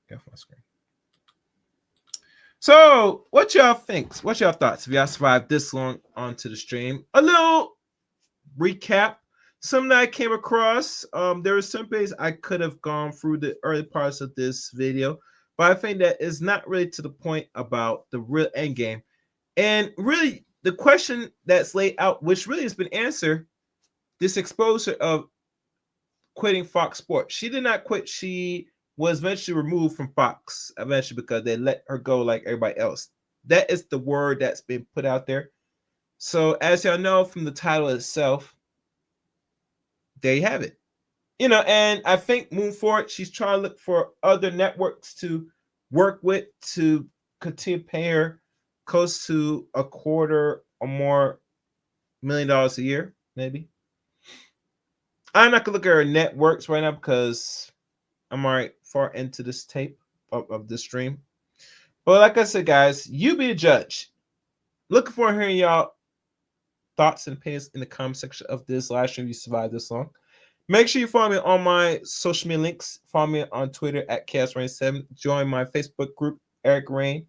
Get off my screen. So, what y'all think? What's y'all thoughts? If y'all survived this long onto the stream, a little recap. Something that I came across. There were some ways I could have gone through the early parts of this video, but I think that is not really to the point about the real end game. And really, the question that's laid out, which really has been answered, this exposure of quitting Fox Sports. She did not quit. She was eventually removed from Fox eventually because they let her go like everybody else. That is the word that's been put out there. So as y'all know from the title itself, there you have it. You know, and I think moving forward, she's trying to look for other networks to work with to continue paying her close to $250,000 or more $1 million a year, maybe. I'm not gonna look at her networks right now because I'm already far into this tape of this stream. But like I said, guys, you be the judge. Looking forward to hearing y'all thoughts and opinions in the comment section of this live stream. You survived this long. Make sure you follow me on my social media links. Follow me on Twitter at ChaosRain7. Join my Facebook group, Eric Rain,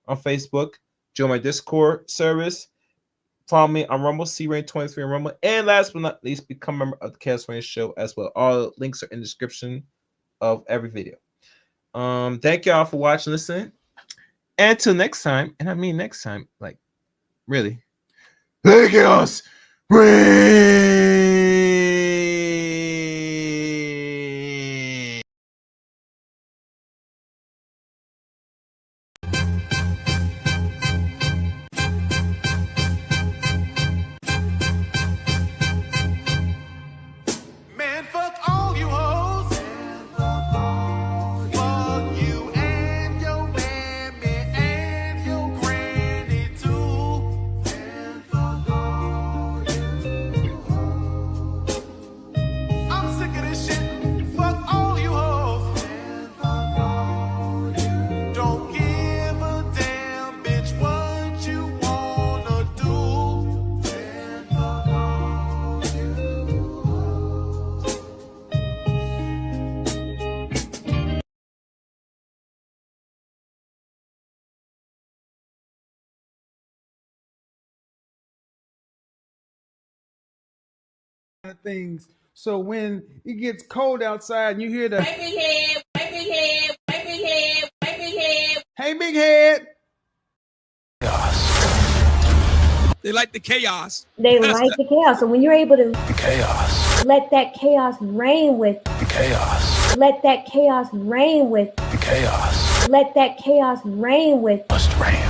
on Facebook. Join my Discord service. Follow me on Rumble, CRain23 on Rumble. And last but not least, become a member of the Chaos Rain Show as well. All links are in the description of every video. Thank y'all for watching, listening. And until next time, and I mean next time, like really. Let Chaos Rain. Man, fuck all you hoes. Fuck you and your mammy and your granny too. And fuck all you hoes. I'm sick of this shit. Fuck all you hoes. And fuck all you. Don't give a damn, bitch, what you wanna do. And fuck all you hoes. Things. So when it gets cold outside and you hear the hey big head, Chaos. They like the chaos. They like the chaos. So when you're able to The chaos. let that chaos reign with, The chaos. let that chaos reign with, The chaos. let that chaos reign with, Must reign.